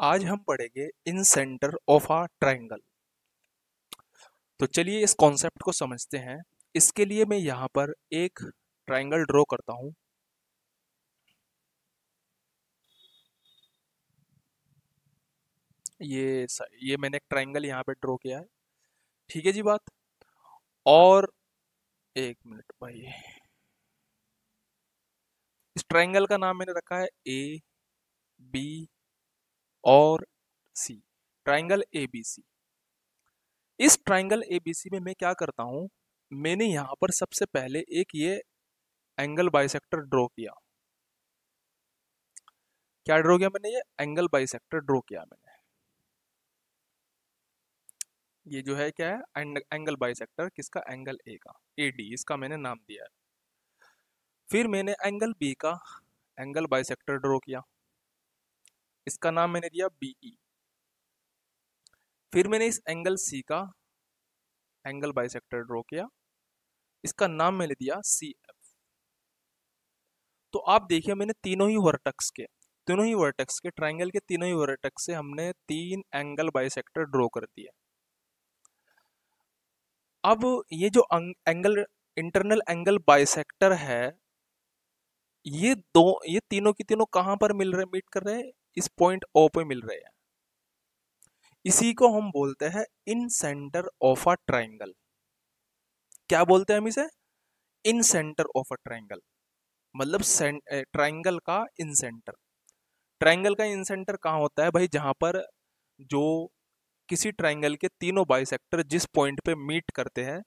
आज हम पढ़ेंगे इन सेंटर ऑफ अ ट्रायंगल। तो चलिए इस कॉन्सेप्ट को समझते हैं। इसके लिए मैं यहाँ पर एक ट्रायंगल ड्रॉ करता हूँ। ये मैंने एक ट्रायंगल यहाँ पे ड्रॉ किया है। ठीक है जी बात। और एक मिनट भाई, इस ट्रायंगल का नाम मैंने रखा है ए बी और सी। ट्रायंगल ए बी सी। इस ट्रायंगल ए बी सी में मैं क्या करता हूँ, मैंने यहाँ पर सबसे पहले एक ये एंगल बाइसेक्टर ड्रॉ किया। क्या ड्रॉ किया मैंने? ये एंगल बाइसेक्टर ड्रॉ किया मैंने। ये जो है क्या है? एंगल बाइसेक्टर किसका? एंगल ए का, ए डी इसका मैंने नाम दिया है। फिर मैंने एंगल बी का एंगल बाइसेक्टर ड्रॉ किया, इसका नाम मैंने दिया बी ई। फिर मैंने इस एंगल सी का एंगल बाइसेक्टर ड्रॉ किया, इसका नाम मैंने दिया सी एफ। तो आप देखिए मैंने तीनों ही वर्टेक्स के ट्राइंगल के तीनों ही वर्टेक्स से हमने तीन एंगल बाइसेक्टर ड्रॉ कर दिए। अब ये जो एंगल इंटरनल एंगल बाइसेक्टर है, ये तीनों की तीनों कहां पर मिल रहे, मीट कर रहे हैं? इस पॉइंट ओ पे मिल रहे हैं। इसी को हम बोलते हैं इन सेंटर ऑफ अ ट्राइंगल। क्या बोलते हैं हम इसे? इन सेंटर ऑफ अ ट्राइंगल, मतलब ट्राइंगल का इन सेंटर। ट्राइंगल का इन सेंटर कहाँ होता है भाई? जहां पर जो किसी ट्राइंगल के तीनों बाइसेक्टर जिस पॉइंट पे मीट करते हैं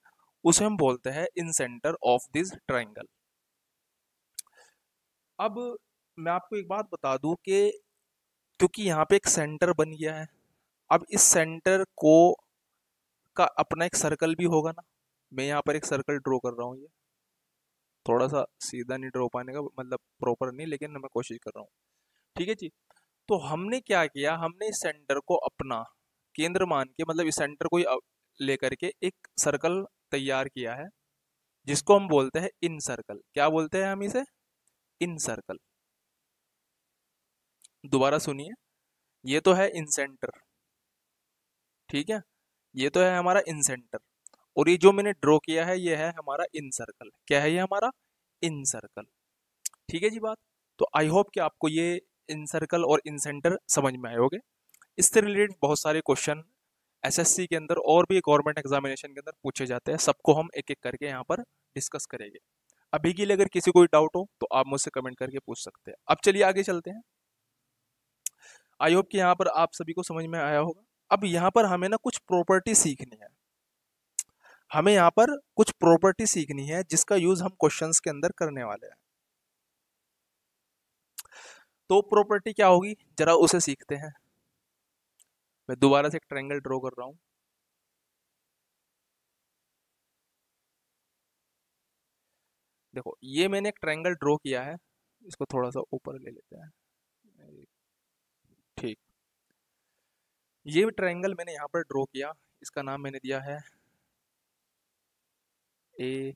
उसे हम बोलते हैं इन सेंटर ऑफ दिस ट्राइंगल। अब मैं आपको एक बात बता दूं कि क्योंकि यहाँ पे एक सेंटर बन गया है, अब इस सेंटर को का अपना एक सर्कल भी होगा ना। मैं यहाँ पर एक सर्कल ड्रॉ कर रहा हूँ। ये थोड़ा सा सीधा नहीं ड्रॉ पाने का मतलब प्रॉपर नहीं, लेकिन मैं कोशिश कर रहा हूँ। ठीक है जी। तो हमने क्या किया, हमने इस सेंटर को अपना केंद्र मान के, मतलब इस सेंटर को ही लेकर के एक सर्कल तैयार किया है, जिसको हम बोलते हैं इन सर्कल। क्या बोलते हैं हम इसे? इन सर्कल। दोबारा सुनिए, ये तो है इन सेंटर, ठीक है, ये तो है हमारा इन सेंटर। और ये जो मैंने ड्रॉ किया है ये है हमारा इन सर्कल। क्या है ये? हमारा इन सर्कल। ठीक है जी बात। तो आई होप कि आपको ये इन सर्कल और इन सेंटर समझ में आए होंगे। इससे रिलेटेड बहुत सारे क्वेश्चन एसएससी के अंदर और भी गवर्नमेंट एग्जामिनेशन के अंदर पूछे जाते हैं। सबको हम एक एक करके यहाँ पर डिस्कस करेंगे। अभी के लिए अगर किसी कोई डाउट हो तो आप मुझसे कमेंट करके पूछ सकते हैं। अब चलिए आगे चलते हैं। आई होप कि यहाँ पर आप सभी को समझ में आया होगा। अब यहाँ पर हमें ना कुछ प्रॉपर्टी सीखनी है। हमें यहाँ पर कुछ प्रॉपर्टी सीखनी है जिसका यूज हम क्वेश्चंस के अंदर करने वाले हैं। तो प्रॉपर्टी क्या होगी, जरा उसे सीखते हैं। मैं दोबारा से एक ट्रायंगल ड्रॉ कर रहा हूँ। देखो ये मैंने एक ट्रायंगल ड्रॉ किया है, इसको थोड़ा सा ऊपर ले लेते हैं। ठीक, ये ट्रायंगल मैंने यहाँ पर ड्रॉ किया, इसका नाम मैंने दिया है ए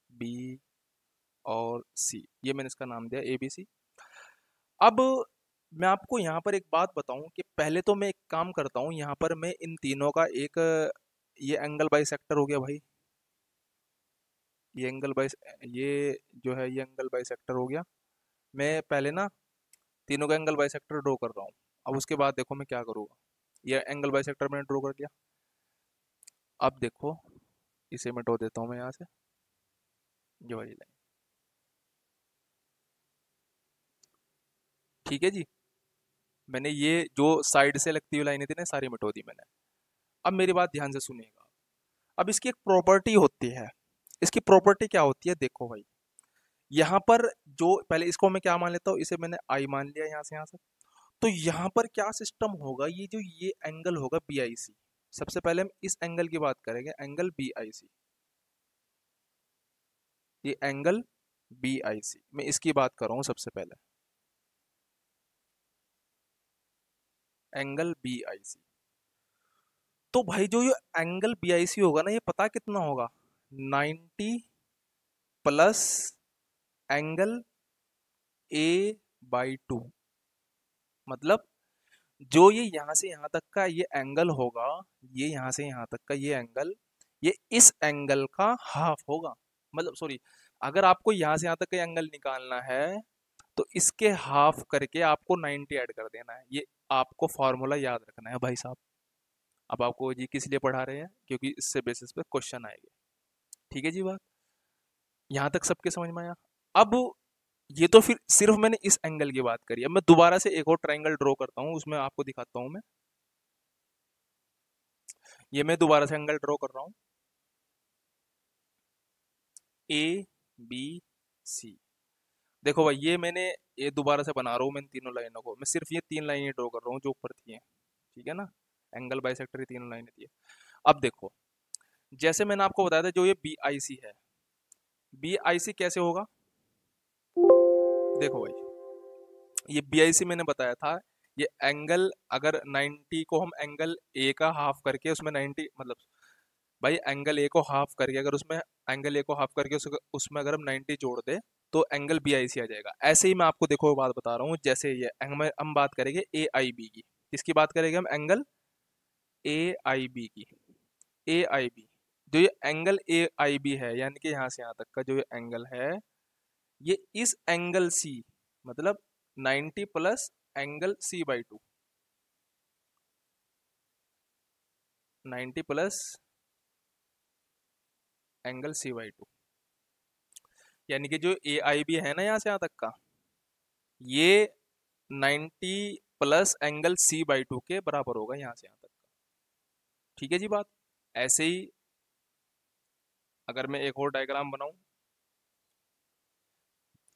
बी और सी। ये मैंने इसका नाम दिया ए बी सी। अब मैं आपको यहाँ पर एक बात बताऊं कि पहले तो मैं एक काम करता हूँ, यहाँ पर मैं इन तीनों का एक ये एंगल बाइसेक्टर हो गया भाई। ये एंगल बाइस ये जो है ये एंगल बाइसेक्टर हो गया। मैं पहले ना तीनों का एंगल बाइसेक्टर ड्रॉ कर रहा हूँ। अब उसके बाद देखो मैं क्या करूँगा। ये एंगल बाइसेक्टर मैंने ड्रॉ कर दिया। अब देखो इसे मिटो देता हूँ मैं यहाँ से, ये वाली लाइन। ठीक है जी। मैंने ये जो साइड से लगती हुई लाइनें थी ना सारी मिटो दी मैंने। अब मेरी बात ध्यान से सुनिएगा। अब इसकी एक प्रॉपर्टी होती है। इसकी प्रॉपर्टी क्या होती है देखो भाई। यहाँ पर जो पहले इसको मैं क्या मान लेता हूँ, इसे मैंने आई मान लिया यहाँ से। तो यहाँ पर क्या सिस्टम होगा, ये जो ये एंगल होगा बी आई सी। सबसे पहले हम इस एंगल की बात करेंगे, एंगल बी आई सी। ये एंगल बी आई सी मैं इसकी बात कर रहा हूँ सबसे पहले, एंगल बी आई सी। तो भाई जो ये एंगल बी आई सी होगा ना, ये पता कितना होगा? 90 plus angle A by to. मतलब जो ये यहाँ से यहाँ तक का ये एंगल होगा, ये यहाँ से यहाँ तक का ये एंगल, ये इस एंगल का हाफ होगा। मतलब सॉरी, अगर आपको यहाँ से यहाँ तक का एंगल निकालना है तो इसके हाफ करके आपको 90 ऐड कर देना है। ये आपको फॉर्मूला याद रखना है भाई साहब। अब आपको जी किस लिए पढ़ा रहे हैं, क्योंकि इससे बेसिस पे क्वेश्चन आएंगे। ठीक है जी बात, यहाँ तक सबके समझ में आया। अब ये तो फिर सिर्फ मैंने इस एंगल की बात करी। अब मैं दोबारा से एक और ट्रायंगल ड्रॉ करता हूँ, उसमें आपको दिखाता हूँ मैं। ये मैं दोबारा से एंगल ड्रॉ कर रहा हूँ, ए बी सी। देखो भाई, ये मैंने ये दोबारा से बना रहा हूँ मैं इन तीनों लाइनों को। मैं सिर्फ ये 3 लाइनें ड्रॉ कर रहा हूँ जो ऊपर थी हैं। ठीक है ना, एंगल बाइसेक्टर की 3 लाइनें थी। अब देखो, जैसे मैंने आपको बताया था जो ये बी आई सी है, बी आई सी कैसे होगा। देखो भाई, ये बी आई सी मैंने बताया था, ये एंगल अगर 90 को हम एंगल ए का हाफ करके उसमें 90 मतलब, भाई एंगल ए को हाफ करके अगर उसमें एंगल ए को हाफ करके उसमें अगर हम 90 जोड़ दे तो एंगल बी आई सी आ जाएगा। ऐसे ही मैं आपको देखो बात बता रहा हूँ, जैसे ये हम बात करेंगे ए आई बी की। किसकी बात करेंगे हम, एंगल ए आई बी की। ए आई बी, जो ये एंगल ए आई बी है, यानी कि यहाँ से यहाँ तक का जो ये एंगल है, ये इस एंगल सी मतलब 90 plus angle C by 2, 90 plus angle C by 2, यानी कि जो ए आई बी है ना यहाँ से यहाँ तक का, ये 90 प्लस एंगल सी बाई 2 के बराबर होगा यहाँ से यहाँ तक का। ठीक है जी बात। ऐसे ही अगर मैं एक और डायग्राम बनाऊं,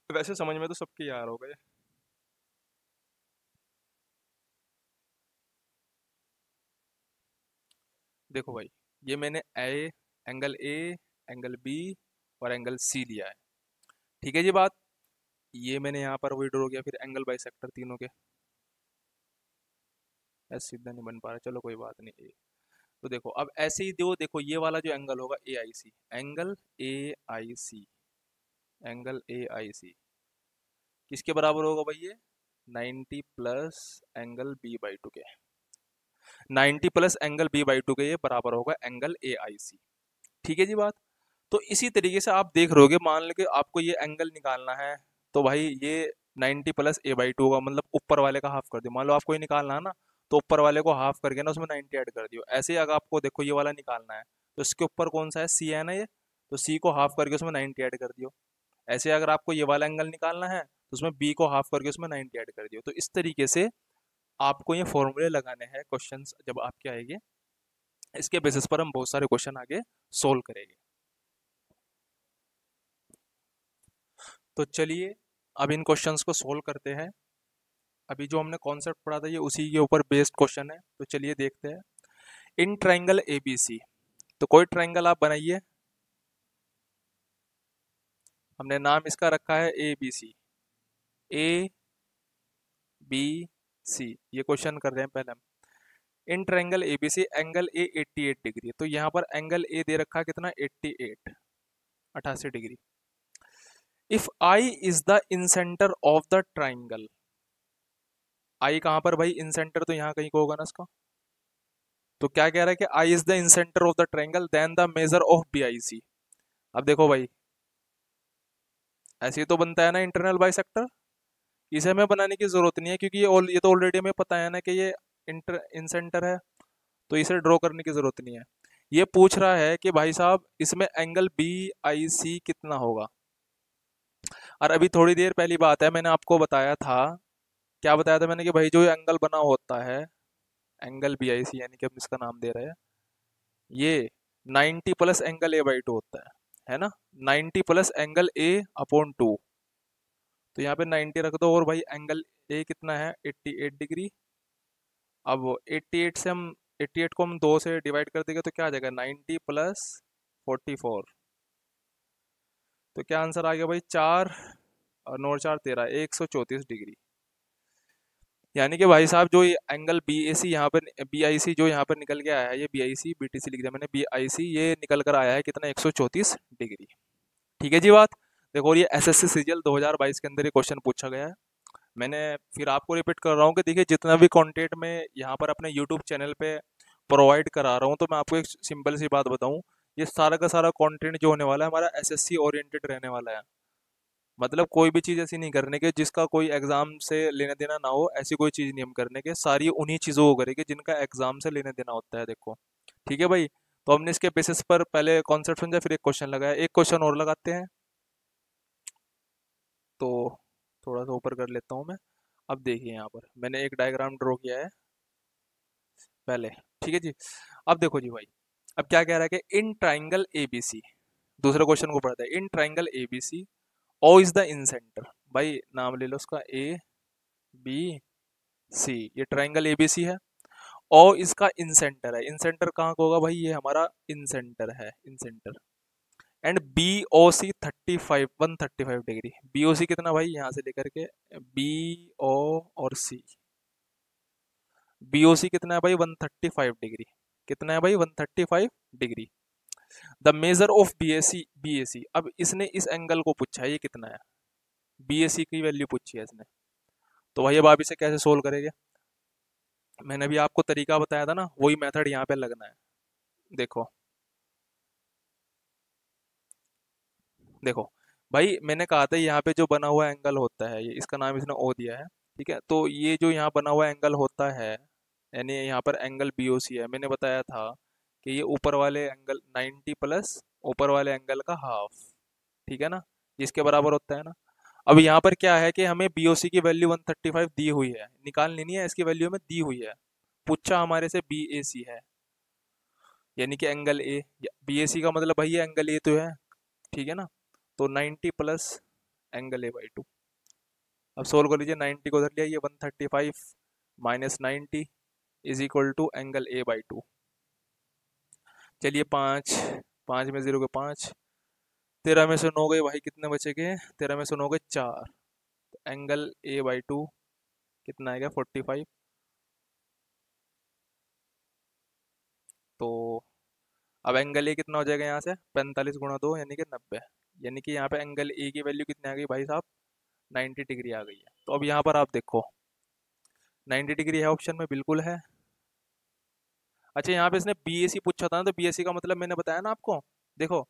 वैसे समझ में तो सबके यार हो गए। देखो भाई, ये मैंने ए एंगल बी और एंगल सी लिया है। ठीक है जी बात। ये मैंने यहाँ पर वही ड्रॉ किया, फिर एंगल बाइसेक्टर तीनों के। ऐसे सीधा नहीं बन पा रहा, चलो कोई बात नहीं। तो देखो, अब ऐसे ही दो, देखो ये वाला जो एंगल होगा ए आई सी, एंगल ए आई सी, एंगल ए आई सी किसके बराबर होगा भाई, ये 90 प्लस एंगल बी बाई 2 के। 90 प्लस एंगल बी बाई 2 के ये बराबर होगा एंगल ए आई सी। ठीक है जी बात। तो इसी तरीके से आप देख रहोगे, मान लो कि आपको ये एंगल निकालना है, तो भाई ये 90 प्लस ए बाई 2 का मतलब ऊपर वाले का हाफ कर दियो। मान लो आपको ये निकालना है ना, तो ऊपर वाले को हाफ करके ना उसमें 90 ऐड कर दियो। ऐसे ही अगर आपको देखो ये वाला निकालना है, तो इसके ऊपर कौन सा है, सी है ना ये, तो सी को हाफ करके उसमें 90 ऐड कर दियो। ऐसे अगर आपको ये वाला एंगल निकालना है तो उसमें बी को हाफ करके उसमें 90 ऐड कर दियो। तो इस तरीके से आपको ये फॉर्मूले लगाने हैं क्वेश्चंस जब आपके आएंगे। इसके बेसिस पर हम बहुत सारे क्वेश्चन आगे सोल्व करेंगे। तो चलिए अब इन क्वेश्चंस को सोल्व करते हैं। अभी जो हमने कॉन्सेप्ट पढ़ा था ये उसी के ऊपर बेस्ड क्वेश्चन है, तो चलिए देखते हैं। इन ट्राइंगल ए बी सी, तो कोई ट्राइंगल आप बनाइए। हमने नाम इसका रखा है A B C, A B सी, ये क्वेश्चन कर रहे हैं पहले हम। In triangle A B C angle A 88 degree, तो यहाँ पर एंगल ए दे रखा है कितना, 88, 88 degree. If I is the incenter of the triangle, I कहाँ पर भाई, इंसेंटर तो यहाँ कहीं को होगा ना इसका। तो क्या कह रहा है कि I is the incenter of the triangle, then the measure of B I C. अब देखो भाई, ऐसे ही तो बनता है ना इंटरनल बाइसेक्टर। इसे हमें बनाने की जरूरत नहीं है, क्योंकि ये तो ऑलरेडी हमें पता है ना कि ये इंसेंटर है, तो इसे ड्रॉ करने की जरूरत नहीं है। ये पूछ रहा है कि भाई साहब इसमें एंगल बी आई सी कितना होगा। और अभी थोड़ी देर पहली बात है, मैंने आपको बताया था, क्या बताया था मैंने, कि भाई जो एंगल बना होता है एंगल बी आई सी, यानी कि हम इसका नाम दे रहे हैं, ये 90 प्लस एंगल ए बाई 2 होता है ना, 90 प्लस एंगल ए अपॉन 2। तो यहाँ पे 90 रख दो, और भाई एंगल ए कितना है, 88 डिग्री। अब 88 से हम 88 को हम 2 से डिवाइड कर देंगे तो क्या आ जाएगा, 90 प्लस 44। तो क्या आंसर आ गया भाई, 4 और 9 4 13, 134 डिग्री। यानी कि भाई साहब जो ये एंगल बी ए सी यहाँ पर, बी आई सी जो यहाँ पर निकल के आया है, ये B I C, B T C लिख दिया मैंने, बी आई सी ये निकल कर आया है कितना, 134 डिग्री। ठीक है जी बात। देखो, और ये एस एस सी सीजीएल 2022 के अंदर ये क्वेश्चन पूछा गया है। मैंने फिर आपको रिपीट कर रहा हूँ कि देखिए जितना भी कंटेंट मैं यहाँ पर अपने यूट्यूब चैनल पे प्रोवाइड करा रहा हूँ, तो मैं आपको एक सिंपल सी बात बताऊँ, ये सारा का सारा कंटेंट जो होने वाला है हमारा एसएससी ओरिएंटेड रहने वाला है। मतलब कोई भी चीज़ ऐसी नहीं करने के जिसका कोई एग्जाम से लेना देना ना हो, ऐसी कोई चीज़ नहीं हम करने के, सारी उन्हीं चीज़ों को करेंगे जिनका एग्जाम से लेना देना होता है, देखो। ठीक है भाई। तो हमने इसके बेसिस पर पहले कॉन्सेप्ट समझा, फिर एक क्वेश्चन लगाया, एक क्वेश्चन और लगाते हैं। तो थोड़ा सा ऊपर कर लेता हूँ मैं। अब देखिए यहाँ पर मैंने एक डायग्राम ड्रॉ किया है पहले। ठीक है जी। अब देखो जी भाई, अब क्या कह रहा है कि इन ट्राइंगल एबीसी, दूसरे क्वेश्चन को पढ़ते हैं। In triangle ABC O is the incentre. भाई नाम ले लो उसका, ए बी सी, ये ट्राइंगल एबीसी है। ओ इसका इन सेंटर है। इन सेंटर कहाँ का होगा भाई, ये हमारा इन सेंटर है, incenter. And B O C 135 degree. B O C कितना भाई, यहाँ से लेकर के बी ओ और सी, बी ओ सी कितना है भाई 135 डिग्री। कितना है भाई 135 degree. The measure of B A C, अब इसने इस एंगल को पूछा है, ये कितना है, बी ए सी की वैल्यू पूछी है इसने। तो भाई अब आप इसे कैसे सोल्व करेंगे, मैंने भी आपको तरीका बताया था ना, वही मेथड यहाँ पे लगना है। देखो देखो भाई, मैंने कहा था यहाँ पे जो बना हुआ एंगल होता है, ये इसका नाम इसने ओ दिया है। ठीक है, तो ये जो यहाँ बना हुआ एंगल होता है, यानी यहाँ पर एंगल बी ओ सी है, मैंने बताया था कि ये ऊपर वाले एंगल 90 प्लस ऊपर वाले एंगल का हाफ, ठीक है ना, जिसके बराबर होता है ना। अब यहाँ पर क्या है कि हमें बी ओ सी की वैल्यू 135 दी हुई है, निकालनी नहीं है, इसकी वैल्यू हमें दी हुई है। पूछा हमारे से बी ए सी है, यानी कि angle A, B A C का मतलब भाई ये एंगल ए तो है, ठीक है ना। तो 90 plus angle A by two. अब सोल्व कर लीजिए, 90 को उधर लिया, ये 135 minus 90 is equal to angle A by two. चलिए पाँच, पाँच में जीरो के पाँच, 13 में से 9 गए भाई, कितने बचे गए, 13 में से 9 गए 4। तो एंगल ए बाई टू कितना आएगा 45। तो अब एंगल ए कितना हो जाएगा यहाँ से, 45 गुणा 2 यानी कि 90। यानी कि यहाँ पे एंगल ए की वैल्यू कितनी आ गई भाई साहब, 90 डिग्री आ गई है। तो अब यहाँ पर आप देखो 90 डिग्री है ऑप्शन में, बिल्कुल है। अच्छा यहाँ पे इसने बी ए सी पूछा था ना, तो बी ए सी का मतलब मैंने बताया ना आपको। देखो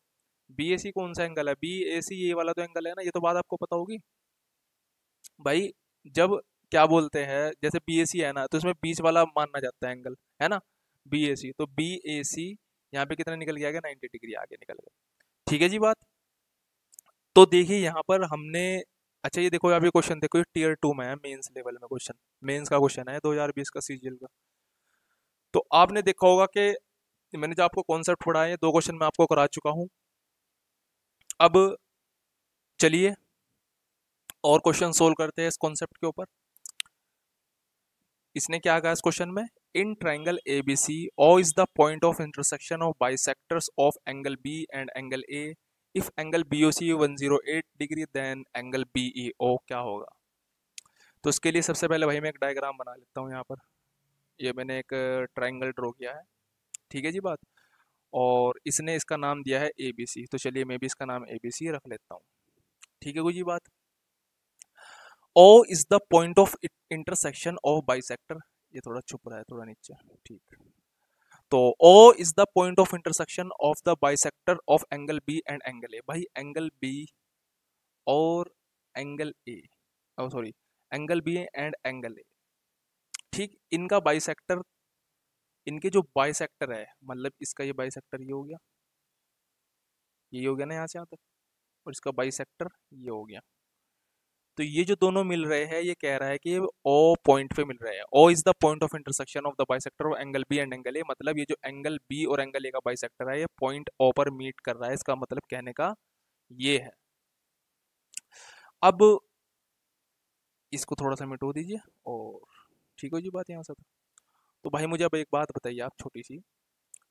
बी ए सी कौन सा एंगल है, बी ए सी ये वाला तो एंगल है ना, ये तो बात आपको पता होगी भाई। जब क्या बोलते हैं, जैसे बी ए सी है ना, तो इसमें बीच वाला मानना जाता है एंगल, है ना, बी ए सी। तो बी ए सी यहाँ पे कितना निकल गया, 90 डिग्री आगे निकल गया। ठीक है जी बात। तो देखिए यहाँ पर हमने, अच्छा ये देखो, आप ये क्वेश्चन देखो, ये टीयर टू में है, मेंस लेवल में क्वेश्चन, मेंस का क्वेश्चन है 2020 का सीजीएल का। तो आपने देखा होगा कि मैंने जो आपको कॉन्सेप्ट पढ़ाया है, 2 क्वेश्चन मैं आपको करा चुका हूँ। अब चलिए और क्वेश्चन सोल्व करते हैं इस कॉन्सेप्ट के ऊपर। इसने क्या कहा इस क्वेश्चन में, in triangle A B C O is the point of intersection of bisectors of angle B and angle A. If angle B O C 108 degree then angle B E O क्या होगा। तो इसके लिए सबसे पहले भाई मैं एक डायग्राम बना लेता हूँ यहाँ पर। ये मैंने एक ट्राइंगल ड्रॉ किया है, ठीक है जी बात। और इसने इसका नाम दिया है ए बी सी, तो चलिए मैं भी इसका नाम ए बी सी रख लेता हूँ। ठीक है कोई जी बात। O is the point of intersection of bisector, ये थोड़ा छुप रहा है, थोड़ा नीचे, ठीक। तो O is the point of intersection of the bisector of angle B and angle A. भाई एंगल बी और angle A, oh sorry, angle B and angle A, ठीक, इनका बाइसेक्टर, इनके जो बाइसेक्टर है, मतलब इसका ये बाइसेक्टर ये हो गया, ये हो गया ना यहाँ से यहाँ तक, और इसका बाइसेक्टर ये हो गया। तो ये जो दोनों मिल रहे हैं, ये कह रहा है कि ये ओ पॉइंट पे मिल रहे हैं। O is the point of intersection of the bisector of angle B and angle A, मतलब ये जो एंगल बी और एंगल ए का बाइसेक्टर है, ये पॉइंट ओ पर मीट कर रहा है, इसका मतलब कहने का ये है। अब इसको थोड़ा सा मिटो दीजिए, और ठीक हो जी बात यहाँ से। तो भाई मुझे अब एक बात बताइए आप छोटी सी,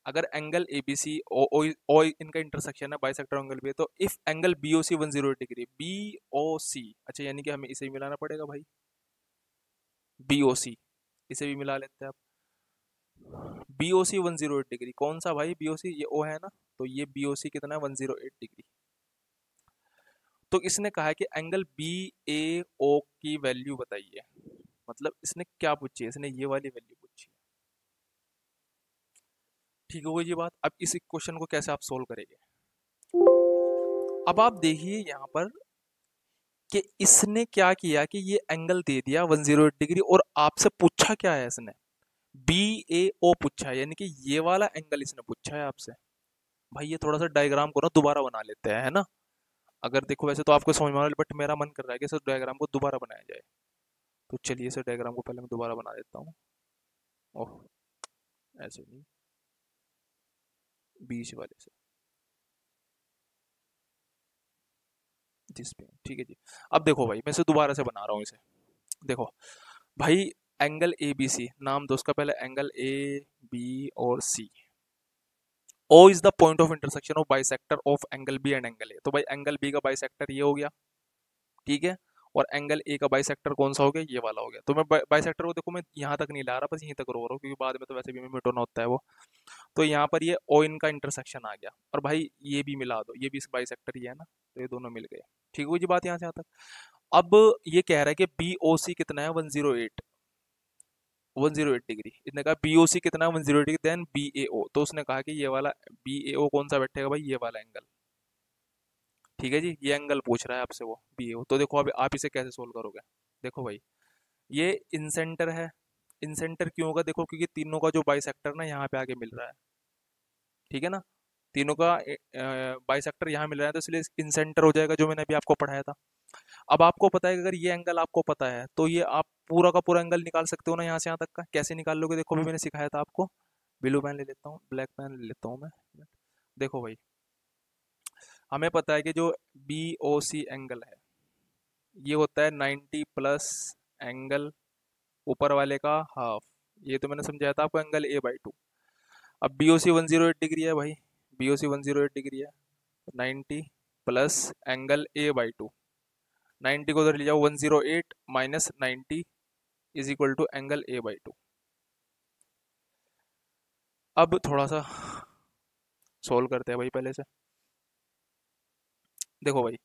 अगर एंगल ए बी सी ओ ओ ओ इनका इंटरसेक्शन है बाइसेक्टर एंगल बी, तो if angle B O C 108 degree, B O C, अच्छा यानी कि हमें इसे ही मिलाना पड़ेगा भाई, बी ओ सी, इसे भी मिला लेते हैं आप। बी ओ सी 108 डिग्री, कौन सा भाई बी ओ सी, ये ओ है ना, तो ये बी ओ सी कितना है 108 डिग्री। तो इसने कहा है कि एंगल बी ए ओ की वैल्यू बताइए। मतलब इसने क्या पूछी है, इसने ये वाली वैल्यू पूछी है। ठीक हो गई ये बात। अब इस क्वेश्चन को कैसे आप सोल्व करेंगे? अब आप देखिए यहाँ पर कि इसने क्या किया कि ये एंगल दे दिया 108 डिग्री, और आपसे पूछा क्या है इसने, बी ए ओ पूछा है, यानी कि ये वाला एंगल इसने पूछा है आपसे। भाई ये थोड़ा सा डायग्राम को ना दोबारा बना लेते हैं, है ना। अगर देखो वैसे तो आपको समझ में आ रहा है, बट मेरा मन कर रहा है कि इस डायग्राम को दोबारा बनाया जाए। तो चलिए इस डायग्राम को पहले मैं दोबारा बना देता हूँ। ओह, ऐसे नहीं, बीच वाले से, जिस पे, ठीक है जी। अब देखो भाई, मैं इसे दोबारा से बना रहा हूँ इसे। देखो भाई, एंगल ए बी सी, नाम दो उसका पहले, एंगल ए बी और C. O is the point of intersection of bisector of angle B and angle A. तो भाई एंगल बी का बाइसेक्टर ये हो गया, ठीक है। और एंगल ए का बाइसेक्टर कौन सा हो गया, ये वाला हो गया। तो मैं बाइसेक्टर को देखो मैं यहाँ तक नहीं ला रहा, बस यहीं तक रोक रहा हूँ, क्योंकि बाद में तो वैसे भी मिटोना होता है वो। तो यहाँ पर ये ओ इनका इंटरसेक्शन आ गया, और भाई ये भी मिला दो, ये भी इस बाइसेक्टर ही है ना, तो ये दोनों मिल गए। ठीक हुई जी बात यहाँ से यहाँ तक। अब ये कह रहा है कि बी ओ सी कितना है, 108, 108 डिग्री। इसने कहा बी ओ सी कितना है, 108 डिग्री, देन बी ए ओ। तो उसने कहा कि ये वाला बी ए ओ कौन सा बैठेगा भाई, ये वाला एंगल। ठीक है जी, ये एंगल पूछ रहा है आपसे वो बी ए ओ। तो देखो अब आप इसे कैसे सोल्व करोगे। देखो भाई, ये इंसेंटर है। इंसेंटर क्यों होगा, देखो क्योंकि तीनों का जो बाइसेक्टर ना यहाँ पे आके मिल रहा है, ठीक है ना। तीनों का बाइसेक्टर यहाँ मिल रहा है, तो इसलिए इंसेंटर हो जाएगा, जो मैंने अभी आपको पढ़ाया था। अब आपको पता है कि अगर ये एंगल आपको पता है, तो ये आप पूरा का पूरा एंगल निकाल सकते हो ना, यहाँ से यहाँ तक का। कैसे निकाल लोगे, देखो अभी मैंने सिखाया था आपको। ब्लू पेन ले लेता हूँ, ब्लैक पेन ले लेता हूँ मैं। देखो भाई, हमें पता है कि जो बी ओ सी एंगल है, ये होता है 90 प्लस एंगल ऊपर वाले का हाफ। ये तो मैंने समझाया था आपको, एंगल ए बाई टू। अब बी ओ सी 108 डिग्री है भाई, बी ओ सी 108 डिग्री है, 90 plus angle A by two. 90 को उधर ले जाओ, 108 minus 90 is equal to angle A by two. अब थोड़ा सा सोल्व करते हैं भाई पहले से। देखो भाई,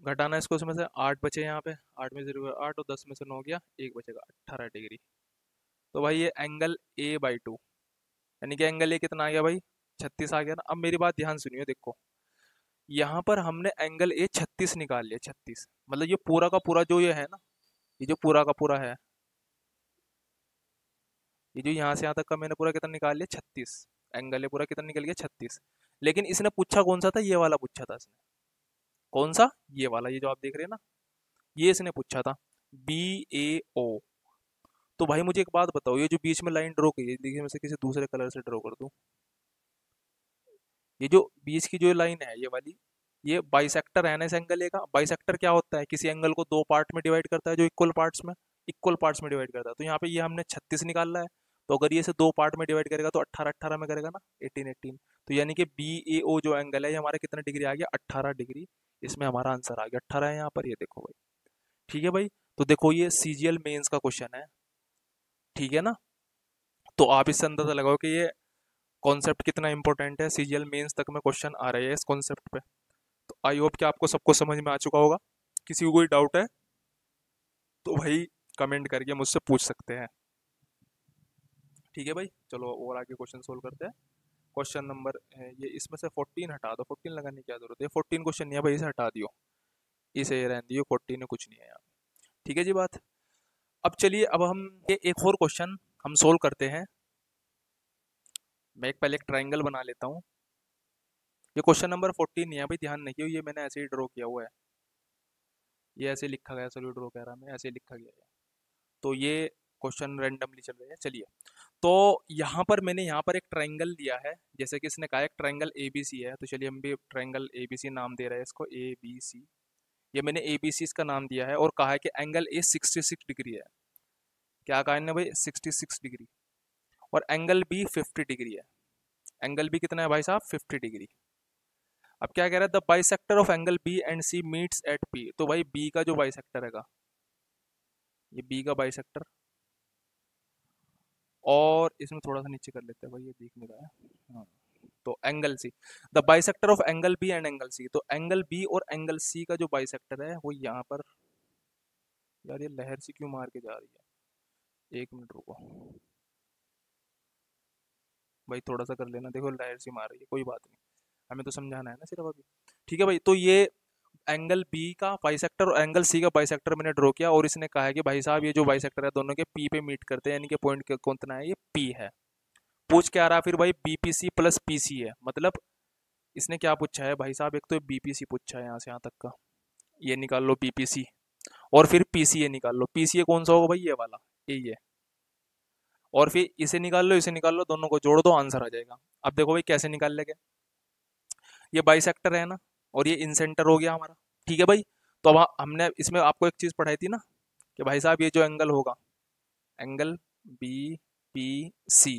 घटाना है इसको, उसमें से 8 बचे यहाँ पे, 8 में से 8 और 10 में से 9 गया, एक बचेगा 18 डिग्री। तो भाई ये एंगल ए बाई टू, यानी कि एंगल ए कितना आ गया भाई, 36 आ गया ना। अब मेरी बात ध्यान सुनियो, देखो यहाँ पर हमने एंगल ए 36 निकाल लिया, 36। मतलब ये पूरा का पूरा जो ये है ना, ये जो पूरा का पूरा है, ये जो यहाँ से यहाँ तक का मैंने पूरा कितना निकाल लिया, 36। एंगल है पूरा कितना निकल गया, 36। लेकिन इसने पूछा कौन सा था, ये वाला पूछा था इसने। कौन सा, ये वाला, ये जो आप देख रहे हैं ना, ये इसने पूछा था, बी ए ओ। तो भाई मुझे एक बात बताओ, ये जो बीच में लाइन ड्रॉ की है, देखिए मैं से किसी दूसरे कलर से ड्रॉ कर दूं। ये जो बीच की जो लाइन है ये वाली, ये बाइसेक्टर है ना इस एंगल ए का। बाइसेक्टर क्या होता है, किसी एंगल को दो पार्ट में डिवाइड करता है, जो इक्वल पार्ट्स में डिवाइड करता है। तो यहाँ पे ये हमने 36 निकाला है, तो अगर ये इसे दो पार्ट में डिवाइड करेगा तो 18 18 में करेगा ना, 18 18। तो यानी कि बी ए ओ जो एंगल है, ये हमारा कितना डिग्री आ गया, 18 डिग्री। इसमें हमारा आंसर आ गया 18 है यहाँ पर, ये देखो भाई। ठीक है भाई, तो देखो ये सीजीएल मेंस का क्वेश्चन है, ठीक है ना। तो आप इससे अंदाजा लगाओ कि ये कॉन्सेप्ट कितना इंपॉर्टेंट है, सीजीएल मेंस तक में क्वेश्चन आ रहे हैं इस कॉन्सेप्ट पे। तो आई होप कि आपको सबको समझ में आ चुका होगा। किसी को कोई डाउट है तो भाई कमेंट करके मुझसे पूछ सकते हैं। ठीक है भाई, चलो और आगे क्वेश्चन सोल्व करते हैं। क्वेश्चन नंबर, ये इसमें से 14 हटा दो, 14 लगाने की क्या जरूरत है, 14 क्वेश्चन नहीं है भाई, इसे हटा दियो, इसे ये रहने दियो, 14 में कुछ नहीं है यहाँ। ठीक है जी बात। अब चलिए, अब हम ये एक और क्वेश्चन हम सोल्व करते हैं। मैं एक पहले एक ट्राइंगल बना लेता हूँ। ये क्वेश्चन नंबर 14 नहीं है भाई, ध्यान नहीं, ये मैंने ऐसे ही ड्रॉ किया हुआ है, ये ऐसे लिखा गया, चलो ड्रॉ कह रहा मैं, ऐसे लिखा गया है। तो ये क्वेश्चन रैंडमली चल रहे हैं, चलिए। तो यहाँ पर मैंने यहाँ पर एक ट्रायंगल दिया है, जैसे कि इसने कहा एक ट्रायंगल ए बी सी है, तो चलिए हम भी ट्रायंगल ए बी सी नाम दे रहे हैं इसको, ए बी सी। ये मैंने ए बी सी इसका नाम दिया है, और कहा है कि एंगल ए 66 डिग्री है। क्या कहा है भाई, 66 डिग्री। और एंगल बी 50 डिग्री है। एंगल बी कितना है भाई साहब, 50 डिग्री। अब क्या कह रहा है, the bisector of angle B and C meets at P. तो भाई बी का जो बाइसेक्टर है, ये बी का बाइसेक्टर, और इसमें थोड़ा सा नीचे कर लेते हैं भाई, ये दिख नहीं रहा है, हाँ। तो angle C, the bisector of angle B and angle C, तो एंगल बी और एंगल सी का जो बाइसेक्टर है वो यहाँ पर, यार ये लहर सी क्यों मार के जा रही है, एक मिनट रुको भाई, थोड़ा सा कर लेना, देखो लहर सी मार रही है, कोई बात नहीं, हमें तो समझाना है ना सिर्फ अभी। ठीक है भाई, तो ये एंगल बी का बाइसेक्टर और एंगल सी का बाइसेक्टर मैंने ड्रॉ किया, और इसने कहा है कि भाई साहब ये जो बाइसेक्टर है दोनों के पी पे मीट करते हैं, यानी कि पॉइंट कितना है, ये पी है। पूछ क्या रहा फिर भाई, बीपीसी प्लस पीसी है, मतलब इसने क्या पूछा है भाई साहब, एक तो बीपीसी पूछा है यहाँ से यहाँ तक का, ये निकाल लो बीपीसी, और फिर पीसीए निकाल लो, पीसीए कौन सा होगा भाई, ये वाला, ये, और फिर इसे निकाल लो, इसे निकाल लो, दोनों को जोड़ दो, आंसर आ जाएगा। अब देखो भाई कैसे निकाल लेंगे, ये बाइसेक्टर है ना, और ये इंसेंटर हो गया हमारा। ठीक है भाई, तो अब हमने इसमें आपको एक चीज पढ़ाई थी ना, कि भाई साहब ये जो एंगल होगा, एंगल बी पी सी,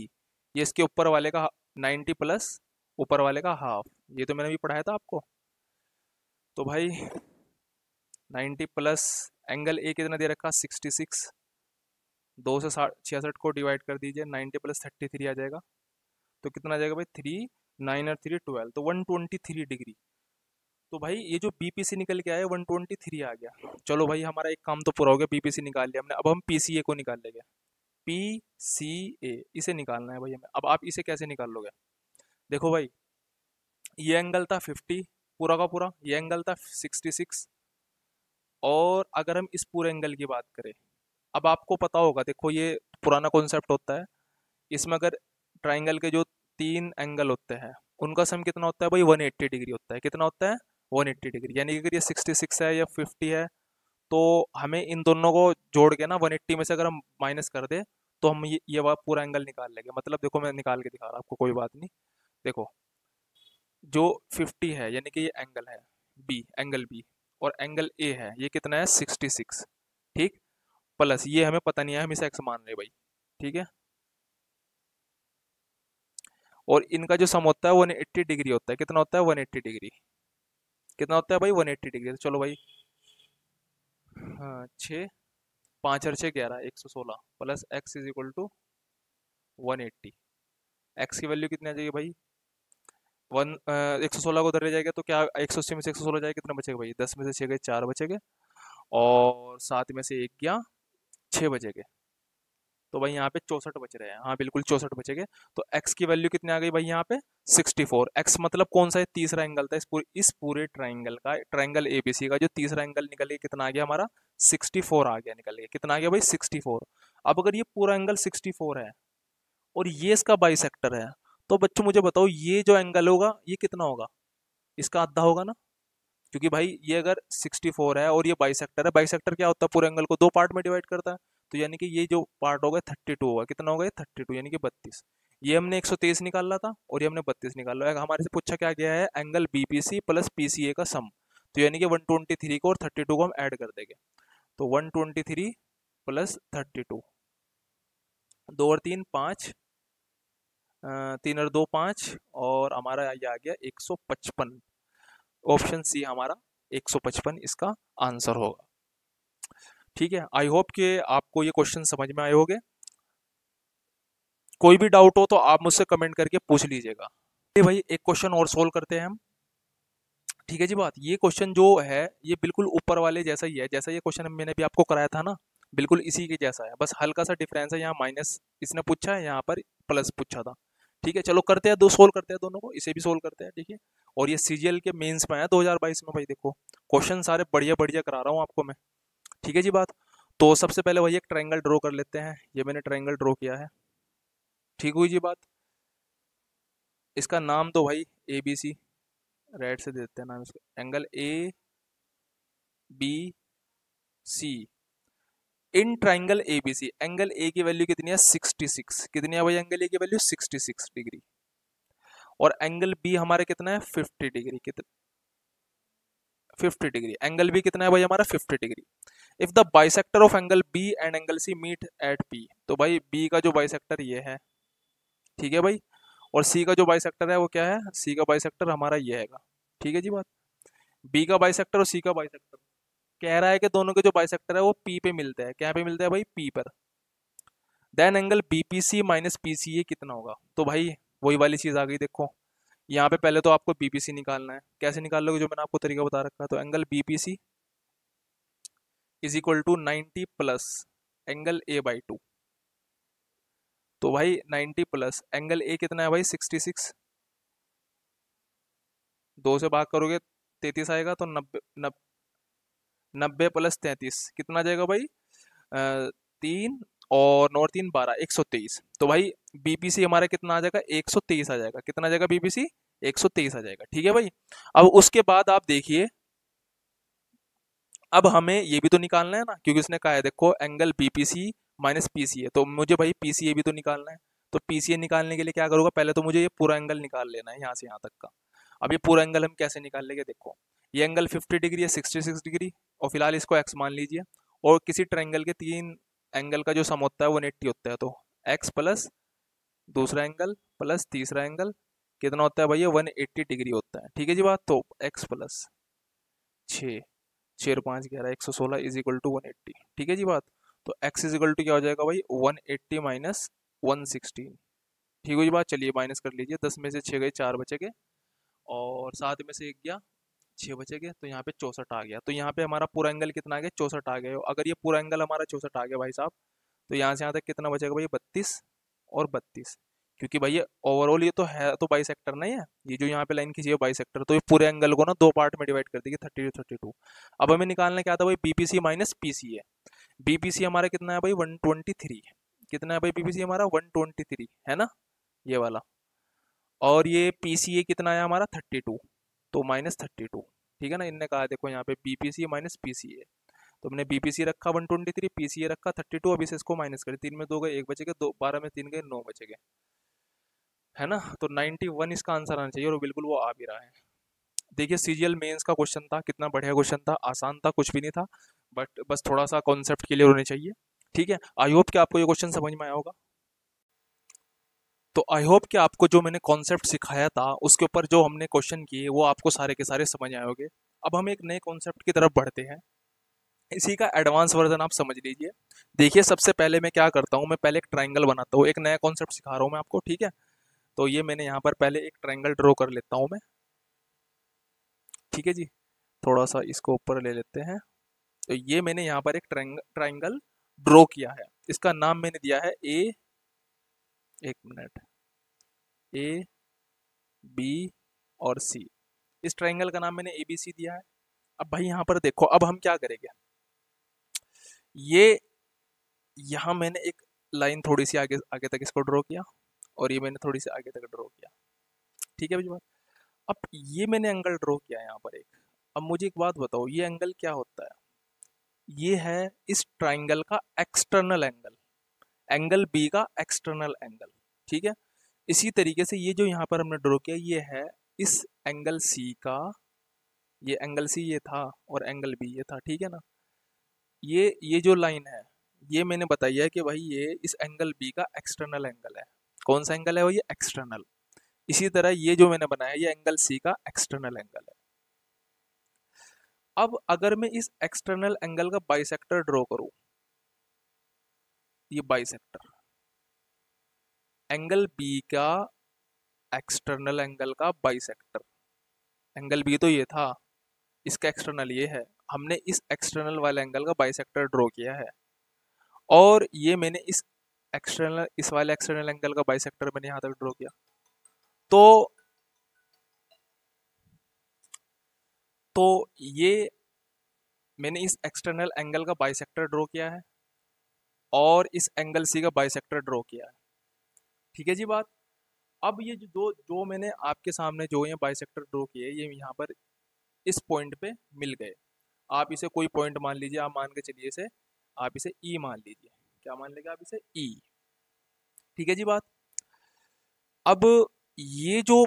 ये इसके ऊपर वाले का 90 प्लस ऊपर वाले का हाफ, ये तो मैंने भी पढ़ाया था आपको। तो भाई 90 प्लस एंगल ए कितना दे रखा, 66, 2 से 66 को डिवाइड कर दीजिए, 90 प्लस 33 आ जाएगा, तो कितना आ जाएगा भाई, 3 9 और 3 12, तो 123 डिग्री। तो भाई ये जो बीपीसी निकल के आया 123 आ गया। चलो भाई हमारा एक काम तो पूरा हो गया, बीपीसी निकाल लिया हमने, अब हम पीसीए को निकाल लेंगे, पीसीए इसे निकालना है भाई हमें। अब आप इसे कैसे निकाल लोगे, देखो भाई ये एंगल था 50 पूरा का पूरा, ये एंगल था 66, और अगर हम इस पूरे एंगल की बात करें, अब आपको पता होगा, देखो ये पुराना कॉन्सेप्ट होता है, इसमें अगर ट्राइंगल के जो 3 एंगल होते हैं उनका सम कितना होता है भाई, 180 डिग्री होता है, कितना होता है 180 डिग्री, यानी कि अगर ये 66 है या 50 है, तो हमें इन दोनों को जोड़ के ना 180 में से अगर हम माइनस कर दे, तो हम ये पूरा एंगल निकाल लेंगे। मतलब देखो मैं निकाल के दिखा रहा हूँ आपको, कोई बात नहीं, देखो जो 50 है यानी कि ये एंगल है बी, एंगल बी, और एंगल ए है ये कितना है 66, ठीक, प्लस ये हमें पता नहीं है, हम इसे एक्स मान रहे भाई, ठीक है, और इनका जो सम होता है 180 डिग्री होता है, कितना होता है 180 डिग्री, कितना होता है भाई 180 डिग्री, तो चलो भाई, हाँ 6, 5 और 6 11, 116 plus X is equal to 180, X की वैल्यू कितनी आ जाएगी भाई, 116 को उधर ले जाएगा तो क्या 180 में से 116 जाएगा, कितना बचेगा भाई, 10 में से 6 गए 4 बचेंगे, और 7 में से 1 गया 6 बचेंगे, तो भाई यहाँ पे 64 बच रहे हैं, हाँ बिल्कुल 64 बचेंगे। तो x की वैल्यू कितनी आ गई भाई यहाँ पे 64, x मतलब कौन सा है, तीसरा एंगल था इस पूरे ट्राइंगल का, ट्राइंगल एबीसी का जो तीसरा एंगल निकल गया, कितना आ गया हमारा 64 आ गया, निकल गया, कितना आ गया भाई 64। अब अगर ये पूरा एंगल 64 है और ये इसका बाइसेक्टर है, तो बच्चों मुझे बताओ ये जो एंगल होगा ये कितना होगा, इसका आधा होगा ना, क्योंकि भाई ये अगर 64 है और ये बाइसेक्टर है, बाइसेक्टर क्या होता है, पूरे एंगल को 2 पार्ट में डिवाइड करता है, तो यानी कि ये जो पार्ट होगा 32 होगा, कितना होगा ये 32 यानी कि 32, ये हमने 123 निकाला था और ये हमने 32 निकाला है। हमारे से पूछा क्या गया है, एंगल बीपीसी प्लस पीसीए का सम, तो यानी कि 123 को और 32 को हम ऐड कर देंगे, तो 123 प्लस 32, 2 और 3 5, 3 और 2 5, और हमारा ये आ गया 155, ऑप्शन सी हमारा 155 इसका आंसर होगा। ठीक है, आई होप कि आपको ये क्वेश्चन समझ में आए होंगे, कोई भी डाउट हो तो आप मुझसे कमेंट करके पूछ लीजिएगा। भाई एक क्वेश्चन और सोल्व करते हैं हम, ठीक है जी बात, ये क्वेश्चन जो है ये बिल्कुल ऊपर वाले जैसा ही है, जैसा ये क्वेश्चन मैंने भी आपको कराया था ना, बिल्कुल इसी के जैसा है, बस हल्का सा डिफरेंस है, यहाँ माइनस इसने पूछा है, यहाँ पर प्लस पूछा था। ठीक है चलो करते हैं, दो सोल्व करते हैं दोनों को, इसे भी सोल्व करते हैं, ठीक है। और ये सीजीएल के मेंस में आया 2022 में भाई, देखो क्वेश्चन सारे बढ़िया बढ़िया करा रहा हूँ आपको मैं, ठीक है जी बात। तो सबसे पहले वही एक ट्रायंगल ड्रॉ कर लेते हैं, ये मैंने ट्रायंगल ड्रॉ किया है, ठीक हुई जी बात। इसका नाम तो भाई ए बी सी, रेड से देते हैं नाम इसका, angle A B C in triangle A B C, angle A की वैल्यू कितनी है 66, कितनी है भाई एंगल ए की वैल्यू 66 डिग्री, और एंगल बी हमारे कितना है 50 डिग्री, कितना 50 डिग्री, एंगल बी कितना है भाई हमारा 50 degree. If the bisector of angle B and angle C meet at P, तो भाई बी का जो बाइसेक्टर ये है, ठीक है भाई, और सी का जो बाइसेक्टर है वो क्या है, सी का बाइसेक्टर हमारा ये हैगा, ठीक है जी बात। बी का बाइसेक्टर और सी का बाइसेक्टर कह रहा है कि दोनों के जो बाइसेक्टर है वो पी पे मिलते हैं, क्या पे मिलते हैं भाई पी पर, then angle BPC minus PCA कितना होगा, तो भाई वही वाली चीज आ गई, देखो यहाँ पे पहले तो आपको बीपीसी निकालना है। कैसे निकाल लोगे, जो मैंने आपको तरीका बता रखा है। तो angle BPC is equal to 90 plus angle A by 2। तो भाई 90 प्लस एंगल ए कितना है भाई 66, 2 से भाग करोगे 33 आएगा, तो 90 प्लस 33 कितना आ जाएगा भाई, 3 और 9 और 3 12, 123। तो भाई बीपीसी हमारा कितना आ जाएगा, 123 आ जाएगा। कितना आ जाएगा बीपीसी, 123 आ जाएगा। ठीक है भाई। अब उसके बाद आप देखिए, अब हमें ये भी तो निकालना है ना, क्योंकि उसने कहा है देखो एंगल बीपीसी माइनस पीसीए, तो मुझे भाई पीसीए भी तो निकालना है। तो पीसीए निकालने के लिए क्या करूँगा, पहले तो मुझे ये पूरा एंगल निकाल लेना है यहाँ से यहाँ तक का। अब ये पूरा एंगल हम कैसे निकाल लेंगे, देखो ये एंगल 50 डिग्री है, 66 डिग्री, और फिलहाल इसको एक्स मान लीजिए। और किसी ट्रायंगल के 3 एंगल का जो सम होता है 180 होता है, तो एक्स प्लस दूसरा एंगल प्लस तीसरा एंगल कितना होता है भैया, 180 डिग्री होता है। ठीक है जी बात। तो एक्स प्लस 6, 6 और 5 11, 116 इज इक्वल टू 180। ठीक है जी बात। तो x इज इक्वल टू क्या हो जाएगा भाई, 180 माइनस 116। ठीक है जी बात। चलिए माइनस कर लीजिए, 10 में से 6 गए 4 बचे गए, और 7 में से 1 गया 6 बचे गए, तो यहाँ पे 64 आ गया। तो यहाँ पे हमारा पूरा एंगल कितना आ गया, 64 आ गया। अगर ये पूरा एंगल हमारा 64 आ गया भाई साहब, तो यहाँ से यहाँ तक कितना बचेगा भाई, 32 और 32। क्योंकि भाई ये ओवरऑल ये तो है तो बाइसेक्टर नहीं है, ये जो यहाँ पे लाइन खींची है बाइसेक्टर, तो ये पूरे एंगल को ना 2 पार्ट में डिवाइड कर देगी, 30 to 32। अब हमें निकालना क्या था भाई, बीपीसी माइनस पीसीए। बीपीसी हमारा कितना है भाई, 123। कितना है भाई बीपीसी हमारा, 123 है ना, ये वाला। और ये पीसीए कितना है हमारा, 32, तो माइनस 32। ठीक है ना, इनने कहा देखो यहाँ पे बीपीसी माइनस पीसीए, तो हमने बीपीसी रखा 123, पीसीए रखा 32। अभी से इसको माइनस करें, 3 में 2 गए 1 बचे गए, 2 12 में 3 गए 9 बचे गए, है ना। तो 91 इसका आंसर आना चाहिए, और बिल्कुल वो आ भी रहा है। देखिए सीजीएल मेंस का क्वेश्चन था, कितना बढ़िया क्वेश्चन था, आसान था, कुछ भी नहीं था, बट बस थोड़ा सा कॉन्सेप्ट क्लियर होने चाहिए। ठीक है, आई होप कि आपको ये क्वेश्चन समझ में आया होगा। तो आई होप कि आपको जो मैंने कॉन्सेप्ट सिखाया था उसके ऊपर जो हमने क्वेश्चन किए वो आपको सारे के सारे समझ आए होंगे। अब हम एक नए कॉन्सेप्ट की तरफ बढ़ते हैं, इसी का एडवांस वर्जन आप समझ लीजिए। देखिए सबसे पहले मैं क्या करता हूँ, मैं पहले एक ट्राइंगल बनाता हूँ, एक नया कॉन्सेप्ट सिखा रहा हूँ मैं आपको। ठीक है, तो ये मैंने यहाँ पर पहले एक ट्राइंगल ड्रॉ कर लेता हूँ मैं। ठीक है जी, थोड़ा सा इसको ऊपर ले लेते हैं। तो ये मैंने यहाँ पर एक ट्राइंगल ड्रॉ किया है, इसका नाम मैंने दिया है ए, एक मिनट, ए बी और सी। इस ट्राइंगल का नाम मैंने ए बी सी दिया है। अब भाई यहाँ पर देखो, अब हम क्या करेंगे, ये यहाँ मैंने एक लाइन थोड़ी सी आगे आगे तक इसको ड्रॉ किया, और ये मैंने थोड़ी सी आगे तक ड्रॉ किया। ठीक है भाई बात। अब ये मैंने एंगल ड्रॉ किया है यहाँ पर एक। अब मुझे एक बात बताओ, ये एंगल क्या होता है, ये है इस ट्राइंगल का एक्सटर्नल एंगल, एंगल बी का एक्सटर्नल एंगल। ठीक है, इसी तरीके से ये जो यहाँ पर हमने ड्रॉ किया, ये है इस एंगल सी का, ये एंगल सी ये था, और एंगल बी ये था। ठीक है ना, ये जो लाइन है ये मैंने बताई है कि भाई ये इस एंगल बी का एक्सटर्नल एंगल है। कौन सा एंगल है वो, ये एक्सटर्नल। इसी तरह ये जो मैंने बनाया ये एंगल सी का एक्सटर्नल एंगल है। अब अगर मैं इस एक्सटर्नल एंगल का बाइसेक्टर ड्रॉ करूं, ये बाइसेक्टर एंगल बी का एक्सटर्नल एंगल का बाइसेक्टर, एंगल बी तो ये था, इसका एक्सटर्नल ये है, हमने इस एक्सटर्नल वाले एंगल का बाइसेक्टर ड्रॉ किया है। और ये मैंने इस एक्सटर्नल, इस वाले एक्सटर्नल एंगल का बाइसेक्टर मैंने यहाँ तक ड्रॉ किया। तो तो ये मैंने इस एक्सटर्नल एंगल का बाइसेक्टर ड्रॉ किया है, और इस एंगल सी का बाइसेक्टर ड्रॉ किया है। ठीक है जी बात। अब ये जो जो मैंने आपके सामने जो ये बाइसेक्टर ड्रॉ किए, ये यहाँ पर इस पॉइंट पे मिल गए। आप इसे कोई पॉइंट मान लीजिए, आप मान के चलिए इसे, आप इसे ई मान लीजिए। क्या मान लेंगे आप इसे, ई। ठीक है जी बात। अब ये जो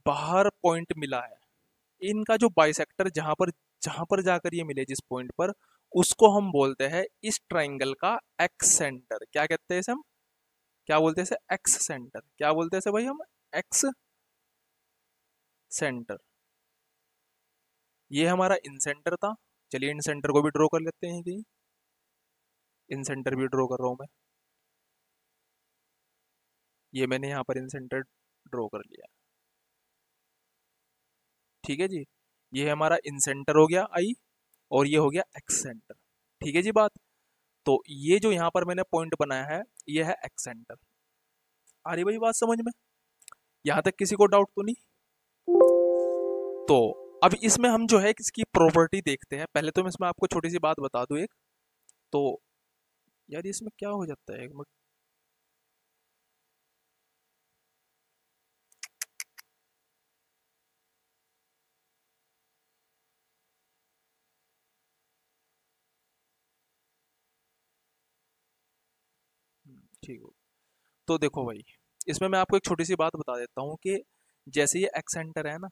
बाहर पॉइंट मिला है, इनका जो बाइसेक्टर जहां पर जाकर ये मिले जिस पॉइंट पर, उसको हम बोलते हैं इस ट्राइंगल का एक्स सेंटर। क्या कहते हैं इसे हम, क्या बोलते हैं इसे, एक्स सेंटर। क्या बोलते हैं इसे भाई हम, एक्स सेंटर। ये हमारा इन सेंटर था। चलिए इन सेंटर को भी ड्रॉ कर लेते हैं कहीं, इन सेंटर भी ड्रॉ कर रहा हूं मैं। ये मैंने यहाँ पर इन सेंटर ड्रॉ कर लिया। ठीक है जी। ये हमारा इन सेंटर हो गया आई, और ये हो गया एक्स सेंटर। ठीक है जी बात। तो ये जो यहाँ पर मैंने पॉइंट बनाया है, ये है एक्स सेंटर। आ रही भाई बात समझ में? यहाँ तक किसी को डाउट तो नहीं? तो अब इसमें हम जो है इसकी प्रॉपर्टी देखते हैं। पहले तो मैं इसमें आपको छोटी सी बात बता दूं एक। तो यार इसमें क्या हो जाता है, एक मिनट। ठीक हो। तो देखो भाई, इसमें मैं आपको एक छोटी सी बात बता देता हूँ कि जैसे ये एक्स सेंटर है ना,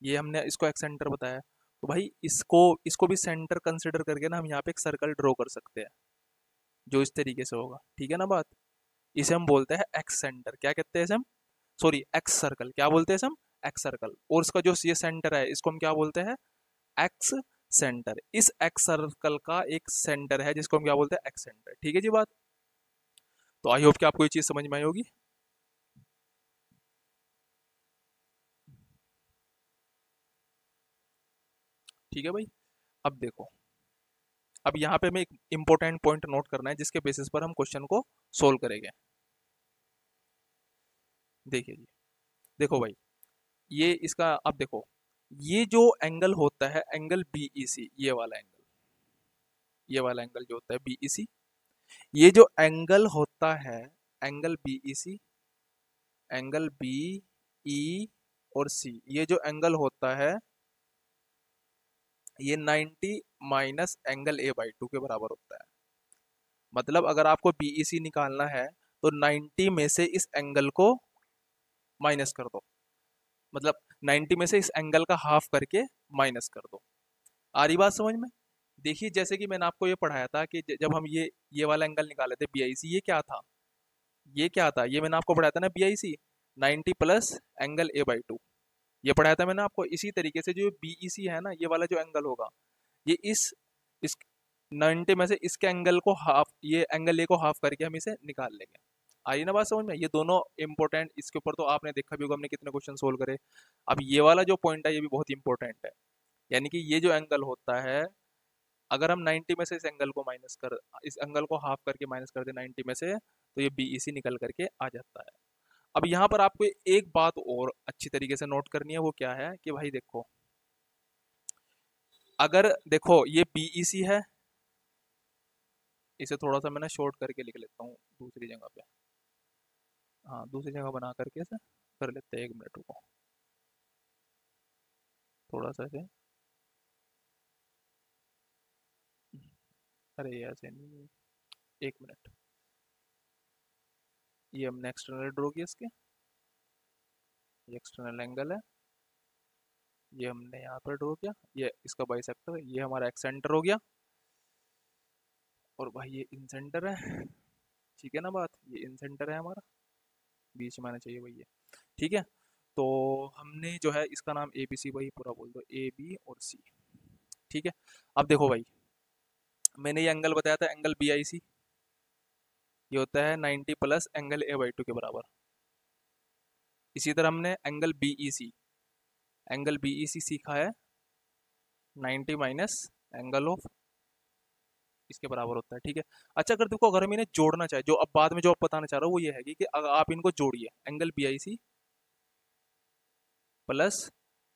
ये हमने इसको एक्स सेंटर बताया, तो भाई इसको इसको भी सेंटर कंसिडर करके ना हम यहाँ पे एक सर्कल ड्रॉ कर सकते हैं, जो इस तरीके से होगा। ठीक है ना बात? इसे हम बोलते हैं एक्स सेंटर। क्या कहते हैं इसे हम? Sorry, x circle. क्या बोलते हैं इसे हम? X circle. और इसका जो ये सेंटर है, इसको हम क्या बोलते हैं? X centre. इस एक्स सर्कल का एक सेंटर है जिसको हम क्या बोलते हैं? X centre. ठीक है जी बात। तो आई होप कि आपको ये चीज समझ में आई होगी। ठीक है भाई। अब देखो, अब यहाँ पे हमें एक इंपॉर्टेंट पॉइंट नोट करना है जिसके बेसिस पर हम क्वेश्चन को सोल्व करेंगे। देखिए जी, देखो भाई, ये इसका अब देखो, ये जो एंगल होता है एंगल बीईसी, ये वाला एंगल जो होता है बीईसी, ये जो एंगल होता है angle BEC, angle B E और सी, ये जो एंगल होता है ये 90 minus angle A by two के बराबर होता है। मतलब अगर आपको बीईसी निकालना है तो 90 में से इस एंगल को माइनस कर दो। मतलब 90 में से इस एंगल का हाफ करके माइनस कर दो। आ रही बात समझ में? देखिए, जैसे कि मैंने आपको ये पढ़ाया था कि जब हम ये वाला एंगल निकाले थे बीआईसी, ये क्या था? ये क्या था? ये मैंने आपको पढ़ाया था ना BIC, 90 plus angle A by two. ये पढ़ाया था मैंने आपको। इसी तरीके से जो बीईसी है ना, ये वाला जो एंगल होगा, ये इस 90 में से इसके एंगल को हाफ, ये एंगल ए को हाफ करके हम इसे निकाल लेंगे। आई ना बात समझ में? ये दोनों इंपॉर्टेंट, इसके ऊपर तो आपने देखा भी होगा हमने कितने क्वेश्चन सोल्व करे। अब ये वाला जो पॉइंट है ये भी बहुत इंपॉर्टेंट है। यानी कि ये जो एंगल होता है, अगर हम 90 में से इस एंगल को हाफ करके माइनस कर दे 90 में से, तो ये बीईसी निकल करके आ जाता है। अब यहाँ पर आपको एक बात और अच्छी तरीके से नोट करनी है, वो क्या है कि भाई देखो, अगर देखो ये बीईसी है, इसे थोड़ा सा मैं ना शॉर्ट करके लिख लेता हूँ दूसरी जगह पे। हाँ, दूसरी जगह बना करके इसे कर लेते हैं। एक मिनट रुको, थोड़ा सा इसे, अरे ऐसे नहीं, एक मिनट। ये हमने एक्सटर्नल ड्रॉ किया इसके, ये एक्सटर्नल एंगल है, ये हमने यहाँ पर ड्रॉ किया, ये इसका बाइसेक्टर, ये हमारा एक्सेंटर हो गया, और भाई ये इन सेंटर है। ठीक है ना बात? ये इन सेंटर है हमारा, बीच में आना चाहिए भाई ये। ठीक है। तो हमने जो है इसका नाम ए बी सी, वही पूरा बोल दो, ए बी और सी। ठीक है। अब देखो भाई, मैंने ये एंगल बताया था एंगल बी आई सी, ये होता है 90 plus angle A by two के बराबर। इसी तरह हमने एंगल बी ई सी, एंगल बी ई सी सीखा है 90 माइनस एंगल ऑफ इसके बराबर होता है। ठीक है। अच्छा, अगर देखो, अगर हम इन्हें जोड़ना चाहे, जो अब बाद में जो आप बताना चाह रहा हूँ वो ये है कि अगर आप इनको जोड़िए, angle B I C plus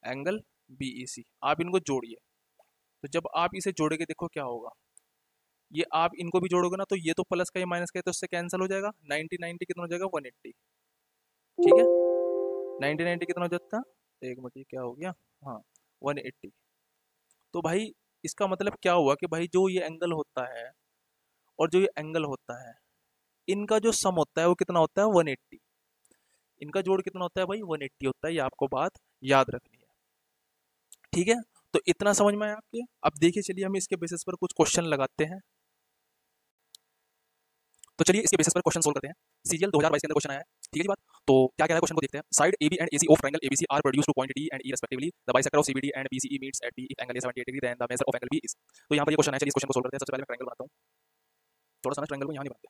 angle B E C, आप इनको जोड़िए। तो जब आप इसे जोड़ेंगे देखो क्या होगा। ये आप इनको भी जोड़ोगे ना, तो ये तो प्लस का, ये माइनस का है, तो उससे कैंसिल हो जाएगा। 90 90 कितना हो जाएगा? 180। ठीक है। 90 90 कितना हो जाता है? एक मिनट, ये क्या हो गया? हाँ, 180। तो भाई इसका मतलब क्या हुआ कि भाई जो ये एंगल होता है और जो ये एंगल होता है, इनका जो सम होता है वो कितना होता है? 180। इनका जोड़ कितना होता है भाई? 180 होता है। ये आपको बात याद रखनी है। ठीक है। तो इतना समझ में आया आपके? अब देखिए, चलिए हम इसके बेसिस पर कुछ क्वेश्चन लगाते हैं। तो चलिए इसके बेसिस पर क्वेश्चन सोल्व करते हैं। सीजीएल 2022 के अंदर क्वेश्चन आया है। ठीक है जी बात। तो क्या कह रहा है क्वेश्चन को देखते हैं। Side AB and AC of triangle ABC are produce to point D and E respectively. The bisector of CBD and BCE meets at B if angle is 78 degree, then the measure of angle B is. तो यहाँ पर ये question है। चलिए इस question को solve करते हैं। सबसे पहले मैं ट्रायंगल बनाता हूँ। थोड़ा सा ना ट्रायंगल को यहाँ नहीं बनाते,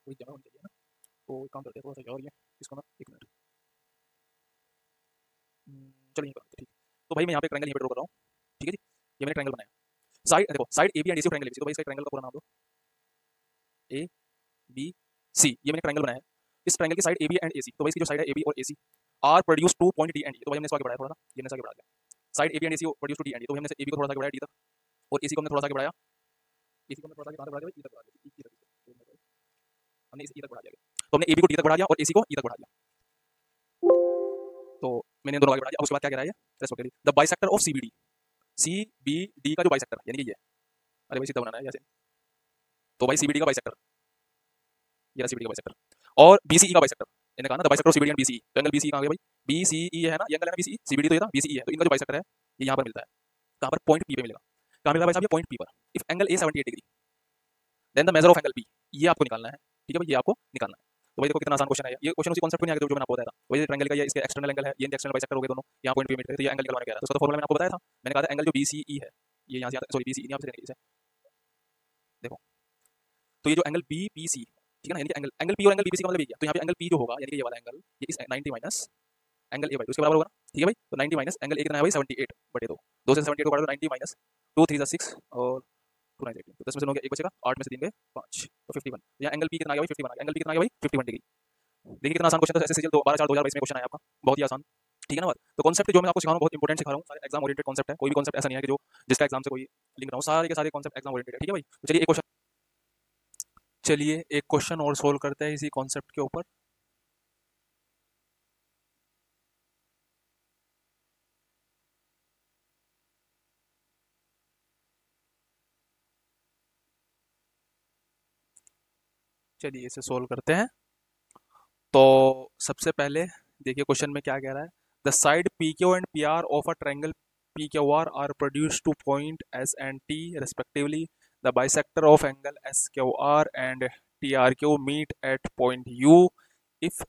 कोई जगह होनी चाहिए ना। तो एक काम करते हैं, थोड़ा सा और ये इसको ना, एक मिनट, चलिए यहीं बनाते हैं। ठीक। तो भाई मैं यहाँ पे ट्रायंगल यहाँ पे ड्रॉ कर रहा हूँ, ठीक है जी। ये मैंने ट्रायंगल बनाया, साइड देखो, side A B and A C triangle ABC, तो भाई इसका ट्रायंगल का पूरा नाम दो, ए बी सी। ये मैंने ट्रायंगल बनाया है। इस ट्रायंगल की side A B and A C, तो भाई इसकी जो साइड है ए बी और A C are produce to point D and E, तो भाई हमने इसको आगे बढ़ाया थोड़ा सा, ये हमने आगे बढ़ा दिया। Side A B and A C produce to D and E, तो हमने ए बी को थोड़ा सा आगे बढ़ाया डी तक, और ए सी को हमने थोड़ा सा आगे बढ़ाया, ए सी को हमने थोड़ा सा आगे बढ़ा दिया, ई तक बढ़ा दिया, ई तक हमने इस ई तक बढ़ा दिया। तो हमने ए बी को डी तक बढ़ा दिया और ए सी को ई तक बढ़ा दिया, तो मैंने दोनों आगे बढ़ा दिया। अब उसके बाद क्या कह रहा है, respectively the bisector of CBD, CBD का जो बाइसेक्टर यानी कि ये, अरे भाई सीधा बनाना है जैसे, तो भाई सीबीडी का बाइसेक्टर, ये रहा सीबीडी का बाइसेक्टर, और बीसीई का बाइसेक्टर। मैंने कहा ना the bisector of CBD and BCE, तो एंगल बीसीई कहां गया भाई, बीसीई है ना, ये एंगल है ना बीसीई, सीबीडी तो ये था, बीसीई है, तो इनका जो बाइसेक्टर है ये यहां पर मिलता है, कहां पर, पॉइंट पी पे मिलेगा। कहां मिलेगा भाई साहब, ये पॉइंट पी पर। If angle A 78 degree then the measure of angle B, ये आपको निकालना है, ठीक है भाई, ये आपको निकालना है। तो भाई देखो कितना आसान क्वेश्चन है ये क्वेश्चन उसी कॉन्सेप्ट में आ गया जो मैंने आपको बताया था। वही ट्रायंगल का ये इसके एक्सटर्नल एंगल है, ये एक्सटर्नल बाइसेक्टर हो गए दोनों, यहाँ पॉइंट पे मीट करते, तो ये एंगल निकलवाने कह रहा है, तो उसका तो फॉर्मूला मैंने आपको बताया था। मैंने कहा था एंगल जो बीसीई है, ये यहाँ से सॉरी बीसीई यहाँ से देखो, तो ये जो एंगल बीपीसी, ठीक है ना, यानी कि एंगल एंगल पी और एंगल बीपीसी का मतलब ये क्या, तो यहाँ पे एंगल पी जो होगा यानी कि ये वाला एंगल, ये इस 90 माइनस एंगल ए भाई उसके बराबर होगा ना, ठीक है भाई। तो 90 माइनस एंगल ए कितना है भाई 78 बटे 2, 2 से 78 को काट दो, 90 माइनस 2 3 6 और 2 9 18, तो 10 में से 9 गया, एक बचेगा, 8 में से 3 गए 5, तो 51। यहाँ एंगल पी कितना आ गया भाई 51 आ गया, एंगल पी कितना आ गया भाई 51 डिग्री। देखिए कितना आसान क्वेश्चन, तो ऐसे सीजल 12/4/2022 में क्वेश्चन आया आपका, बहुत ही आसान, ठीक है ना बात। तो कॉन्सेप्ट जो मैं आपको सिखा रहा हूँ बहुत इंपॉर्टेंट सिखा रहा हूँ, सारे एग्जाम ओरिएंटेड कॉन्सेप्ट है, कोई भी कॉन्सेप्ट ऐसा नहीं है कि जो जिसका एग्जाम से कोई लिंक ना हो, सारे के सारे कॉन्सेप्ट एग्जाम ओरिएंटेड है, ठीक है भाई। तो चलिए एक क्वेश्चन और सोल्व करते हैं इसी कॉन्सेप्ट के ऊपर। चलिए इसे सोल्व करते हैं। तो सबसे पहले देखिए क्वेश्चन में क्या कह रहा है, the side P Q and P R of a triangle P Q R produce to point S and T respectively, the bisector of angle S Q R and T R Q meet at point U, if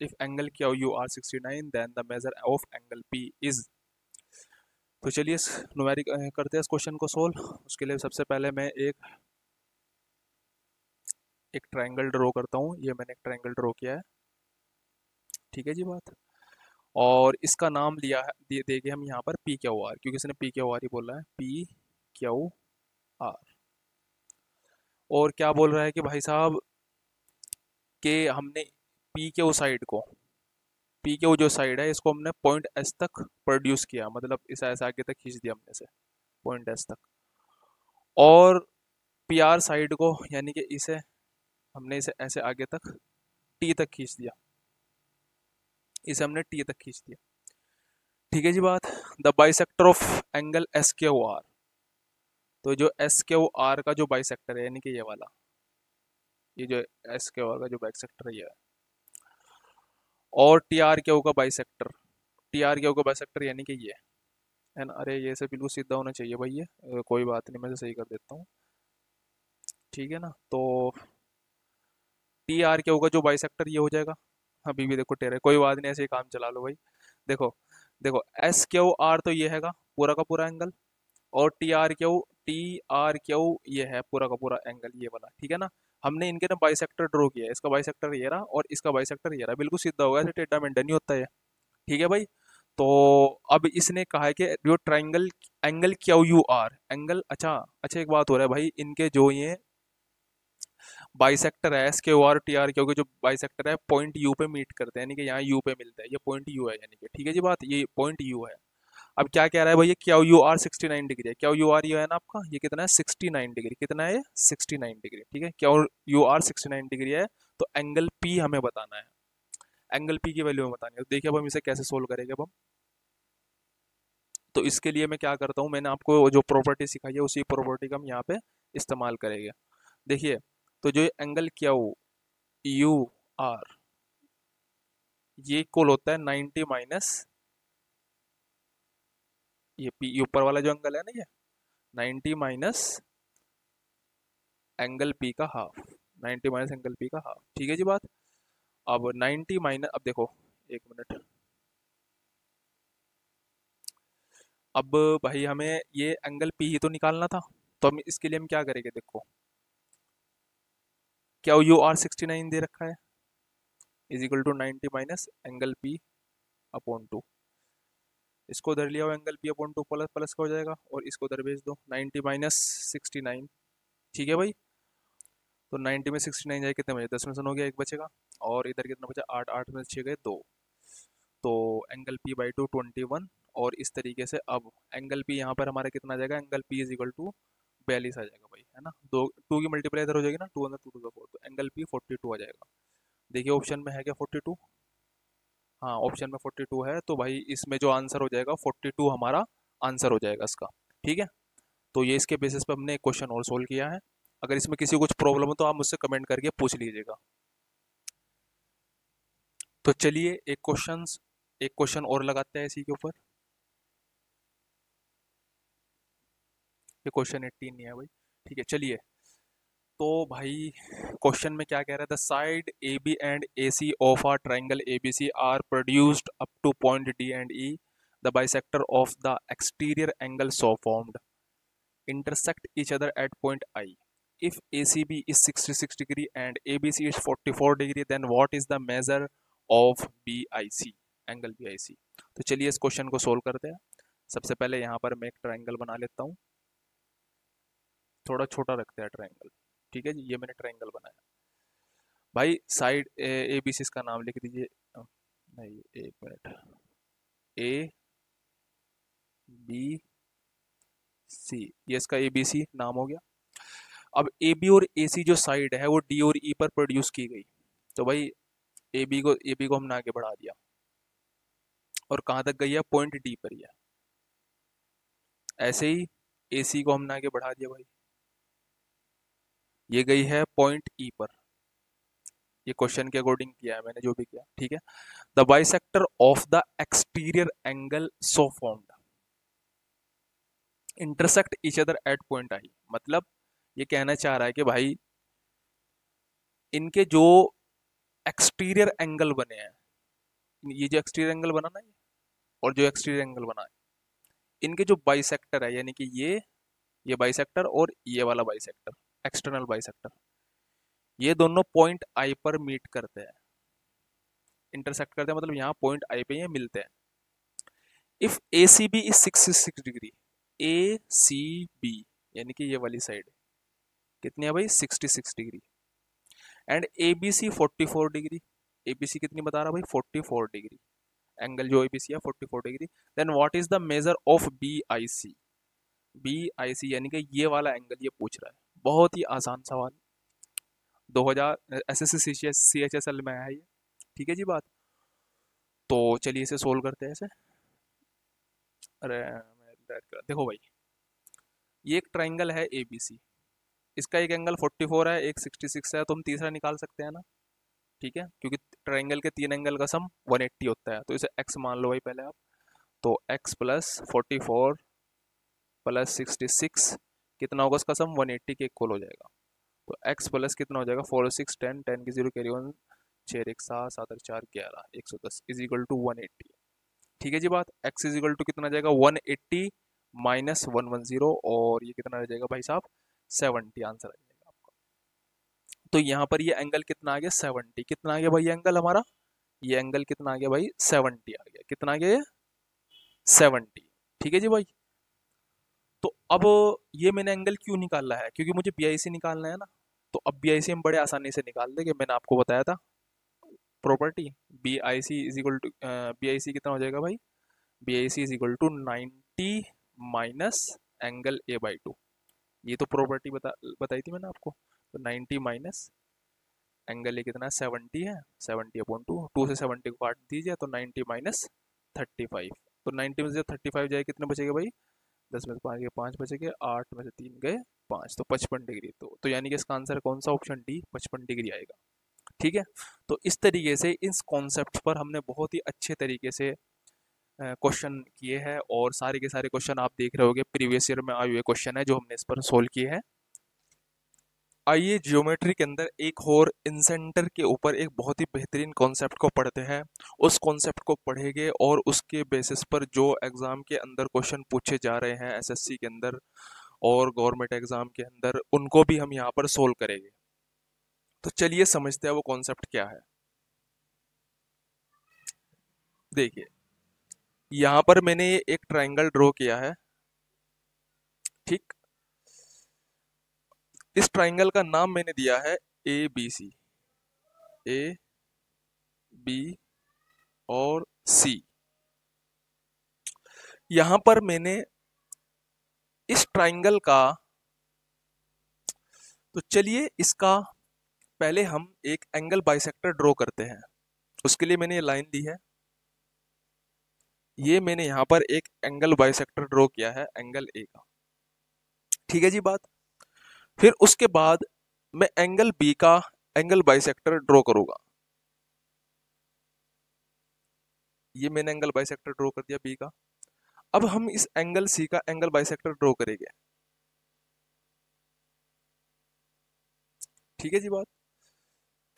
if angle QU are 69 then the measure of angle P is। तो चलिए numeric करते हैं इस question को solve. उसके लिए सबसे पहले मैं एक ट्रायंगल ड्रॉ करता हूँ, ये मैंने एक ट्रायंगल ड्रॉ किया है, ठीक है जी बात। और इसका नाम लिया है देंगे हम यहाँ पर पी क्यू आर, क्योंकि इसने पी क्यू आर ही बोला है, पी क्यू आर। और क्या बोल रहा है कि भाई साहब कि हमने पी क्यू साइड को, पी क्यू जो साइड है इसको हमने पॉइंट एस तक प्रोड्यूस किया, मतलब इसे ऐसे आगे तक खींच दिया हमने से पॉइंट एस तक, और पी आर साइड को यानी कि इसे हमने इसे ऐसे आगे तक टी तक खींच दिया, इसे हमने टी तक खींच दिया, ठीक है जी बात। The bisector of angle S Q are, तो जो एस क्यू आर का जो बाइसेक्टर है यानी कि ये वाला, ये जो एस क्यू आर का जो बाइसेक्टर है ये है, और टी आर क्यू का बाइसेक्टर, टी आर क्यू का बाइसेक्टर यानी कि ये है ना, अरे ये से बिल्कुल सीधा होना चाहिए भाई, ये कोई बात नहीं, मैं इसे सही कर देता हूँ, ठीक है ना। तो टी आर क्यू का जो बाइसेक्टर ये हो जाएगा, अभी भी देखो टेढ़े, कोई बात नहीं ऐसे ही काम चला लो भाई। देखो देखो एस क्यू आर तो ये हैगा पूरा का पूरा एंगल, और टी आर क्यू ये है पूरा का पूरा एंगल, ये वाला, ठीक है ना। हमने इनके ना बाइसेक्टर ड्रॉ किया है, इसका बाइसेक्टर ये रहा और इसका बाइसेक्टर ये रहा, बिल्कुल सीधा होगा, ऐसे टेढ़ा मेढ़ा नहीं होता है, ठीक है भाई। तो अब इसने कहा है कि जो triangle angle Q U R angle, अच्छा अच्छा एक बात हो रहा है भाई, इनके जो ये बाइसेक्टर है एस के आर टी आर क्योंकि जो बाइसेक्टर है पॉइंट यू पे मीट करते हैं, यानी कि यहाँ यू पे मिलता है, ये पॉइंट यू है यानी कि, ठीक है जी बात, ये पॉइंट यू है। अब क्या कह रहा है भैया, क्यू यू आर 69 डिग्री है, क्यू यू आर ये है ना आपका, ये कितना है 69 डिग्री, कितना है 69 डिग्री, ठीक है, क्यू यू आर 69 डिग्री है। तो एंगल पी हमें बताना है, एंगल पी की वैल्यू हमें बतानी है, तो देखिए अब हम इसे कैसे सोल्व करेंगे अब हम। तो इसके लिए मैं क्या करता हूँ, मैंने आपको जो प्रॉपर्टी सिखाई है उसी प्रॉपर्टी का हम यहाँ पे इस्तेमाल करेंगे। देखिए तो जो एंगल क्यू यू आर ये इक्वल होता है 90 माइनस ये पी ऊपर वाला जो एंगल है ना, ये 90 माइनस एंगल पी का हाफ, 90 माइनस एंगल पी का हाफ, ठीक है जी बात। अब 90 माइनस, अब देखो एक मिनट, अब भाई हमें ये एंगल पी ही तो निकालना था, तो हम इसके लिए हम क्या करेंगे, देखो क्या यू आर 69 दे रखा है is equal to 90 minus angle P upon 2, इसको उधर लिया हो angle P upon two plus plus का हो जाएगा, और इसको उधर भेज दो 90 माइनस 69। ठीक है भाई, तो 90 में 69 जाए कितने बचे, 10 में से 9 हो गया, एक बचेगा। और इधर कितना बचा, 8, 8 में 6 गए 2, तो एंगल पी बाई टू 21। और इस तरीके से अब एंगल पी यहाँ पर हमारा कितना आ जाएगा, angle P is equal to 42 आ जाएगा भाई, है ना। दो टू की मल्टीप्लाई इधर हो जाएगी ना, 2 अंदर 2 टू 4, तो एंगल पी 42 आ जाएगा। देखिए ऑप्शन में है क्या 42, हाँ ऑप्शन में 42 है, तो भाई इसमें जो आंसर हो जाएगा 42 हमारा आंसर हो जाएगा इसका। ठीक है, तो ये इसके बेसिस पे हमने एक क्वेश्चन और सोल्व किया है। अगर इसमें किसी को कुछ प्रॉब्लम हो तो आप मुझसे कमेंट करके पूछ लीजिएगा। तो चलिए एक क्वेश्चन और लगाते हैं इसी के ऊपर। ये क्वेश्चन 18 नहीं है भाई, ठीक है चलिए। तो भाई क्वेश्चन में क्या कह रहा है, the side A B and A C of a triangle A B C are produced up to point D and E, the bisector of the exterior angle so formed intersect each other at point I. If ACB is 66 degree and ABC is 44 degree, then what is the measure of BIC, angle BIC। तो चलिए इस question को solve करते हैं। सबसे पहले यहाँ पर मैं एक ट्राइंगल बना लेता हूँ, थोड़ा छोटा रखते हैं ट्राइंगल। ठीक है जी, ये मैंने ट्राइंगल बनाया भाई। साइड ए बी सी इसका नाम लिख दीजिए, नहीं एक मिनट, ए बी सी, ये इसका ए बी सी नाम हो गया। अब ए बी और ए सी जो साइड है वो डी और ई पर प्रोड्यूस की गई, तो भाई ए बी को हमने आगे बढ़ा दिया, और कहाँ तक गई है, पॉइंट डी पर ही है। ऐसे ही ए सी को हमने आगे बढ़ा दिया भाई, ये गई है पॉइंट ई पर। ये क्वेश्चन के अकॉर्डिंग किया है मैंने जो भी किया, ठीक है। The bisector of the exterior angle so formed intersect each other at point I, मतलब ये कहना चाह रहा है कि भाई इनके जो एक्सटीरियर एंगल बने हैं, ये जो एक्सटीरियर एंगल बना ना ये, और जो एक्सटीरियर एंगल बना है, इनके जो बाइसेक्टर है, यानी कि ये बाइसेक्टर और ये वाला बाइसेक्टर, एक्सटर्नल बाइसेक्टर, ये दोनों पॉइंट आई पर मीट करते हैं, इंटरसेक्ट करते हैं, मतलब यहाँ पॉइंट आई पे ये मिलते हैं। If A C B is 66 degree, A C B यानी कि ये वाली साइड कितनी है भाई, 66 degree, and A B C 44 degree, A B C कितनी बता रहा भाई, 44 डिग्री, एंगल जो ए बी सी है 44 degree, then what is the measure of B I C, B I C यानी कि ये वाला एंगल ये पूछ रहा है। बहुत ही आसान सवाल, 2000 S S C H S L में आया है ये, ठीक है जी बात। तो चलिए इसे सोल्व करते हैं ऐसे। अरे देखो भाई, ये एक ट्राइंगल है ए बी सी, इसका एक एंगल 44 है, एक 66 है, तो हम तीसरा निकाल सकते हैं ना, ठीक है, क्योंकि ट्राइंगल के तीन एंगल का सम 180 होता है, तो इसे x मान लो भाई पहले आप। तो x प्लस 44 प्लस 66 कितना होगा, उसका सम 180 के इक्वल हो जाएगा। तो x प्लस कितना हो जाएगा, 4 6 10 10 की zero carry 1, 6 1 7 7 4 11 110 is equal to 180। ठीक है जी बात, x इज इक्वल टू कितना आ जाएगा 180 माइनस 110, और ये कितना रह जाएगा भाई साहब 70, आंसर आ जाएगा आपका। तो यहाँ पर ये एंगल कितना आ गया 70, कितना आ गया भाई एंगल हमारा, ये एंगल कितना आ गया भाई 70 आ गया, कितना आ गया ये 70। ठीक है जी भाई, तो अब ये मैंने एंगल क्यों निकाला है, क्योंकि मुझे बीआईसी निकालना है ना। तो अब बीआईसी हम बड़े आसानी से निकाल देंगे, मैंने आपको बताया था property, B I C is equal to, B I C कितना हो जाएगा भाई, B I C is equal to 90 minus angle A by two. ये तो प्रॉपर्टी बताई थी मैंने आपको। तो 90 माइनस एंगल ए कितना है 70 है, 70 अपॉन टू, 2 से 70 को काट दीजिए, तो 90 माइनस 35, तो 90 में से 35 जाए कितने बचेगा भाई, 10 में से 5 गए 5 बचेंगे, 8 में से 3 गए 5, तो 55 डिग्री। तो यानी कि इसका आंसर कौन सा, ऑप्शन डी 55 डिग्री आएगा। ठीक है, तो इस तरीके से इस कॉन्सेप्ट पर हमने बहुत ही अच्छे तरीके से क्वेश्चन किए हैं, और सारे के सारे क्वेश्चन आप देख रहे होगे प्रीवियस ईयर में आए हुए क्वेश्चन है जो हमने इस पर सोल्व किए हैं। आइए ज्योमेट्री के अंदर एक और इंसेंटर के ऊपर एक बहुत ही बेहतरीन कॉन्सेप्ट को पढ़ते हैं, उस कॉन्सेप्ट को पढ़ेंगे और उसके बेसिस पर जो एग्ज़ाम के अंदर क्वेश्चन पूछे जा रहे हैं एसएससी के अंदर और गवर्नमेंट एग्ज़ाम के अंदर, उनको भी हम यहाँ पर सोल्व करेंगे। तो चलिए समझते हैं वो कॉन्सेप्ट क्या है। देखिए यहां पर मैंने एक ट्रायंगल ड्रॉ किया है, ठीक। इस ट्रायंगल का नाम मैंने दिया है A B C, A B और सी। यहां पर मैंने इस ट्रायंगल का, तो चलिए इसका पहले हम एक एंगल बाइसेक्टर ड्रॉ करते हैं। उसके लिए मैंने ये लाइन दी है, ये मैंने यहां पर एक एंगल बाइसेक्टर ड्रॉ किया है, एंगल ए का, ठीक है जी बात। फिर उसके बाद मैं एंगल बी का एंगल बाइसेक्टर ड्रॉ करूंगा। ये मैंने एंगल बाइसेक्टर ड्रॉ कर दिया बी का। अब हम इस एंगल सी का एंगल बाइसेक्टर ड्रॉ करेंगे, ठीक है जी बात।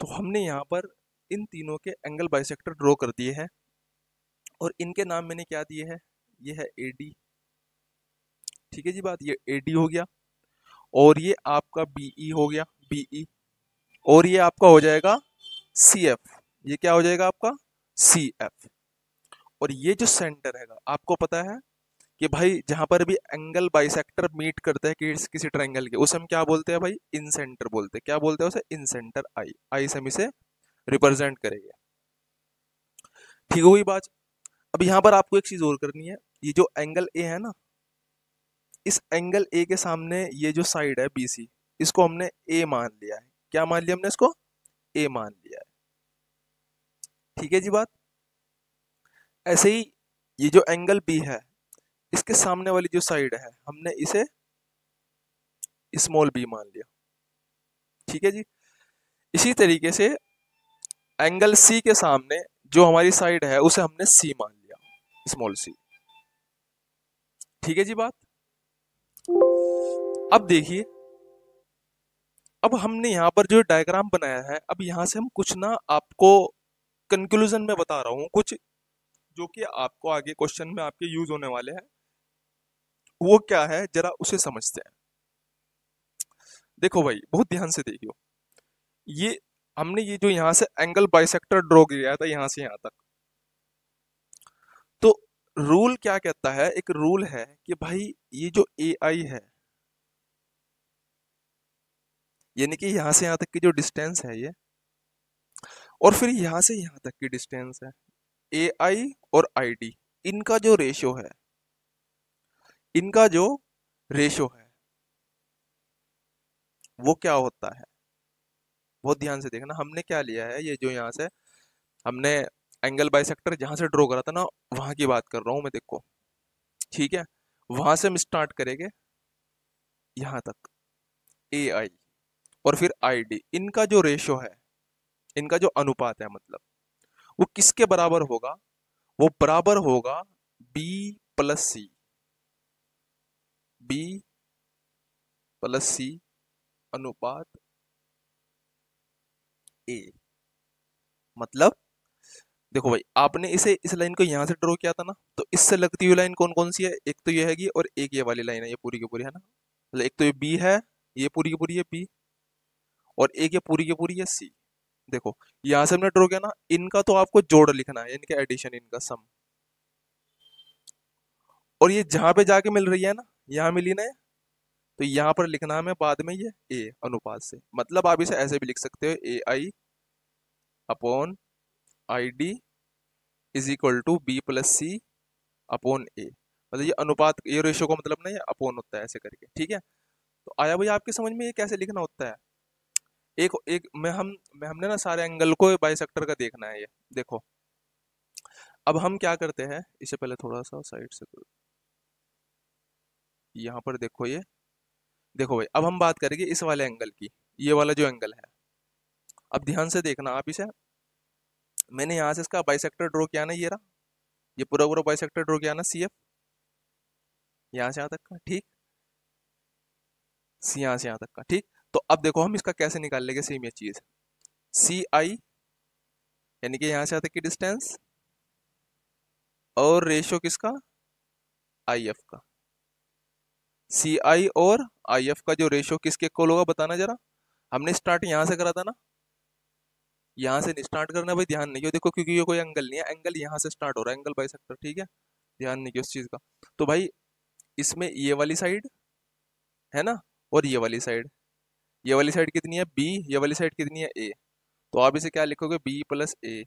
तो हमने यहाँ पर इन तीनों के एंगल बाइसेक्टर ड्रॉ कर दिए हैं, और इनके नाम मैंने क्या दिए हैं, ये है ए डी, ठीक है जी बात, ये ए डी हो गया, और ये आपका बीई हो गया, बीई, और ये आपका हो जाएगा सी एफ, ये क्या हो जाएगा आपका सी एफ। और ये जो सेंटर है आपको पता है कि भाई जहां पर भी एंगल बाइसेक्टर मीट करते हैं किसी ट्रायंगल के, उसे हम क्या बोलते हैं भाई, इन सेंटर बोलते हैं। क्या बोलते हैं उसे, इन सेंटर आई, आई से हम इसे रिप्रेजेंट करेंगे, ठीक हो गई बात। अब यहाँ पर आपको एक चीज और करनी है, ये जो एंगल ए है ना, इस एंगल ए के सामने ये जो साइड है बी सी, इसको हमने ए मान लिया है। क्या मान लिया हमने इसको, ए मान लिया है, ठीक है जी बात। ऐसे ही ये जो एंगल बी है, इसके सामने वाली जो साइड है हमने इसे स्मॉल बी मान लिया, ठीक है जी। इसी तरीके से एंगल सी के सामने जो हमारी साइड है उसे हमने सी मान लिया, स्मॉल सी, ठीक है जी बात। अब देखिए, अब हमने यहाँ पर जो डायग्राम बनाया है, अब यहाँ से हम कुछ ना आपको कंक्लूजन में बता रहा हूँ कुछ, जो कि आपको आगे क्वेश्चन में आपके यूज होने वाले हैं। वो क्या है जरा उसे समझते हैं। देखो भाई बहुत ध्यान से देखियो, ये हमने ये जो यहाँ से एंगल बाइसेक्टर ड्रॉ किया था यहाँ से यहाँ तक, तो रूल क्या कहता है, एक रूल है कि भाई ये जो ए आई है, यानी कि यहाँ से यहाँ तक की जो डिस्टेंस है ये, और फिर यहाँ से यहाँ तक की डिस्टेंस है ए आई और आई डी, इनका जो रेशियो है, इनका जो रेशियो है वो क्या होता है। बहुत ध्यान से देखना, हमने क्या लिया है, ये जो यहाँ से हमने एंगल बाइसेक्टर जहां से ड्रॉ करा था ना, वहां की बात कर रहा हूं मैं, देखो ठीक है। वहां से हम स्टार्ट करेंगे यहां तक ए आई, और फिर आई डी, इनका जो रेशियो है, इनका जो अनुपात है, मतलब वो किसके बराबर होगा, वो बराबर होगा बी प्लस सी, बी प्लस सी अनुपात ए। मतलब देखो भाई, आपने इसे इस लाइन को यहां से ड्रॉ किया था ना, तो इससे लगती हुई लाइन कौन कौन सी है, एक तो ये हैगी, और एक ये वाली लाइन है, ये पूरी की पूरी है ना, मतलब एक तो ये बी है, ये पूरी की पूरी है बी, और एक ये पूरी की पूरी है सी। देखो यहां से हमने ड्रॉ किया ना, इनका तो आपको जोड़ लिखना है, इनके एडिशन, इनका सम, और ये जहां पे जाके मिल रही है ना, यहाँ मिली ना, तो यहाँ पर लिखना है हमें बाद में ये ए अनुपात से। मतलब आप इसे ऐसे भी लिख सकते हो, A I upon I D is equal to B plus C upon A, मतलब ये अनुपात, ये रेशियो का मतलब ना ये अपॉन होता है, ऐसे करके, ठीक है। तो आया भाई आपकी समझ में ये कैसे लिखना होता है। एक एक मैं हमने ना सारे एंगल को बाइसेक्टर का देखना है ये, देखो अब हम क्या करते हैं, इसे पहले थोड़ा सा साइड से करो, यहाँ पर देखो ये, देखो भाई अब हम बात करेंगे इस वाले एंगल की, ये वाला जो एंगल है, अब ध्यान से देखना आप इसे। मैंने यहाँ से इसका बाइसेक्टर ड्रॉ किया ना, ये रहा, ये पूरा पूरा बाइसेक्टर ड्रॉ किया ना सी एफ, यहाँ से यहाँ तक का, ठीक, सी यहाँ से यहाँ तक का, ठीक। तो अब देखो हम इसका कैसे निकाल लेंगे, सेम ये चीज, सी आई यानी कि यहाँ से यहाँ तक की डिस्टेंस, और रेशियो किसका, आई एफ का, सी आई और आई एफ का जो रेशियो किसके इक्वल होगा बताना जरा। हमने स्टार्ट यहाँ से करा था ना, यहाँ से नहीं स्टार्ट करना भाई, ध्यान नहीं हो, देखो क्योंकि ये कोई एंगल नहीं है, एंगल यहाँ से स्टार्ट हो रहा है, एंगल बाइसेक्टर, ठीक है। ध्यान नहीं किया उस चीज का। तो भाई इसमें ये वाली साइड है ना, और ये वाली साइड कितनी है बी, ये वाली साइड कितनी है ए। तो आप इसे क्या लिखोगे, बी प्लस ए।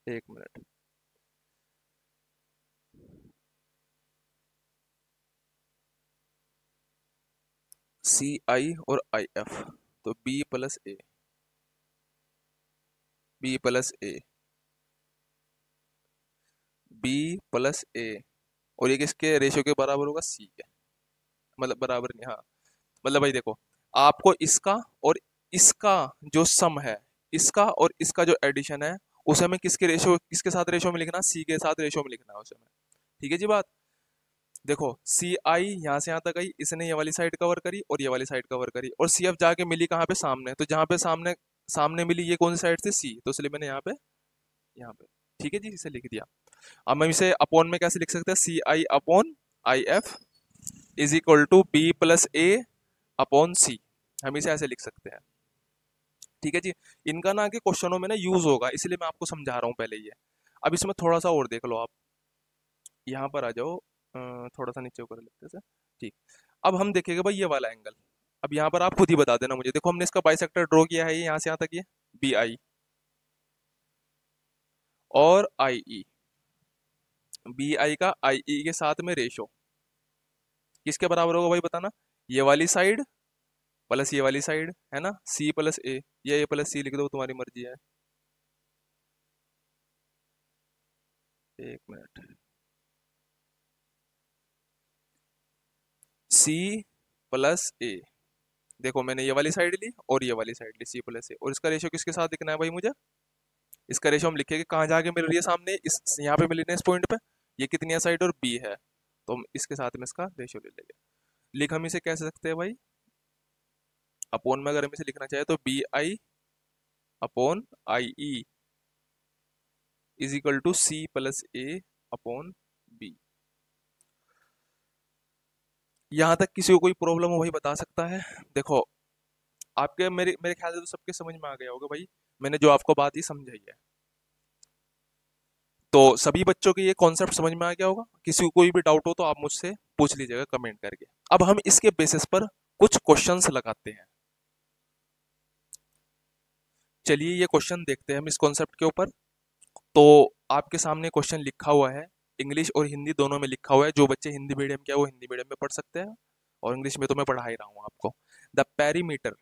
एक मिनट, सी आई और आई एफ, तो बी प्लस ए, बी प्लस ए, बी प्लस ए। और ये किसके रेशियो के बराबर होगा, सी के, मतलब बराबर नहीं, हाँ मतलब भाई देखो, आपको इसका और इसका जो सम है, इसका और इसका जो एडिशन है, उसे हमें किसके रेशियो, किसके साथ रेशियो में लिखना, सी के साथ रेशियो में लिखना है उसे हमें। ठीक है जी बात। देखो सी आई यहाँ से यहाँ तक आई, इसने ये वाली साइड कवर करी और ये वाली साइड कवर करी, और सी एफ जाके मिली कहाँ पे, सामने। तो जहाँ पे सामने सामने मिली, ये कौन सी साइड से, सी, तो इसलिए मैंने यहाँ पे ठीक है जी, इसे लिख दिया। अब हम इसे अपॉन में कैसे लिख सकते हैं, C I upon I F is equal to B plus A upon C, हम इसे ऐसे लिख सकते हैं। ठीक है जी। इनका ना आगे क्वेश्चनों में ना यूज होगा, इसलिए मैं आपको समझा रहा हूँ पहले ये। अब इसमें थोड़ा सा और देख लो आप, यहाँ पर आ जाओ, थोड़ा सा नीचे ऊपर लिखते हैं। ठीक। अब हम देखेंगे भाई ये वाला एंगल। अब यहाँ पर आप खुद ही बता देना मुझे, देखो हमने इसका बाइसेक्टर ड्रॉ किया है, ये यहाँ से यहाँ तक, ये बी आई और आई ई, बी आई का आई ई के साथ में रेशो किसके बराबर होगा भाई बताना, ये वाली साइड प्लस ये वाली साइड, है ना, सी प्लस ए, या ए प्लस सी लिख दो, तुम्हारी मर्जी है। एक मिनट, सी प्लस ए, देखो मैंने ये वाली साइड ली और ये वाली साइड ली, सी प्लस ए, और इसका रेशियो किसके साथ लिखना है भाई मुझे, इसका रेशियो हम लिखेंगे कहाँ जाके मिल रही है, सामने इस यहाँ पे मिली ना, इस पॉइंट पे, ये कितनी है साइड और बी है, तो हम इसके साथ में इसका रेशियो ले लेंगे। लिख हम इसे कैसे सकते हैं भाई, अपोन में अगर हम इसे लिखना चाहे तो B I upon I E is equal to C plus A upon B. यहाँ तक किसी को कोई प्रॉब्लम हो भाई बता सकता है। देखो आपके मेरे मेरे ख्याल से तो सबके समझ में आ गया होगा भाई, मैंने जो आपको बात ही समझाई है। तो सभी बच्चों के ये कॉन्सेप्ट समझ में आ गया होगा, किसी को कोई भी डाउट हो तो आप मुझसे पूछ लीजिएगा कमेंट करके। अब हम इसके बेसिस पर कुछ क्वेश्चंस लगाते हैं। चलिए ये क्वेश्चन देखते हैं हम इस कॉन्सेप्ट के ऊपर। तो आपके सामने क्वेश्चन लिखा हुआ है, इंग्लिश और हिंदी दोनों में लिखा हुआ है। जो बच्चे हिंदी मीडियम के हैं वो हिंदी मीडियम में पढ़ सकते हैं, और इंग्लिश में तो मैं पढ़ा ही रहा हूँ आपको। The perimeter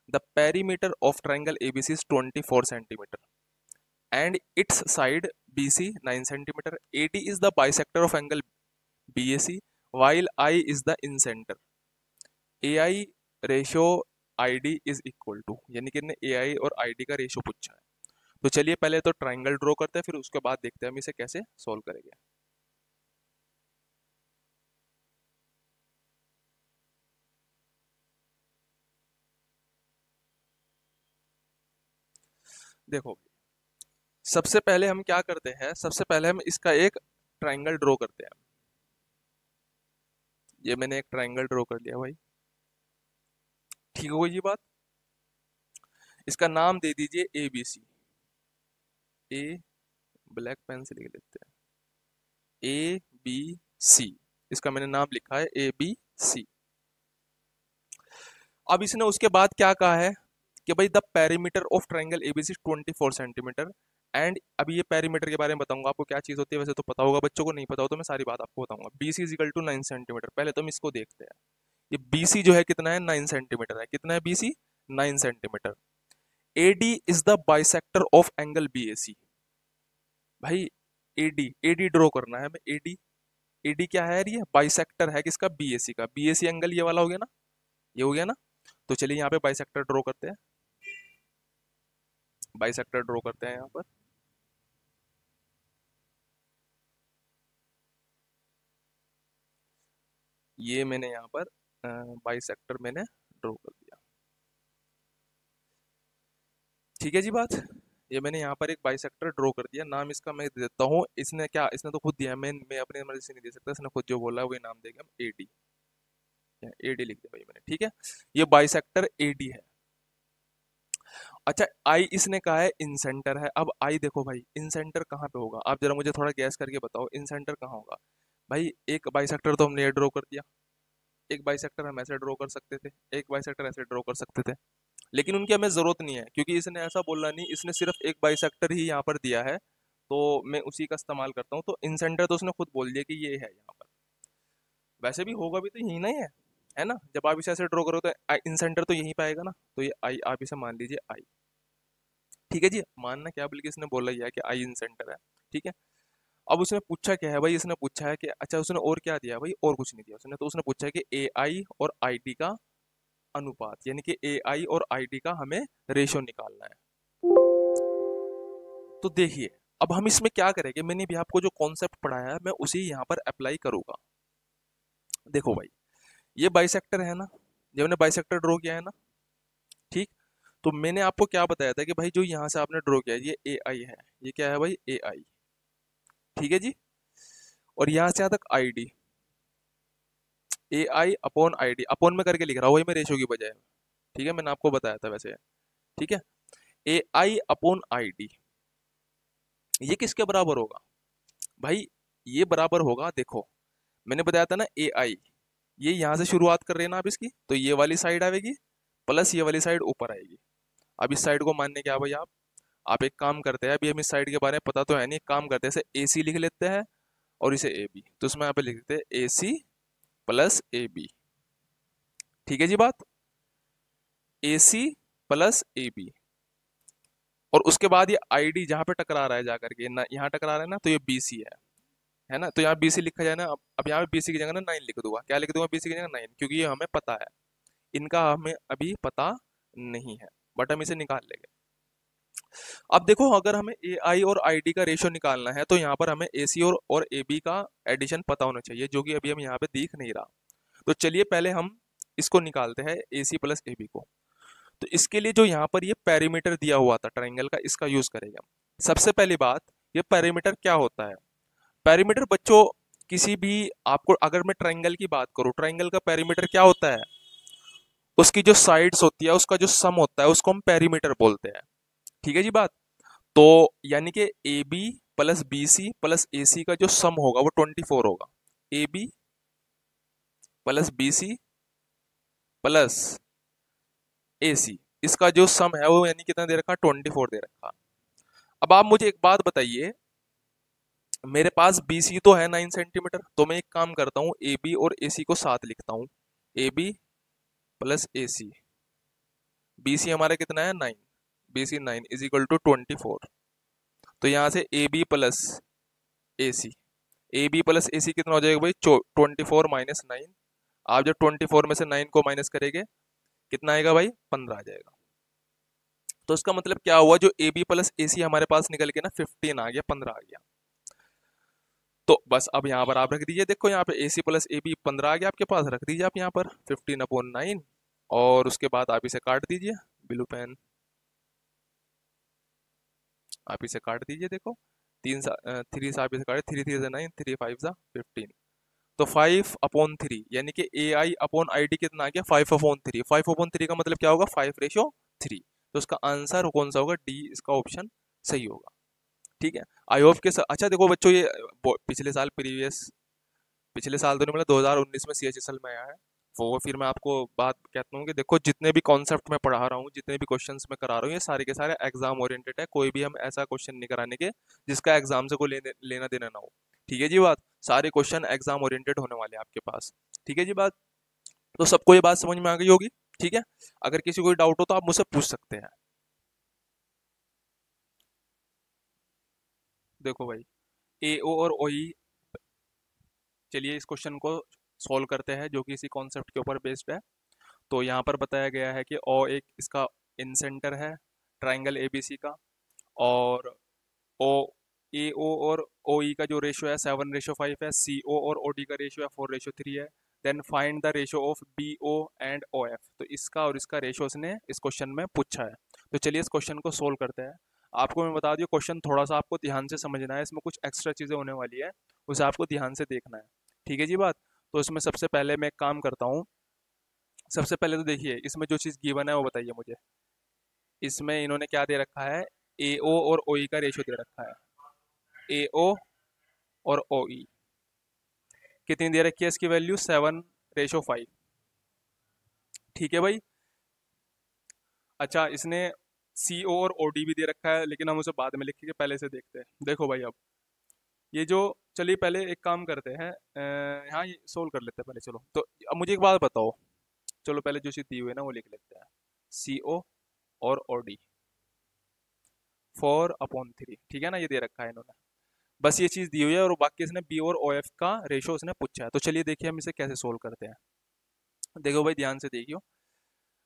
the perimeter of triangle ABC is 24 centimetre and its side BC 9 centimeter. AD is the bisector of angle BAC while I is the incenter. AI ratio ID is equal to, यानी कि AI और ID का ratio पूछा है। तो चलिए पहले तो ट्राइंगल ड्रॉ करते हैं, फिर उसके बाद देखते हैं हम इसे कैसे सॉल्व करेंगे। देखो सबसे पहले हम क्या करते हैं, सबसे पहले हम इसका एक ट्राइंगल ड्रॉ करते हैं। ये मैंने एक ट्राइंगल ड्रॉ कर लिया भाई, ठीक हो गई ये बात। इसका नाम दे दीजिए A B C. A, black pen से लिख लेते हैं, ए बी सी, इसका मैंने नाम लिखा है ए बी सी। अब इसने उसके बाद क्या कहा है कि भाई the perimeter of triangle ABC 24 centimetre. And अभी ये पेरीमीटर के बारे में बताऊंगा आपको क्या चीज होती है, वैसे तो पता होगा, बच्चों को नहीं पता हो तो मैं सारी बात आपको बताऊंगा। BC is equal to 9 centimetre. पहले तो हम इसको देखते हैं, ये बीसी जो है कितना है, 9 सेंटीमीटर है। कितना है BC, 9 centimetre. AD is the bisector of angle BAC. भाई एडी, एडी ड्रॉ करना है हमें, एडी। एडी क्या है यार, ये बाइसेक्टर है किसका, बीएसी का। बीएसी एंगल ये वाला हो गया ना, ये हो गया ना। तो चलिए यहाँ पे बाइसेक्टर ड्रॉ करते हैं, बाइसेक्टर ड्रॉ करते हैं यहाँ पर। ये मैंने यहाँ पर बाइसेक्टर मैंने ड्रॉ कर दिया, ठीक है जी बात। ये मैंने यहाँ पर एक बाइसेक्टर ड्रॉ कर दिया, नाम इसका मैं दे देता हूँ। इसने क्या, इसने तो खुद दिया है, मैं अपने मर्जी से नहीं दे सकता, इसने खुद जो बोला है वही नाम देगा हम, एडी। एडी लिख दिया भाई मैंने, ठीक है। ये बाइसेक्टर एडी है। अच्छा आई इसने कहा है इन सेंटर है, अब आई देखो भाई इन सेंटर कहाँ पे होगा, आप जरा मुझे थोड़ा गैस करके बताओ इन सेंटर कहाँ होगा। भाई एक बाइसेक्टर तो हमने ये ड्रॉ कर दिया, एक बाइसेक्टर हम ऐसे ड्रॉ कर सकते थे, एक बाइसेक्टर ऐसे ड्रॉ कर सकते थे, लेकिन उनकी हमें जरूरत नहीं है क्योंकि इसने ऐसा बोला नहीं, इसने सिर्फ एक बाइसेक्टर ही यहाँ पर दिया है, तो मैं उसी का इस्तेमाल करता हूँ। तो इन सेंटर तो उसने खुद बोल दिया कि ये है यहाँ पर, वैसे भी होगा भी तो यही नहीं है ना, जब आप इसे ऐसे ड्रॉ करो तो इन सेंटर तो यहीं पाएगा ना, तो ये आई आप इसे मान लीजिए आई। ठीक है जी, मानना क्या बल्कि इसने बोला ही है कि आई इन सेंटर है। ठीक है, अब उसने पूछा क्या है भाई, इसने पूछा है कि अच्छा उसने और क्या दिया भाई, और कुछ नहीं दिया उसने, तो उसने पूछा है कि ए आई और आई डी का अनुपात, यानी कि ए आई और आई डी का हमें रेशो निकालना है। तो देखिए अब हम इसमें क्या करेंगे, मैंने भी आपको जो कॉन्सेप्ट पढ़ाया है मैं उसी यहाँ पर अप्लाई करूंगा। देखो भाई ये बाइसेक्टर है ना, जब मैंने बाइसेक्टर ड्रॉ किया है ना, ठीक, तो मैंने आपको क्या बताया था कि भाई जो यहाँ से आपने ड्रॉ किया है ये ए आई है, ये क्या है भाई ए आई, ठीक है जी, और यहाँ से यहाँ तक I D, A I upon I D, upon में करके लिख रहा हूँ वही मैं रेशो की बजाय, ठीक है मैंने आपको बताया था वैसे, ठीक है, ए आई अपॉन आई डी, ये किसके बराबर होगा भाई, ये बराबर होगा, देखो मैंने बताया था ना ए आई, ये यहाँ से शुरुआत कर रहे हैं ना आप इसकी, तो ये वाली साइड आएगी प्लस ये वाली साइड ऊपर आएगी। अब इस साइड को मानने क्या भाई आप एक काम करते हैं, अभी हम इस साइड के बारे में पता तो है नहीं, एक काम करते हैं इसे ए सी लिख लेते हैं और इसे ए बी, तो इसमें यहाँ पे लिख देते हैं ए सी प्लस ए बी, ठीक है जी बात, ए सी प्लस ए बी, और उसके बाद ये आई डी जहाँ पे टकरा रहा है जाकर के ना, यहाँ टकरा रहा है ना, तो ये बी सी है ना, तो यहाँ बी सी लिखा जाए ना, अब यहाँ पे बी सी की जगह ना 9 लिख दूंगा, क्या लिख दूंगा बी सी की जगह 9, क्योंकि ये हमें पता है, इनका हमें अभी पता नहीं है, बट हम इसे निकाल लेंगे। अब देखो अगर हमें ए आई और आई डी का रेशो निकालना है तो यहाँ पर हमें ए सी और ए बी का एडिशन पता होना चाहिए, जो कि अभी हम यहाँ पे दिख नहीं रहा। तो चलिए पहले हम इसको निकालते हैं ए सी प्लस ए बी को। तो इसके लिए जो यहाँ पर ये पैरीमीटर दिया हुआ था ट्राइंगल का, इसका यूज करेंगे हम। सबसे पहली बात, ये पैरीमीटर क्या होता है, पैरीमीटर बच्चों किसी भी, आपको अगर मैं ट्राइंगल की बात करूं, ट्राइंगल का पैरीमीटर क्या होता है, उसकी जो साइड्स होती है उसका जो सम होता है उसको हम पैरीमीटर बोलते हैं, ठीक है जी बात। तो यानी कि A B plus B C plus A C का जो सम होगा वो 24 होगा, A B plus B C plus A C, इसका जो सम है वो यानी कितना दे रखा, 24 दे रखा। अब आप मुझे एक बात बताइए, मेरे पास बी सी तो है 9 सेंटीमीटर, तो मैं एक काम करता हूँ ए बी और ए सी को साथ लिखता हूँ, A B plus A C, B C हमारा कितना है 9, B C 9 is equal to 24, तो यहाँ से A B plus A C, A B plus A C कितना हो जाएगा भाई 24 माइनस 9, आप जब 24 में से 9 को माइनस करेंगे कितना आएगा भाई 15 आ जाएगा। तो इसका मतलब क्या हुआ, जो ए बी प्लस ए सी हमारे पास निकल के ना 15 आ गया, 15 आ गया। तो बस अब यहाँ पर आप रख दीजिए, देखो यहाँ पे ए सी प्लस ए बी 15 आ गया आपके पास, रख दीजिए आप यहाँ पर 15/9, और उसके बाद आप इसे काट दीजिए, ब्लू पेन आप इसे काट दीजिए, देखो 3 से आप इसे काटे, 3 3 से 9, 3 5 सा 15, तो 5/3 यानी कि ए आई अपॉन आई डी कितना आ गया 5/3, 5/3 का मतलब क्या होगा 5:3, तो उसका आंसर कौन सा होगा, डी इसका ऑप्शन सही होगा। ठीक है, आई होप के अच्छा देखो बच्चों ये पिछले साल पिछले साल तो नहीं, मतलब 2019 में सी एच एस एल में आया है, वो फिर मैं आपको बात कहता हूँ कि देखो जितने भी कॉन्सेप्ट मैं पढ़ा रहा हूँ, जितने भी क्वेश्चंस मैं करा रहा हूँ, ये सारे के सारे एग्जाम ओरिएंटेड है, कोई भी हम ऐसा क्वेश्चन नहीं कराने के जिसका एग्जाम से कोई लेना देना ना हो, ठीक है जी बात, सारे क्वेश्चन एग्जाम ओरिएंटेड होने वाले हैं आपके पास, ठीक है जी बात। तो सबको ये बात समझ में आ गई होगी, ठीक है, अगर किसी को डाउट हो तो आप मुझसे पूछ सकते हैं। देखो भाई ए ओ और ओ ई, चलिए इस क्वेश्चन को सॉल्व करते हैं जो कि इसी कॉन्सेप्ट के ऊपर बेस्ड है। तो यहाँ पर बताया गया है कि ओ एक इसका इन सेंटर है ट्राइंगल एबीसी का, और ओ ए ओ और ओ ई का जो रेशो है 7:5 है, सी ओ और ओ डी का रेशो है 4:3 है। Then find the ratio of B O and O F, तो इसका और इसका रेशो इसने इस क्वेश्चन में पूछा है। तो चलिए इस क्वेश्चन को सोल्व करते हैं। आपको मैं बता दूं क्वेश्चन थोड़ा सा आपको ध्यान से समझना है, इसमें कुछ एक्स्ट्रा चीज़ें होने वाली है, उसे आपको ध्यान से देखना है, ठीक है जी बात। तो इसमें सबसे पहले मैं एक काम करता हूँ, सबसे पहले तो देखिए इसमें जो चीज़ गिवन है वो बताइए मुझे, इसमें इन्होंने क्या दे रखा है, AO और OE का रेशियो दे रखा है। AO और OE कितनी दे रखी है, इसकी वैल्यू 7:5। ठीक है भाई। अच्छा, इसने CO और OD भी दे रखा है, लेकिन हम उसे बाद में लिखेंगे, पहले से देखते हैं। देखो भाई, अब ये जो, चलिए पहले एक काम करते हैं, यहाँ ये सोल्व कर लेते हैं पहले। चलो, तो अब मुझे एक बात बताओ। चलो पहले जो चीज़ दी हुई है ना वो लिख लेते हैं। CO और OD 4/3, ठीक है ना, ये दे रखा है इन्होंने। बस ये चीज़ दी हुई है, और बाकी इसने B और OF का रेशो उसने पूछा है। तो चलिए देखिए हम इसे कैसे सोल्व करते हैं। देखो भाई, ध्यान से देखियो।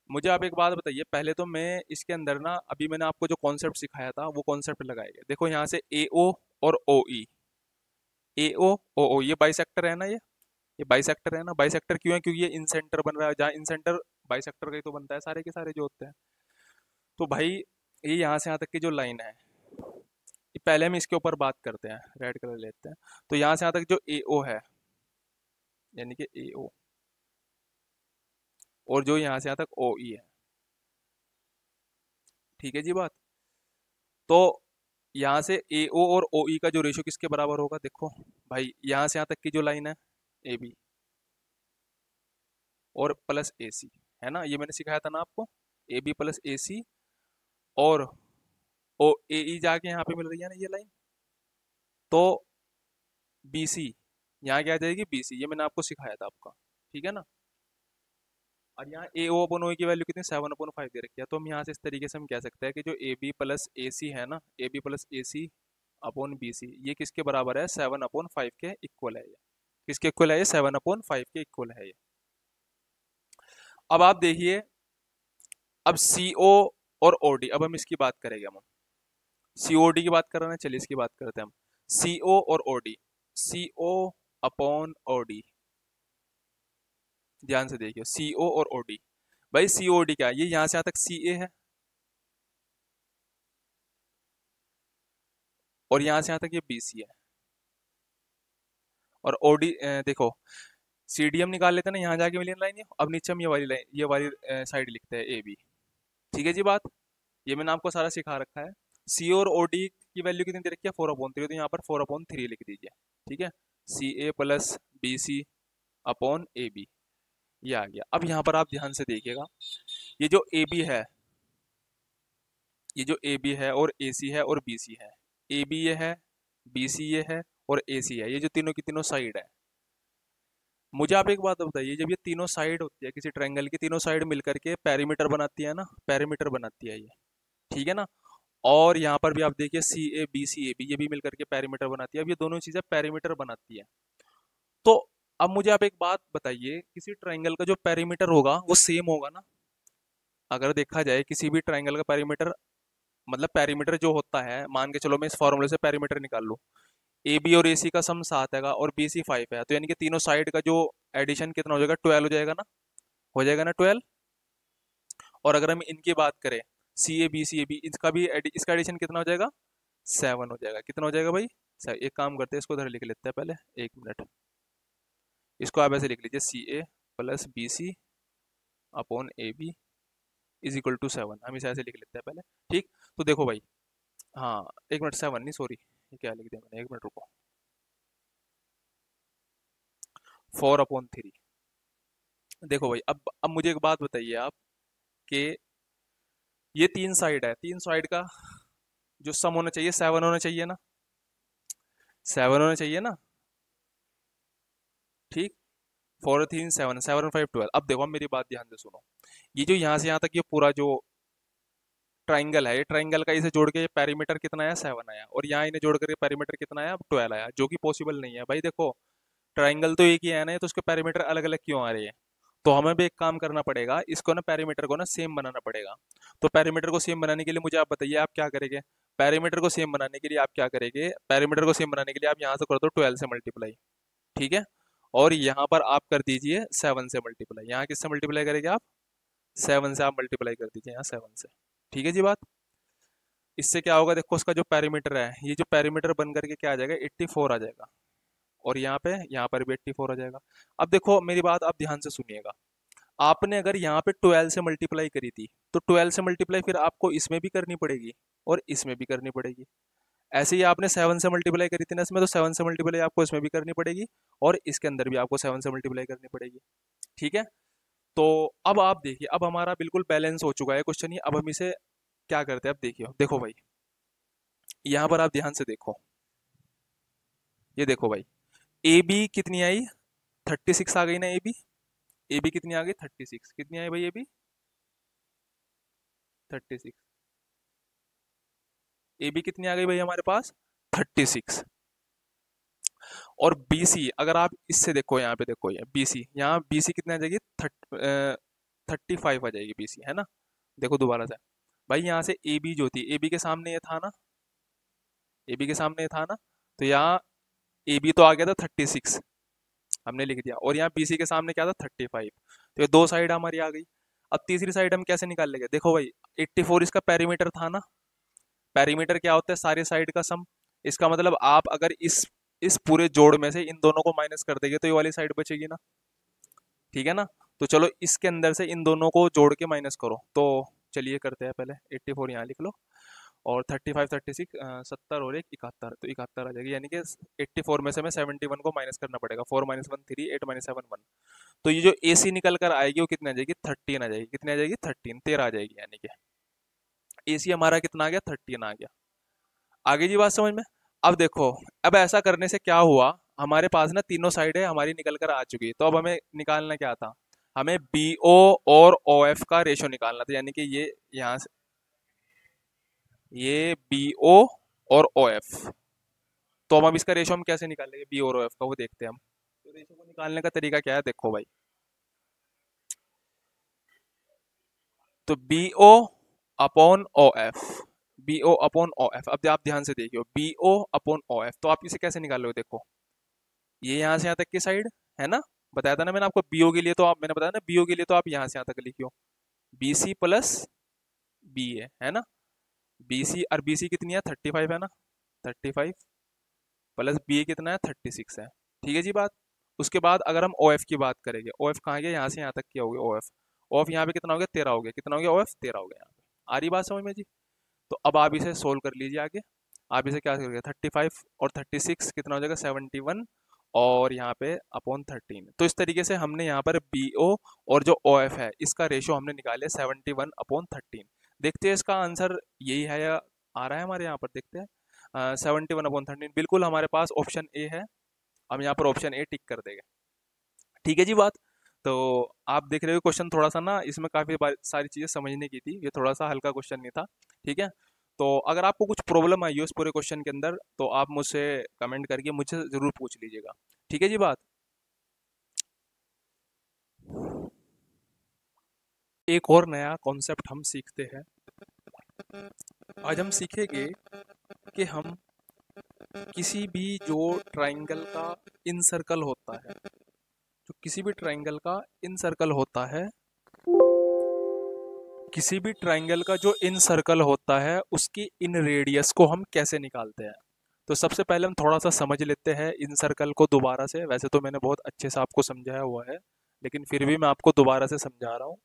मुझे आप एक बात बताइए, पहले तो मैं इसके अंदर ना, अभी मैंने आपको जो कॉन्सेप्ट सिखाया था वो कॉन्सेप्ट लगाएंगे। देखो यहाँ से AO और OE, AO OO ये बाइसेक्टर है ना, ये बाइसेक्टर है ना। बाइसेक्टर क्यों है, क्योंकि ये इन सेंटर बन रहा है, जहाँ इन सेंटर बाइसेक्टर का ही तो बनता है, सारे के सारे जो होते हैं। तो भाई, ये यहाँ से यहाँ तक की जो लाइन है, ये पहले हम इसके ऊपर बात करते हैं, रेड कलर लेते हैं। तो यहाँ से यहाँ तक जो AO है, यानी कि AO, और जो यहाँ से यहाँ तक OE है, ठीक है जी बात। तो यहाँ से AO और OE का जो रेशियो किसके बराबर होगा, देखो भाई, यहाँ से यहाँ तक की जो लाइन है AB और प्लस AC, है ना, ये मैंने सिखाया था ना आपको, AB प्लस AC, और ओ AE जाके यहाँ पे मिल रही है ना ये लाइन, तो BC यहाँ क्या आ जाएगी, BC, ये मैंने आपको सिखाया था आपका, ठीक है ना। और यहाँ AO अपन OE की वैल्यू कितनी, 7/5 दे रखी है। तो हम यहाँ से इस तरीके से हम कह सकते हैं कि जो AB प्लस AC है ना, AB plus AC upon BC, ये किसके बराबर है, 7/5 के इक्वल है ये। किसके इक्वल है ये, 7/5 के इक्वल है ये। अब आप देखिए, अब CO और OD, अब हम इसकी बात करेंगे। हम COD की बात कर रहे हैं, चलिए इसकी बात करते हैं हम। CO और OD, CO अपॉन OD, ध्यान से देखिए, CO और OD। भाई COD क्या है, ये यहां से यहां तक CA है, और यहां से यहां तक ये BC है, और OD देखो, CDM निकाल लेते हैं ना, यहाँ जाके मिलियन लाइन है। अब नीचे हम ये वाली लाइन, ये वाली साइड लिखते हैं AB। ठीक है जी बात, ये मैंने आपको सारा सिखा रखा है। CO और OD की वैल्यू कितनी दे रखी है, 4/3, तो यहाँ पर 4/3 लिख दीजिए, ठीक है। CA plus BC upon AB, ये आ गया। अब यहाँ पर आप ध्यान से देखिएगा, ये जो AB है, ये जो AB है और AC है और BC है, AB ये है, BC ये है, और AC है, ये जो तीनों की तीनों साइड है। मुझे आप एक बात बताइए, जब ये तीनों साइड होती है किसी ट्रायंगल की, तीनों साइड मिलकर के पेरीमीटर बनाती है ना, पेरीमीटर बनाती है ये, ठीक है ना। और यहाँ पर भी आप देखिए, CA BC AB ये भी मिलकर के पेरीमीटर बनाती है। अब ये दोनों चीजें पेरीमीटर बनाती है। तो अब मुझे आप एक बात बताइए, किसी ट्रायंगल का जो पेरीमीटर होगा वो सेम होगा ना। अगर देखा जाए किसी भी ट्रायंगल का पेरीमीटर, मतलब पेरीमीटर जो होता है, मान के चलो मैं इस फॉर्मूले से पेरीमीटर निकाल लूँ, AB और AC का सम 7 है और BC 5 है, तो यानी कि तीनों साइड का जो एडिशन कितना हो जाएगा, 12 हो जाएगा ना, हो जाएगा ना 12। और अगर हम इनकी बात करें, CA BC AB, इसका एडिशन कितना हो जाएगा, 7 हो जाएगा। कितना हो जाएगा भाई, एक काम करते हैं, इसको उधर लिख लेते हैं पहले, 1 मिनट। इसको आप ऐसे लिख लीजिए, CA plus BC upon AB is equal to 7, हम इसे ऐसे लिख लेते हैं पहले, ठीक। तो देखो भाई, हाँ 1 मिनट, 7 नहीं, सॉरी, ये क्या लिख दिया मैंने, 1 मिनट रुको, 4/3। देखो भाई, अब मुझे एक बात बताइए आप, कि ये तीन साइड है, तीन साइड का जो सम होना चाहिए 7 होना चाहिए ना, 7 होना चाहिए ना, ठीक। 4 3 7, 7 5 12। अब देखो, अब मेरी बात ध्यान से सुनो, ये जो यहाँ से यहाँ तक ये पूरा जो ट्राइंगल है, ये ट्राइंगल का इसे जोड़ के पेरीमीटर कितना आया, 7 आया, और यहाँ इन्हें जोड़ करके पेरीमीटर कितना आया, 12 आया, जो कि पॉसिबल नहीं है भाई। देखो, ट्राइंगल तो एक ही है ना, तो उसके पेरीमीटर अलग अलग क्यों आ रहे हैं। तो हमें भी एक काम करना पड़ेगा, इसको ना पेरीमीटर को ना सेम बनाना पड़ेगा। तो पेरीमीटर को सेम बनाने के लिए मुझे आप बताइए, आप क्या करेंगे। पेरीमीटर को सेम बनाने के लिए आप क्या करेंगे, पेरीमीटर को सेम बनाने के लिए आप यहाँ से कर दो 12 से मल्टीप्लाई, ठीक है। और यहाँ पर आप कर दीजिए 7 से मल्टीप्लाई, यहाँ किससे मल्टीप्लाई करेंगे आप, 7 से आप मल्टीप्लाई कर दीजिए यहाँ 7 से, ठीक है जी बात। इससे क्या होगा, देखो उसका जो पेरीमीटर है, ये जो पेरीमीटर बन करके क्या आ जाएगा, 84 आ जाएगा, और यहाँ पर भी 84 आ जाएगा। अब देखो मेरी बात आप ध्यान से सुनिएगा, आपने अगर यहाँ पे 12 से मल्टीप्लाई करी थी तो 12 से मल्टीप्लाई फिर आपको इसमें भी करनी पड़ेगी और इसमें भी करनी पड़ेगी। ऐसे ही आपने 7 से मल्टीप्लाई करी थी ना इसमें, तो 7 से मल्टीप्लाई आपको इसमें भी करनी पड़ेगी और इसके अंदर भी आपको 7 से मल्टीप्लाई करनी पड़ेगी। ठीक है। तो अब आप देखिए, अब हमारा बिल्कुल बैलेंस हो चुका है क्वेश्चन ये। अब हम इसे क्या करते हैं, अब देखिए, देखो भाई, यहाँ पर आप ध्यान से देखो, ये देखो भाई, ए बी कितनी आई, 36 आ गई ना। ए बी कितनी आ गई, 36। कितनी आई भाई ए बी, 36। ए बी कितनी आ गई भाई हमारे पास, 36। और बी सी अगर आप इससे देखो, यहाँ पे देखो, ये बी सी, यहाँ बी सी कितनी आ जाएगी, 35 आ जाएगी बी सी, है ना। देखो दोबारा से भाई, यहाँ से ए बी जो थी, ए बी के सामने ये था ना, ए बी के सामने ये था ना, तो यहाँ ए बी तो आ गया था 36, हमने लिख दिया, और यहाँ बी सी के सामने क्या था, 35। तो ये दो साइड हमारी आ गई। अब तीसरी साइड हम कैसे निकाल लेंगे, देखो भाई, 84 इसका पेरीमीटर था ना। पेरीमीटर क्या होता है, सारी साइड का सम। इसका मतलब आप अगर इस पूरे जोड़ में से इन दोनों को माइनस कर देंगे तो ये वाली साइड बचेगी ना। ठीक है ना। तो चलो इसके अंदर से इन दोनों को जोड़ के माइनस करो। तो चलिए करते हैं, पहले 84 यहाँ लिख लो, और 35 36 70 और 1 71, तो 71 आ जाएगी। यानी कि 84 में से हमें 71 को माइनस करना पड़ेगा। 4 - 1 3, 8 - 7 1। तो ये जो ए सी निकल कर आएगी वो कितनी आ जाएगी, 13 आ जाएगी। कितनी आ जाएगी, 13, 13 आ जाएगी। यानी कि ए सी हमारा कितना आ गया, 13 आ गया। आगे जी बात समझ में। अब देखो, अब ऐसा करने से क्या हुआ, हमारे पास ना तीनों साइडें हमारी निकल कर आ चुकी है। तो अब हमें निकालना क्या था, हमें बी ओ और ओ एफ का रेशो निकालना था। यानी कि ये यहाँ से, ये बी ओ और ओ एफ। तो अब इसका रेशो हम कैसे निकालेंगे, बी और ओ एफ का, वो देखते हैं हम। तो रेशो को निकालने का तरीका क्या है, देखो भाई, तो B O upon O F, B O upon O F. अब आप ध्यान से देखियो, B O upon O F, तो आप इसे कैसे निकालोगे, देखो, ये यहाँ से यहाँ तक की साइड है ना। बताया था ना मैंने आपको, बीओ के लिए तो आप, मैंने बताया ना बीओ के लिए तो आप यहाँ से यहाँ तक लिखियो, बी सी प्लस बी ए, है ना। बी सी, और बी सी कितनी है, 35 है ना, 35 प्लस बी ए कितना है, 36 है। ठीक है जी बात। उसके बाद अगर हम ओ एफ की बात करेंगे, ओ एफ कहाँ गया, यहाँ से यहाँ तक की हो गया ओ एफ। ओ एफ यहाँ पे कितना हो गया, 13 हो गया। कितना हो गया, ओ एफ 13 हो गया यहाँ पे। आ रही बात समझ में जी। तो अब आप इसे सोल्व कर लीजिए आगे। आप इसे क्या करोगे, 35 और 36 कितना हो जाएगा, 71, और यहाँ पे अपॉन 13। तो इस तरीके से हमने यहाँ पर बी ओ और जो ओ एफ है इसका रेशो हमने निकाले 71/13। देखते हैं इसका आंसर यही है या आ रहा है हमारे यहाँ पर, देखते हैं। 71/13 बिल्कुल हमारे पास ऑप्शन ए है। हम यहाँ पर ऑप्शन ए टिक कर देंगे। ठीक है जी बात। तो आप देख रहे हो क्वेश्चन थोड़ा सा ना, इसमें काफ़ी सारी चीज़ें समझने की थी, ये थोड़ा सा हल्का क्वेश्चन नहीं था। ठीक है। तो अगर आपको कुछ प्रॉब्लम आई हो इस पूरे क्वेश्चन के अंदर, तो आप मुझसे कमेंट करके मुझसे ज़रूर पूछ लीजिएगा। ठीक है जी बात। एक और नया कॉन्सेप्ट हम सीखते हैं। आज हम सीखेंगे कि हम किसी भी जो ट्राइंगल का इन सर्कल होता है, जो किसी भी ट्राइंगल का इन सर्कल होता है, किसी भी ट्राइंगल का जो इन सर्कल होता है उसकी इन रेडियस को हम कैसे निकालते हैं। तो सबसे पहले हम थोड़ा सा समझ लेते हैं इन सर्कल को दोबारा से। वैसे तो मैंने बहुत अच्छे से आपको समझाया हुआ है, लेकिन फिर भी मैं आपको दोबारा से समझा रहा हूँ।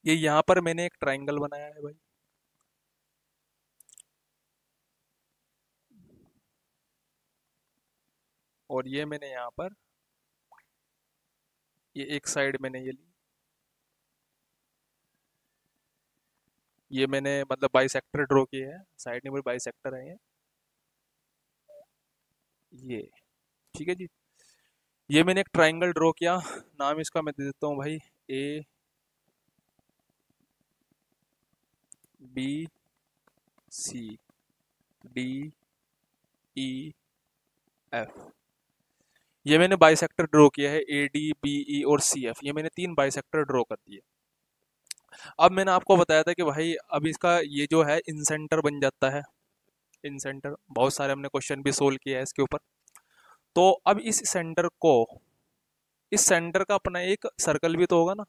ये यहाँ पर मैंने एक ट्राइंगल बनाया है भाई, और ये मैंने यहाँ पर, ये एक साइड मैंने ये ली, ये मैंने मतलब बाइसेक्टर ड्रॉ किए हैं, साइड में बाइसेक्टर है ये। ठीक है जी। ये मैंने एक ट्राइंगल ड्रॉ किया, नाम इसका मैं दे देता हूँ भाई, A B C D E F. ये मैंने बाइसेक्टर ड्रॉ किया है, ए डी बी ई और सी एफ। ये मैंने 3 बाइसेक्टर ड्रॉ कर दिए। अब मैंने आपको बताया था कि भाई अब इसका ये जो है इन सेंटर बन जाता है। इन सेंटर बहुत सारे हमने क्वेश्चन भी सोल्व किया है इसके ऊपर। तो अब इस सेंटर को, इस सेंटर का अपना एक सर्कल भी तो होगा ना।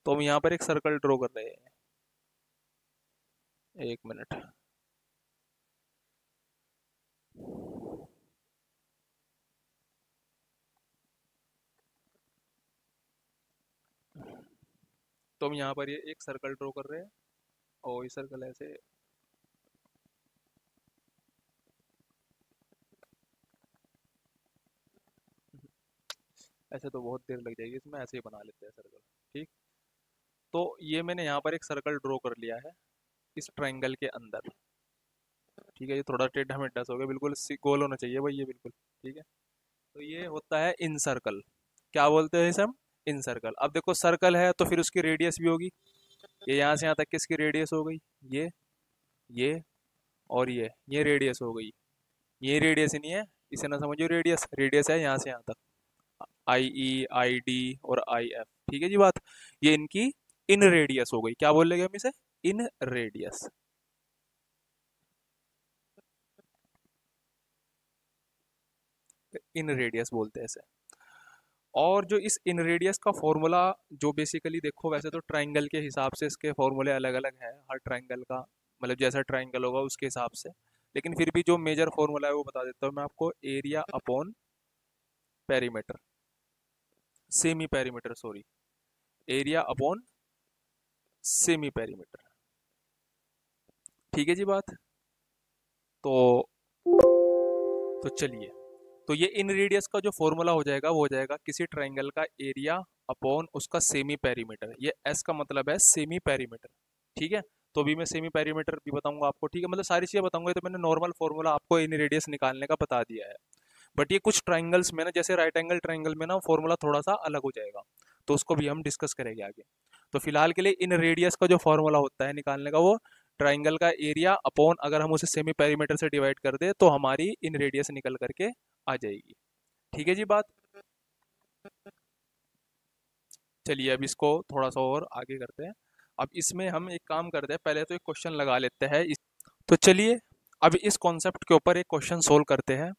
तो हम यहाँ पर एक सर्कल ड्रॉ कर रहे हैं, एक मिनट। तो हम यहाँ पर ये एक सर्कल ड्रॉ कर रहे हैं और ये सर्कल ऐसे, ऐसे तो बहुत देर लग जाएगी इसमें, ऐसे ही बना लेते हैं सर्कल। ठीक, तो ये मैंने यहाँ पर एक सर्कल ड्रॉ कर लिया है इस ट्रायंगल के अंदर। ठीक है, ये थोड़ा टेढ़ा मेढ़ा सा हो गया, बिल्कुल गोल होना चाहिए भाई ये, बिल्कुल ठीक है। तो ये होता है इन सर्कल। क्या बोलते हैं इसे हम? इन सर्कल। अब देखो सर्कल है तो फिर उसकी रेडियस भी होगी। ये यहाँ से यहाँ तक किसकी रेडियस हो गई? ये और ये रेडियस हो गई। ये रेडियस नहीं है, इसे ना समझो रेडियस, रेडियस है यहाँ से यहाँ तक, आई ई आई डी और आई एफ। ठीक है जी बात। ये इनकी इन रेडियस हो गई। क्या बोल लेंगे हम इसे? इन रेडियस। इन रेडियस बोलते हैं इसे। और जो इस इन रेडियस का फॉर्मूला, जो बेसिकली देखो वैसे तो ट्राइंगल के हिसाब से इसके फॉर्मूले अलग अलग है हर ट्राइंगल का, मतलब जैसा ट्राइंगल होगा उसके हिसाब से, लेकिन फिर भी जो मेजर फॉर्मूला है वो बता देता हूँ मैं आपको। Area upon perimeter, semi perimeter sorry, area upon semi perimeter. ठीक है जी बात। तो चलिए, तो ये इन रेडियस का जो फॉर्मूला हो जाएगा वो हो जाएगा किसी ट्राइंगल का एरिया अपॉन उसका सेमी पेरीमीटर। ये एस का मतलब है सेमी पेरीमीटर। ठीक है, तो अभी मैं सेमी पेरीमीटर भी बताऊंगा आपको। ठीक है, मतलब सारी चीजें बताऊंगा। तो मैंने नॉर्मल फॉर्मूला आपको इन रेडियस निकालने का बता दिया है। बट ये कुछ ट्राइंगल्स में ना, जैसे राइट एंगल ट्राइंगल में ना फॉर्मूला थोड़ा सा अलग हो जाएगा, तो उसको भी हम डिस्कस करेंगे आगे। तो फिलहाल के लिए इन रेडियस का जो फॉर्मूला होता है निकालने का, वो ट्राइंगल का एरिया अपॉन, अगर हम उसे सेमी पेरीमीटर से डिवाइड कर दे तो हमारी इन रेडियस निकल करके आ जाएगी। ठीक है जी बात। चलिए अब इसको थोड़ा सा और आगे करते हैं। अब इसमें हम एक काम करते हैं, पहले तो एक क्वेश्चन लगा लेते हैं तो चलिए अब इस कॉन्सेप्ट के ऊपर एक क्वेश्चन सोल्व करते हैं।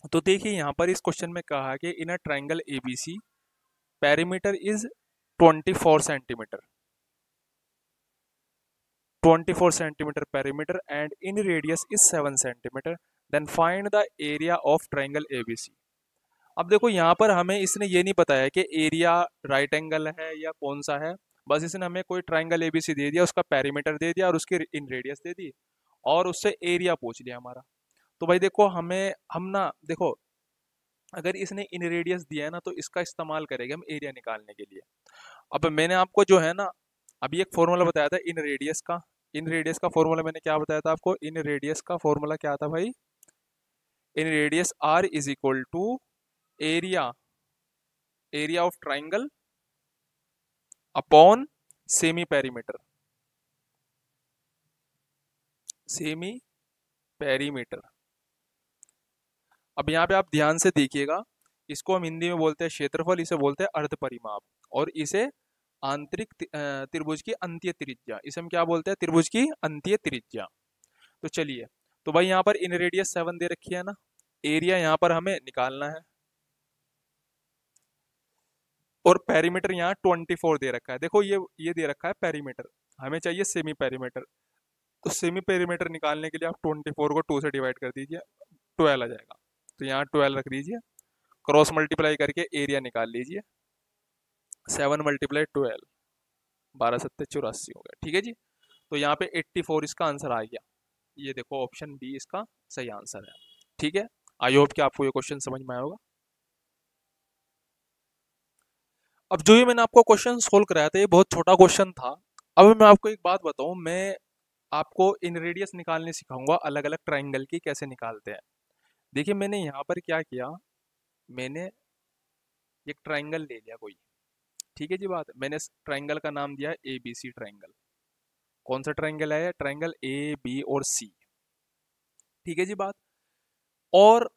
तो देखिए यहाँ पर इस क्वेश्चन में कहा कि in a triangle ABC perimeter is 24 centimetre, 24 centimetre perimeter and in radius is 7 centimetre, then find the area of triangle ABC. अब देखो यहाँ पर हमें इसने ये नहीं बताया कि एरिया राइट एंगल है या कौन सा है, बस इसने हमें कोई ट्राइंगल एबीसी दे दिया, उसका पेरीमीटर दे दिया और उसकी इन रेडियस दे दी और उससे एरिया पूछ लिया हमारा। तो भाई देखो हमें, हम ना देखो, अगर इसने इन रेडियस दिया है ना तो इसका इस्तेमाल करेंगे हम एरिया निकालने के लिए। अब मैंने आपको जो है ना अभी एक फॉर्मूला बताया था इन रेडियस का। इन रेडियस का फॉर्मूला मैंने क्या बताया था आपको? इन रेडियस का फॉर्मूला क्या था भाई? In radius r is equal to area, area of triangle upon semi perimeter, semi perimeter. अब यहाँ पे आप ध्यान से देखिएगा, इसको हम हिंदी में बोलते हैं क्षेत्रफल, इसे बोलते हैं अर्ध परिमाप, और इसे आंतरिक त्रिभुज की अंतीय त्रिज्या, इसे हम क्या बोलते हैं? त्रिभुज की अंतीय त्रिज्या। तो चलिए, तो भाई यहाँ पर इन रेडियस 7 दे रखी है ना, एरिया यहाँ पर हमें निकालना है, और पेरीमीटर यहाँ 24 दे रखा है। देखो ये दे रखा है पेरीमीटर, हमें चाहिए सेमी पेरीमीटर। तो सेमी पेरीमीटर निकालने के लिए आप 24 को 2 से डिवाइड कर दीजिए, 12 आ जाएगा। तो यहाँ 12 रख दीजिए, क्रॉस मल्टीप्लाई करके एरिया निकाल लीजिए, 7 मल्टीप्लाई 12, 12×7=84 हो गया। ठीक है जी। तो यहाँ पे 84 इसका आंसर आ गया। ये देखो ऑप्शन बी इसका सही आंसर है। ठीक है, आई होप कि आपको ये क्वेश्चन समझ में आया होगा। अब जो ये मैंने आपको क्वेश्चन सोल्व कराया था ये बहुत छोटा क्वेश्चन था। अब मैं आपको एक बात बताऊं, मैं आपको इन रेडियस निकालने सिखाऊंगा, अलग अलग ट्राइंगल की कैसे निकालते हैं। देखिए मैंने यहाँ पर क्या किया, मैंने एक ट्राइंगल ले लिया कोई। ठीक है जी बात। मैंने ट्राइंगल का नाम दिया ए बी सी ट्राइंगल। कौन सा ट्राइंगल है? ट्राइंगल ए बी और सी। ठीक है जी बात। और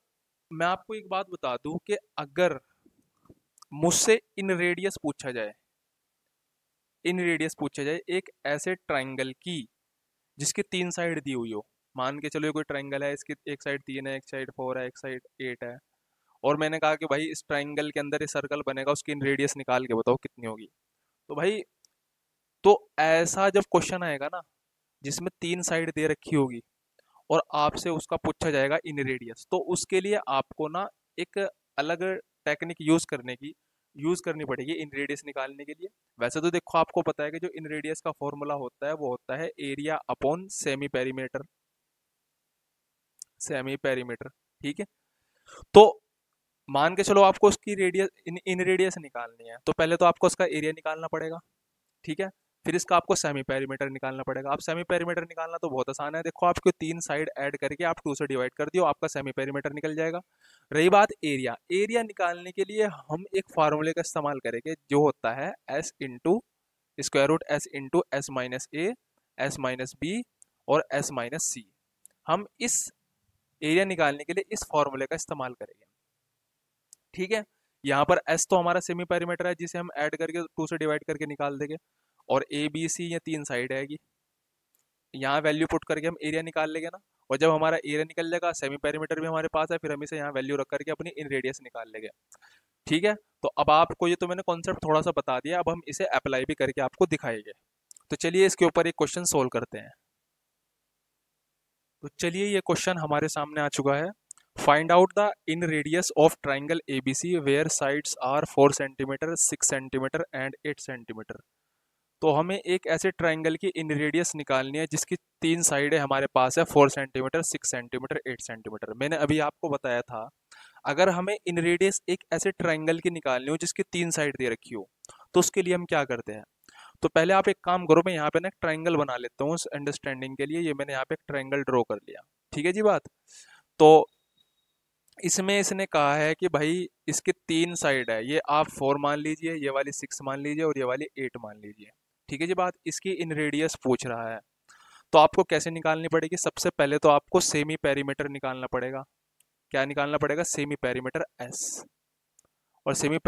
मैं आपको एक बात बता दूं कि अगर मुझसे इन रेडियस पूछा जाए, इन रेडियस पूछा जाए एक ऐसे ट्राइंगल की जिसकी 3 साइड दी हुई हो, मान के चलो ये कोई ट्राइंगल है, इसकी एक साइड 3 है, एक साइड 4 है, एक साइड 8 है, और मैंने कहा कि भाई इस ट्राइंगल के अंदर ये सर्कल बनेगा, उसकी इन रेडियस निकाल के बताओ कितनी होगी। तो भाई, तो ऐसा जब क्वेश्चन आएगा ना जिसमें 3 साइड दे रखी होगी और आपसे उसका पूछा जाएगा इन रेडियस, तो उसके लिए आपको ना एक अलग टेक्निक यूज करने की यूज करनी पड़ेगी इन रेडियस निकालने के लिए। वैसे तो देखो आपको पता है कि जो इन रेडियस का फॉर्मूला होता है वो होता है area upon semi perimeter, semi perimeter. ठीक है, तो मान के चलो आपको उसकी रेडियस इन रेडियस निकालनी है, तो पहले तो आपको उसका एरिया निकालना पड़ेगा। ठीक है, फिर इसका आपको सेमी पेरीमीटर निकालना पड़ेगा। अब सेमी पेरीमीटर निकालना तो बहुत आसान है, देखो आपको तीन साइड ऐड करके आप 2 से डिवाइड कर दियो, आपका सेमी पेरीमीटर निकल जाएगा। रही बात एरिया, एरिया निकालने के लिए हम एक फार्मूले का इस्तेमाल करेंगे जो होता है S into square root S into S minus A, S minus B और एस माइनस सी। हम इस एरिया निकालने के लिए इस फॉर्मूले का इस्तेमाल करेंगे। ठीक है, यहाँ पर एस तो हमारा सेमी पेरीमीटर है जिसे हम ऐड करके 2 से डिवाइड करके निकाल देंगे, और ए बी सी ये तीन साइड आएगी, यहाँ वैल्यू पुट करके हम एरिया निकाल लेंगे ना। और जब हमारा एरिया निकल जाएगा, सेमी पेरीमीटर भी हमारे पास है, फिर हम इसे यहाँ वैल्यू रख करके अपनी इन रेडियस निकाल लेंगे। ठीक है, तो अब आपको ये तो मैंने कॉन्सेप्ट थोड़ा सा बता दिया, अब हम इसे अप्लाई भी करके आपको दिखाएंगे। तो चलिए इसके ऊपर एक क्वेश्चन सोल्व करते हैं। तो चलिए ये क्वेश्चन हमारे सामने आ चुका है। Find out the in radius of triangle ABC where sides are 4 centimetre, 6 centimetre and 8 centimetre. तो हमें एक ऐसे ट्राइंगल की इन रेडियस निकालनी है जिसकी तीन साइडें हमारे पास है, 4 सेंटीमीटर, 6 सेंटीमीटर, 8 सेंटीमीटर। मैंने अभी आपको बताया था अगर हमें इन रेडियस एक ऐसे ट्राइंगल की निकालनी हो जिसकी तीन साइड दे रखी हो, तो उसके लिए हम क्या करते हैं। तो पहले आप एक काम करो, मैं यहाँ पे ना एक ट्राइंगल बना लेता हूँ अंडरस्टैंडिंग के लिए। ये मैंने यहाँ पे एक ट्राइंगल ड्रॉ कर लिया। ठीक है जी बात। तो इसमें इसने कहा है कि भाई इसके तीन साइड है, ये आप 4 मान लीजिए, ये वाली 6 मान लीजिए और ये वाली 8 मान लीजिए। ठीक है जी बात। इसकी इन रेडियस पूछ रहा है, तो आपको कैसे निकालनी पड़ेगी। सबसे पहले तो आपको सेमी पेरीमीटर निकालना पड़ेगा। क्या निकालना पड़ेगा, सेमी पेरीमीटर एस। और सेमी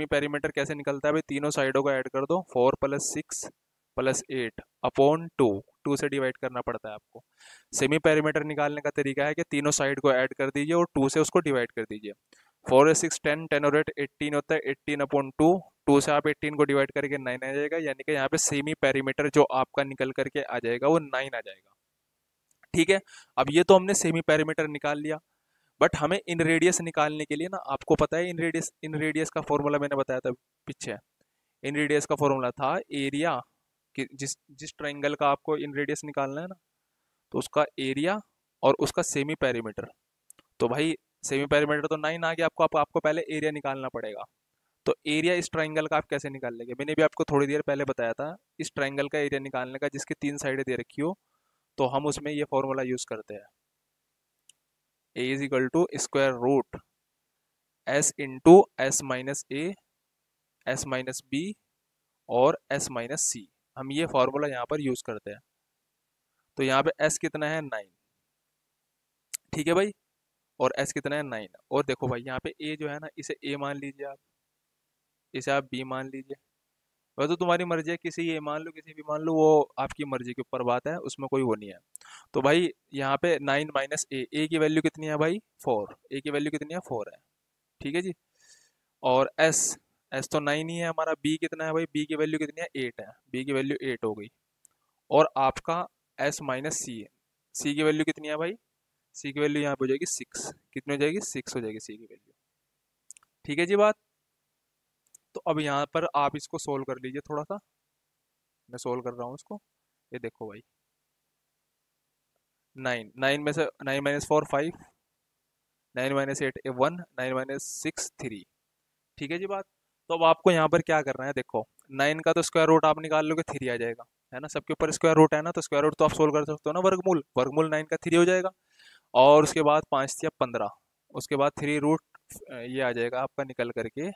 पेरीमीटर कैसे निकलता है भाई, तीनों साइडों को ऐड कर दो, 4 + 6 + 8 अपॉन 2, 2 से डिवाइड करना पड़ता है आपको। सेमी पेरीमीटर निकालने का तरीका है कि तीनों साइड को ऐड कर दीजिए और 2 से उसको डिवाइड कर दीजिए। 4 और 6 10, 10 और 8 18 होता है, 18 अपॉन 2, 2 से आप 18 को डिवाइड करके 9 आ जाएगा, यानी कि यहाँ पे सेमी पेरीमीटर जो आपका निकल करके आ जाएगा वो 9 आ जाएगा। ठीक है, अब ये तो हमने सेमी पेरीमीटर निकाल लिया, बट हमें इन रेडियस निकालने के लिए ना, आपको पता है इन रेडियस का फॉर्मूला मैंने बताया था पीछे। इन रेडियस का फॉर्मूला था एरिया कि जिस जिस ट्राइंगल का आपको इन रेडियस निकालना है ना, तो उसका एरिया और उसका सेमी पेरीमीटर। तो भाई सेमी पेरीमीटर तो 9 आ गया आपको, आपको पहले एरिया निकालना पड़ेगा। तो एरिया इस ट्राइंगल का आप कैसे निकाल लेंगे, मैंने भी आपको थोड़ी देर पहले बताया था। इस ट्राइंगल का एरिया निकालने का जिसकी तीन साइडें दे रखी हो, तो हम उसमें ये फॉर्मूला यूज करते हैं, A is equal to square root S into S minus A, S minus B और एस माइनस सी। हम ये फॉर्मूला यहाँ पर यूज करते हैं। तो यहाँ पे एस कितना है, 9। ठीक है भाई, और एस कितना है, 9। और देखो भाई यहाँ पे ए जो है ना, इसे ए मान लीजिए आप, इसे आप बी मान लीजिए। वह तो तुम्हारी मर्जी है, किसी ए मान लो किसी भी मान लो, वो आपकी मर्जी के ऊपर बात है, उसमें कोई वो नहीं है। तो भाई यहाँ पे 9 माइनस ए की वैल्यू कितनी है भाई, 4। ए की वैल्यू कितनी है, 4 है। ठीक है जी। और एस, एस तो 9 ही है हमारा। बी कितना है भाई, बी की वैल्यू कितनी है, 8 है। बी की वैल्यू 8 हो गई। और आपका एस माइनस सी है, सी की वैल्यू कितनी है भाई, सी की वैल्यू यहाँ पे हो जाएगी 6। कितनी हो जाएगी, 6 हो जाएगी सी की वैल्यू। ठीक है जी बात। तो अब यहाँ पर आप इसको सोल्व कर लीजिए थोड़ा सा, मैं सोल्व कर रहा हूँ इसको। ये देखो भाई, 9, 9 में से 9 माइनस 4 5, 9 माइनस 8 1, 9 माइनस 6 3। ठीक है जी बात। तो अब आपको यहाँ पर क्या करना है, देखो 9 का तो स्क्वायर रूट आप निकाल लोगे, 3 आ जाएगा, है ना। सबके ऊपर स्क्वायर रूट है ना, तो स्क्वायर रूट तो आप सोल्व कर सकते हो ना, वर्गमूल, वर्गमूल 9 का 3 हो जाएगा। और उसके बाद 5 या 15, उसके बाद 3 रूट ये आ जाएगा आपका निकल करके,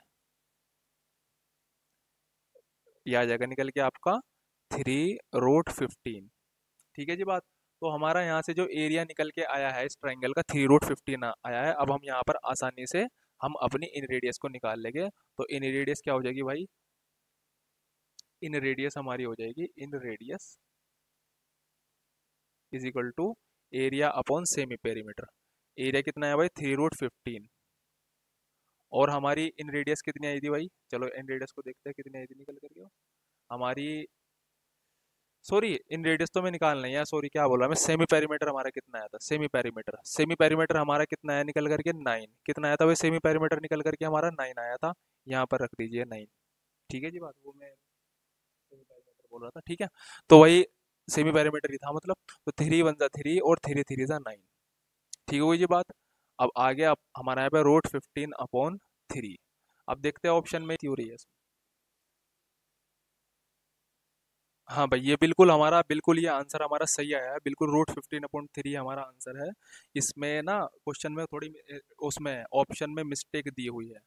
ये आ जाएगा निकल के आपका 3√15। ठीक है जी बात। तो हमारा यहाँ से जो एरिया निकल के आया है इस ट्राइंगल का, 3√15 आया है। अब हम यहाँ पर आसानी से हम अपनी इन रेडियस को निकाल लेंगे। तो इन रेडियस क्या हो जाएगी भाई, इन रेडियस हमारी हो जाएगी, in radius is equal to area upon semi perimeter. Area कितना है भाई, 3√15। और हमारी इन रेडियस कितनी आई थी भाई, चलो इन रेडियस को देखते हैं कितनी आई थी निकल करके हमारी। सॉरी, इन रेडियस तो मैं निकालना है, सॉरी क्या बोला मैं, सेमी पेरीमीटर हमारा कितना आया था, सेमी पेरीमीटर हमारा कितना आया निकल करके, 9। कितना आया था भाई, सेमी पेरीमीटर निकल करके हमारा 9 आया था। यहाँ पर रख दीजिए 9। ठीक है जी बात, वो मैं सेमी पैरामीटर बोल रहा था, ठीक है। तो वही सेमी पैरामीटर ही था मतलब। तो 3 1 जा 3 और 3 3 जा 9। ठीक हो गई जी बात। अब आगे अब हमारा यहाँ पे √15/3। अब देखते हैं ऑप्शन में हो रही है। हाँ भाई, ये बिल्कुल हमारा, बिल्कुल ये आंसर हमारा सही आया है, बिल्कुल √15/3 हमारा आंसर है। इसमें ना क्वेश्चन में थोड़ी उसमें ऑप्शन में मिस्टेक दी हुई है,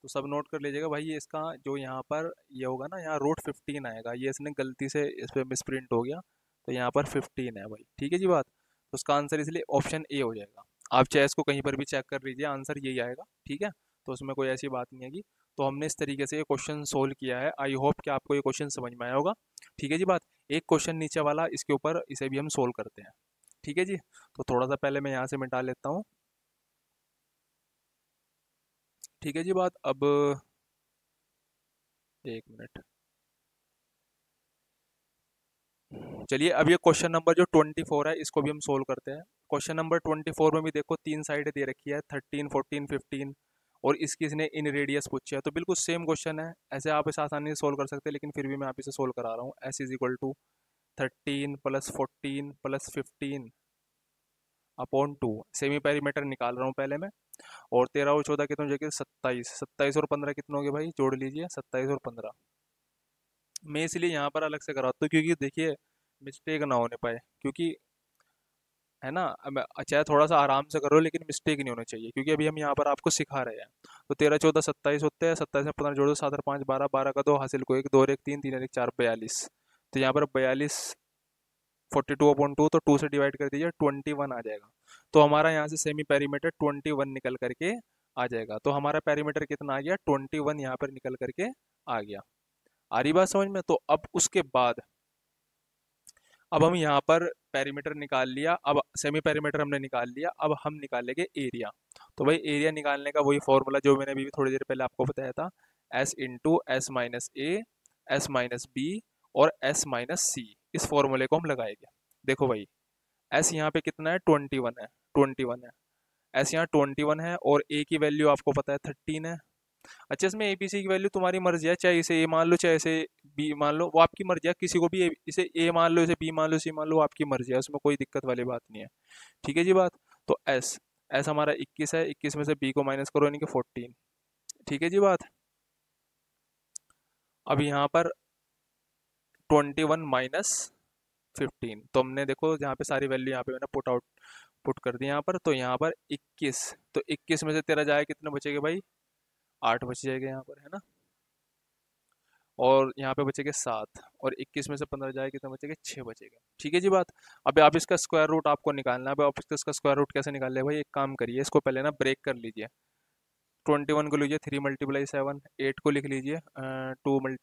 तो सब नोट कर लीजिएगा भाई। ये इसका जो यहाँ पर ये होगा ना, यहाँ √15 आएगा, ये इसने गलती से इस पर मिसप्रिंट हो गया, तो यहाँ पर 15 है भाई। ठीक है जी बात। तो उसका आंसर इसलिए ऑप्शन ए हो जाएगा। आप चाहे इसको कहीं पर भी चेक कर लीजिए, आंसर यही आएगा। ठीक है, तो उसमें कोई ऐसी बात नहीं है। तो हमने इस तरीके से ये क्वेश्चन सोल्व किया है। आई होप कि आपको ये क्वेश्चन समझ में आया होगा। ठीक है जी बात। एक क्वेश्चन नीचे वाला इसके ऊपर, इसे भी हम सोल्व करते हैं। ठीक है जी। तो थोड़ा सा पहले मैं यहाँ से मिटा लेता हूँ। ठीक है जी बात। अब 1 मिनट। चलिए, अब ये क्वेश्चन नंबर जो 24 है, इसको भी हम सोल्व करते हैं। क्वेश्चन नंबर 24 में भी देखो 3 साइड दे रखी है, 13 14 15, और इसकी इसने इन रेडियस पूछी है। तो बिल्कुल सेम क्वेश्चन है, ऐसे आप इसे आसानी से सोल्व कर सकते हैं, लेकिन फिर भी मैं आप इसे सोल्व करा रहा हूँ। S = 13 + 14 + 15/2। सेमी पेरीमीटर निकाल रहा हूँ पहले मैं। और 13 और 14 कितने हो जाएंगे? 27। 27 और 15 कितने हो गए भाई? जोड़ लीजिए, 27 और 15। मैं इसलिए यहाँ पर अलग से कराता हूँ, क्योंकि देखिए मिस्टेक ना होने पाए, क्योंकि है ना, अब चाहे थोड़ा सा आराम से करो, लेकिन मिस्टेक नहीं होनी चाहिए, क्योंकि अभी हम यहाँ पर आपको सिखा रहे हैं। तो 13 14 27 होते हैं, 27 में 15 जोड़ो, 7 और 5 12, 12 का 2 हासिल को 1, 2 और 1 3, 3 और 1 4, 42। तो यहाँ पर 42 42/2, तो 2 से डिवाइड कर दीजिए, 21 आ जाएगा। तो हमारा यहाँ से सेमी पेरीमीटर 21 निकल करके आ जाएगा। तो हमारा पेरीमीटर कितना आ गया? 21 यहाँ पर निकल करके आ गया। आ रही बात समझ में? तो अब उसके बाद अब हम यहाँ पर पेरीमीटर निकाल लिया, अब सेमी पेरीमीटर हमने निकाल लिया, अब हम निकालेंगे एरिया। तो भाई एरिया निकालने का वही फॉर्मूला जो मैंने अभी भी थोड़ी देर पहले आपको बताया था, S × S-A, S-B और S-C। इस फॉर्मूले को हम लगाएंगे। देखो भाई, S यहाँ पे कितना है? 21 है। 21 है। S यहाँ 21 है, और A की वैल्यू आपको पता है 13 है। अच्छा, इसमें ABC की वैल्यू तुम्हारी मर्जी है, चाहे इसे ए मान लो, चाहे इसे बी मान लो, वो आपकी मर्जी है। किसी को भी इसे ए मान लो, इसे बी मान लो, सी मान लो, आपकी मर्जी है, उसमें कोई दिक्कत वाली बात नहीं है। ठीक है जी बात। तो एस एस हमारा 21 है, 21 में से बी को माइनस करो, यानी कि 14। ठीक है जी बात। अब यहाँ पर 21 - 15, तो हमने देखो यहाँ पे सारी वैल्यू यहाँ पे मैंने पुट कर दी यहाँ पर। तो यहाँ पर 21, तो 21 में से तेरा जाए कितने बचेंगे भाई? 8 बच जाएगा यहाँ पर, है ना। और यहाँ पे बचेंगे 7, और 21 में से 15 जाए कितने बचेंगे? 6 बचेंगे। ठीक है जी बात। अब आप इसका स्क्वायर रूट आपको निकालना है। अब आप इसका स्क्वायर रूट कैसे निकाल ले भाई? एक काम करिए, इसको पहले ना ब्रेक कर लीजिए। 21 को लीजिए 3 × 7, 8 को लिख लीजिए 2 ×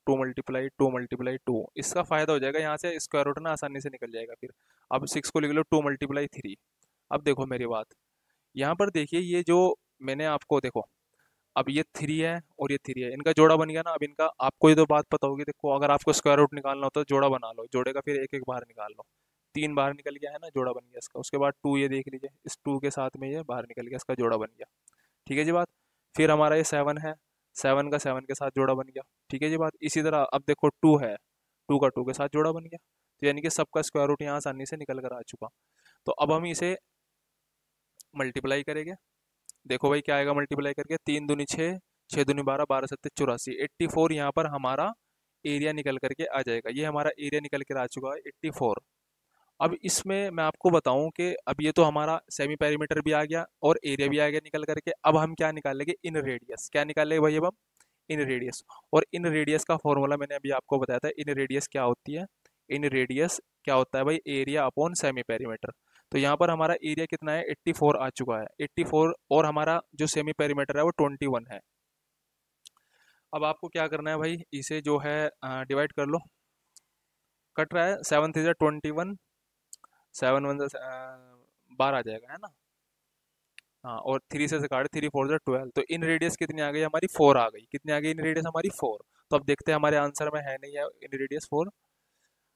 2 × 2 × 2 इसका फायदा हो जाएगा, यहाँ से स्क्वायर रूट ना आसानी से निकल जाएगा फिर। अब 6 को लिख लो 2 × 3। अब देखो मेरी बात, यहाँ पर देखिए, ये जो मैंने आपको देखो, अब ये 3 है और ये 3 है, इनका जोड़ा बन गया ना। अब इनका आपको ये तो बात पता होगी, देखो अगर आपको स्क्वायर रूट निकालना होता है तो जोड़ा बना लो, जोड़े का फिर एक एक बाहर निकाल लो। 3 बाहर निकल गया है ना, जोड़ा बन गया इसका। उसके बाद 2, ये देख लीजिए, इस 2 के साथ में ये बाहर निकल गया, इसका जोड़ा बन गया। ठीक है जी बात। फिर हमारा ये 7 है, 7 का 7 के साथ जोड़ा बन गया। ठीक है जी बात। इसी तरह अब देखो 2 है, 2 का 2 के साथ जोड़ा बन गया। तो यानी कि सबका स्क्वायर रूट यहाँ आसानी से निकल कर आ चुका। तो अब हम इसे मल्टीप्लाई करेंगे। देखो भाई क्या आएगा मल्टीप्लाई करके? 3 दूनी 6, 6 दूनी 12, 12 सत्ते 84, 84 यहाँ पर हमारा एरिया निकल करके आ जाएगा। ये हमारा एरिया निकल कर आ चुका है 84। अब इसमें मैं आपको बताऊं कि अब ये तो हमारा सेमी पेरीमीटर भी आ गया और एरिया भी आ गया निकल करके। अब हम क्या निकालेंगे? इन रेडियस। क्या निकालेंगे भाई अब हम? इन रेडियस। और इन रेडियस का फॉर्मूला मैंने अभी आपको बताया था। इन रेडियस क्या होती है? इन रेडियस क्या होता है भाई? Area upon semi perimeter. तो यहाँ पर हमारा एरिया कितना है? 84 आ चुका है, 84, और हमारा जो सेमी पेरीमीटर है वो 21 है। अब आपको क्या करना है भाई? इसे जो है डिवाइड कर लो। कट रहा है, 7 3 × 21, 7 1 12 आ जाएगा, है ना। हाँ, और 3 से काट, 3 4 12। तो इन रेडियस कितनी आ गई हमारी? 4 आ गई। कितनी आ गई इन रेडियस हमारी? 4। तो अब देखते हैं हमारे आंसर में है नहीं है इन रेडियस 4।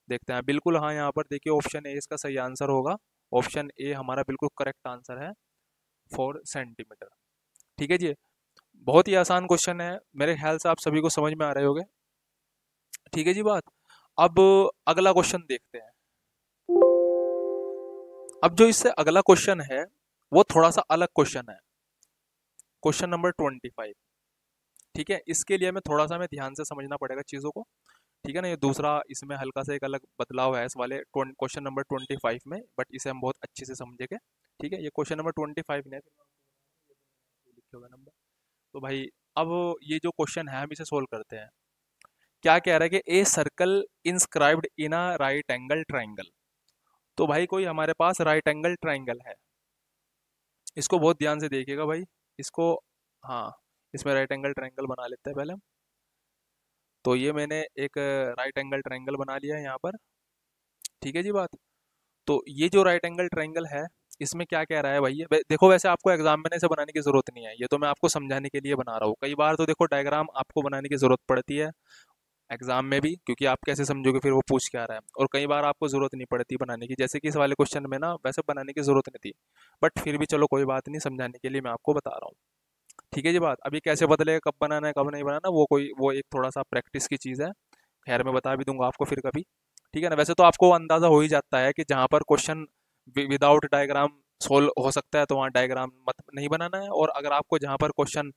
देखते हैं, बिल्कुल हाँ, यहाँ पर देखिए ऑप्शन ए इसका सही आंसर होगा। ऑप्शन ए हमारा बिल्कुल करेक्ट आंसर है, 4 सेंटीमीटर। ठीक है जी। बहुत ही आसान क्वेश्चन है, मेरे ख्याल से आप सभी को समझ में आ रहे होंगे। ठीक है जी बात। अब अगला क्वेश्चन देखते हैं। अब जो इससे अगला क्वेश्चन है वो थोड़ा सा अलग क्वेश्चन है, क्वेश्चन नंबर 25। ठीक है, इसके लिए हमें थोड़ा सा हमें ध्यान से समझना पड़ेगा चीज़ों को। ठीक है ना, ये दूसरा इसमें हल्का सा एक अलग बदलाव है इस वाले क्वेश्चन नंबर 25 में, बट इसे हम बहुत अच्छे से समझेंगे। ठीक है, ये क्वेश्चन नंबर 25 ने लिखे हुए नंबर। तो भाई अब ये जो क्वेश्चन है हम इसे सोल्व करते हैं। क्या कह रहा है कि a circle inscribed in a right angle triangle. तो भाई कोई हमारे पास राइट एंगल ट्राइंगल है, इसको बहुत ध्यान से देखिएगा भाई इसको। हाँ, इसमें राइट एंगल ट्राइंगल बना लेते हैं पहले हम। तो ये मैंने एक राइट एंगल ट्राइंगल बना लिया है यहाँ पर। ठीक है जी बात। तो ये जो राइट एंगल ट्राइंगल है, इसमें क्या कह रहा है भाई, देखो वैसे आपको एग्जाम में इसे बनाने की जरूरत नहीं है, ये तो मैं आपको समझाने के लिए बना रहा हूँ। कई बार तो देखो डायग्राम आपको बनाने की जरूरत पड़ती है एग्जाम में भी, क्योंकि आप कैसे समझोगे फिर वो पूछ क्या रहा है, और कई बार आपको जरूरत नहीं पड़ती बनाने की, जैसे कि इस वाले क्वेश्चन में ना वैसे बनाने की जरूरत नहीं थी, बट फिर भी चलो कोई बात नहीं, समझाने के लिए मैं आपको बता रहा हूँ। ठीक है जी बात। अभी कैसे बदलेगा, कब बनाना है कब नहीं बनाना, वो एक थोड़ा सा प्रैक्टिस की चीज़ है। खैर मैं बता भी दूंगा आपको फिर कभी। ठीक है ना, वैसे तो आपको अंदाज़ा हो ही जाता है कि जहाँ पर क्वेश्चन विदाउट डायग्राम सोल्व हो सकता है तो वहाँ डायग्राम मत नहीं बनाना है, और अगर आपको जहाँ पर क्वेश्चन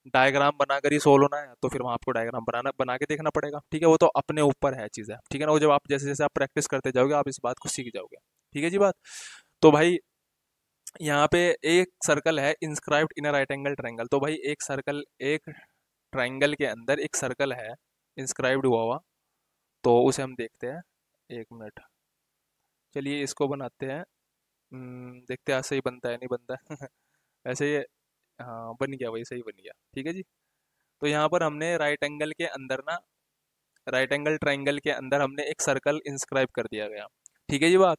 डायग्राम बनाकर ही सोल्व होना है तो फिर वहाँ आपको डायग्राम बना के देखना पड़ेगा। ठीक है, वो तो अपने ऊपर है चीज़ है। ठीक है ना, वो जब आप जैसे जैसे आप प्रैक्टिस करते जाओगे आप इस बात को सीख जाओगे। ठीक है जी बात। तो भाई यहाँ पे एक सर्कल है inscribed in a right angle triangle. तो भाई एक सर्कल, एक ट्रायंगल के अंदर एक सर्कल है इंस्क्राइब्ड हुआ हुआ, तो उसे हम देखते हैं। एक मिनट, चलिए इसको बनाते हैं। देखते हैं सही बनता है नहीं बनता है ऐसे ये, हाँ बन गया, वही सही बन गया। ठीक है जी। तो यहाँ पर हमने राइट एंगल के अंदर ना, राइट एंगल ट्रायंगल के अंदर हमने एक सर्कल इंस्क्राइब कर दिया गया। ठीक है जी बात।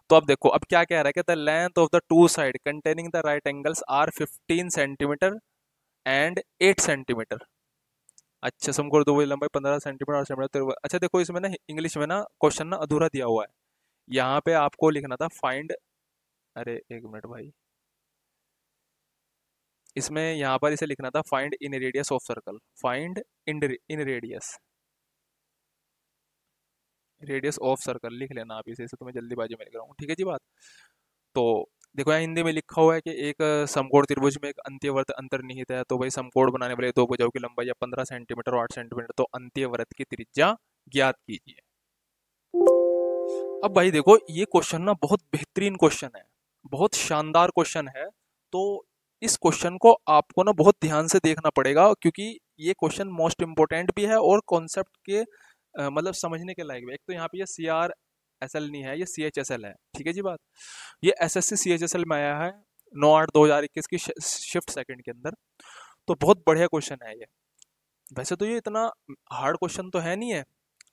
तो अब देखो अब क्या कह रहा है कि the length of the two side containing the right angles are 15 centimetre and 8 centimetre. अच्छा समकोण दो लंबाई 15 सेंटीमीटर और सेंटीमीटर। अच्छा देखो इसमें ना इंग्लिश में ना क्वेश्चन ना अधूरा दिया हुआ है, यहाँ पे आपको लिखना था फाइंड। अरे एक मिनट भाई, इसमें यहाँ पर इसे लिखना था find in radius of circle, find in radius, radius of circle लिख लेना आप इसे, तो मैं जल्दीबाजी में लिख रहा हूँ। ठीक है जी बात। तो देखो यहाँ हिंदी में लिखा हुआ है कि एक समकोण त्रिभुज में एक अंत्यवर्त अंतर्निहित है। तो भाई समकोण बनाने वाले दो भुजाओं की लंबाई या 15 सेंटीमीटर और 8 सेंटीमीटर, तो अंत्यवर्त की त्रिज्या ज्ञात कीजिए। अब भाई देखो ये क्वेश्चन ना बहुत बेहतरीन क्वेश्चन है, बहुत शानदार क्वेश्चन है। तो इस क्वेश्चन को आपको ना बहुत ध्यान से देखना पड़ेगा, क्योंकि ये क्वेश्चन मोस्ट इंपॉर्टेंट भी है और कॉन्सेप्ट के मतलब समझने के लायक भी। एक तो यहाँ पे ये CRSL नहीं है, ये CHSL है। ठीक है जी बात। ये SSC CHSL में आया है 9/8/2021 की शिफ्ट सेकंड के अंदर। तो बहुत बढ़िया क्वेश्चन है ये। वैसे तो ये इतना हार्ड क्वेश्चन तो है नहीं है,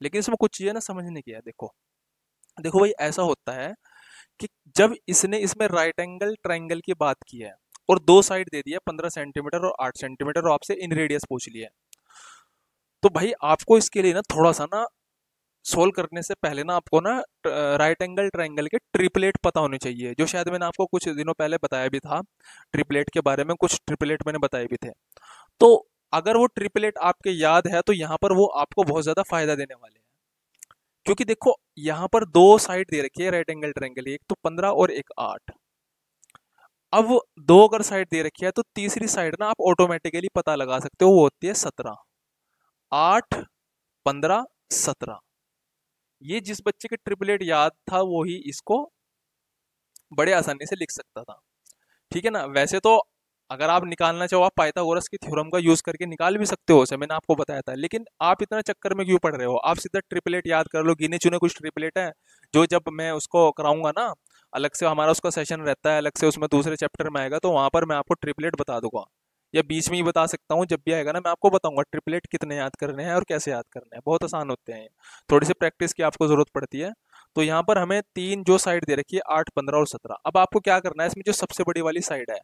लेकिन इसमें कुछ चीज़ें ना समझने की है। देखो देखो भाई ऐसा होता है कि जब इसने इसमें राइट एंगल ट्रायंगल की बात की है और दो साइड दे दिया 15 सेंटीमीटर और 8 सेंटीमीटर, और आपसे इन रेडियस पूछ लिया, तो भाई आपको इसके लिए ना थोड़ा सा ना सोल्व करने से पहले ना आपको ना राइट एंगल ट्रायंगल के ट्रिपलेट पता होने चाहिए, जो शायद मैंने आपको कुछ दिनों पहले बताया भी था। ट्रिपलेट के बारे में कुछ ट्रिपलेट मैंने बताए भी थे। तो अगर वो ट्रिपलेट आपके याद है तो यहाँ पर वो आपको बहुत ज्यादा फायदा देने वाले हैं, क्योंकि देखो यहाँ पर दो साइड दे रखी है राइट एंगल ट्रायंगल, एक तो 15 और एक 8। अब दो अगर साइड दे रखी है तो तीसरी साइड ना आप ऑटोमेटिकली पता लगा सकते हो, वो होती है 17। 8, 15, 17। ये जिस बच्चे के ट्रिपलेट याद था वो ही इसको बड़े आसानी से लिख सकता था। ठीक है ना, वैसे तो अगर आप निकालना चाहो आप पाइथागोरस की थ्योरम का यूज करके निकाल भी सकते हो, उसे मैंने आपको बताया था, लेकिन आप इतना चक्कर में क्यों पड़ रहे हो, आप सीधा ट्रिपलेट याद कर लो। गिने चुने कुछ ट्रिपलेट है जो जब मैं उसको कराऊंगा ना, अलग से हमारा उसका सेशन रहता है अलग से, उसमें दूसरे चैप्टर में आएगा, तो वहां पर मैं आपको ट्रिपलेट बता दूंगा, या बीच में ही बता सकता हूँ। जब भी आएगा ना मैं आपको बताऊंगा ट्रिपलेट कितने याद करने हैं और कैसे याद करने हैं, बहुत आसान होते हैं। थोड़ी सी प्रैक्टिस की आपको जरूरत पड़ती है। तो यहाँ पर हमें तीन जो साइड दे रखी है 8, 15 और 17। अब आपको क्या करना है, इसमें जो सबसे बड़ी वाली साइड है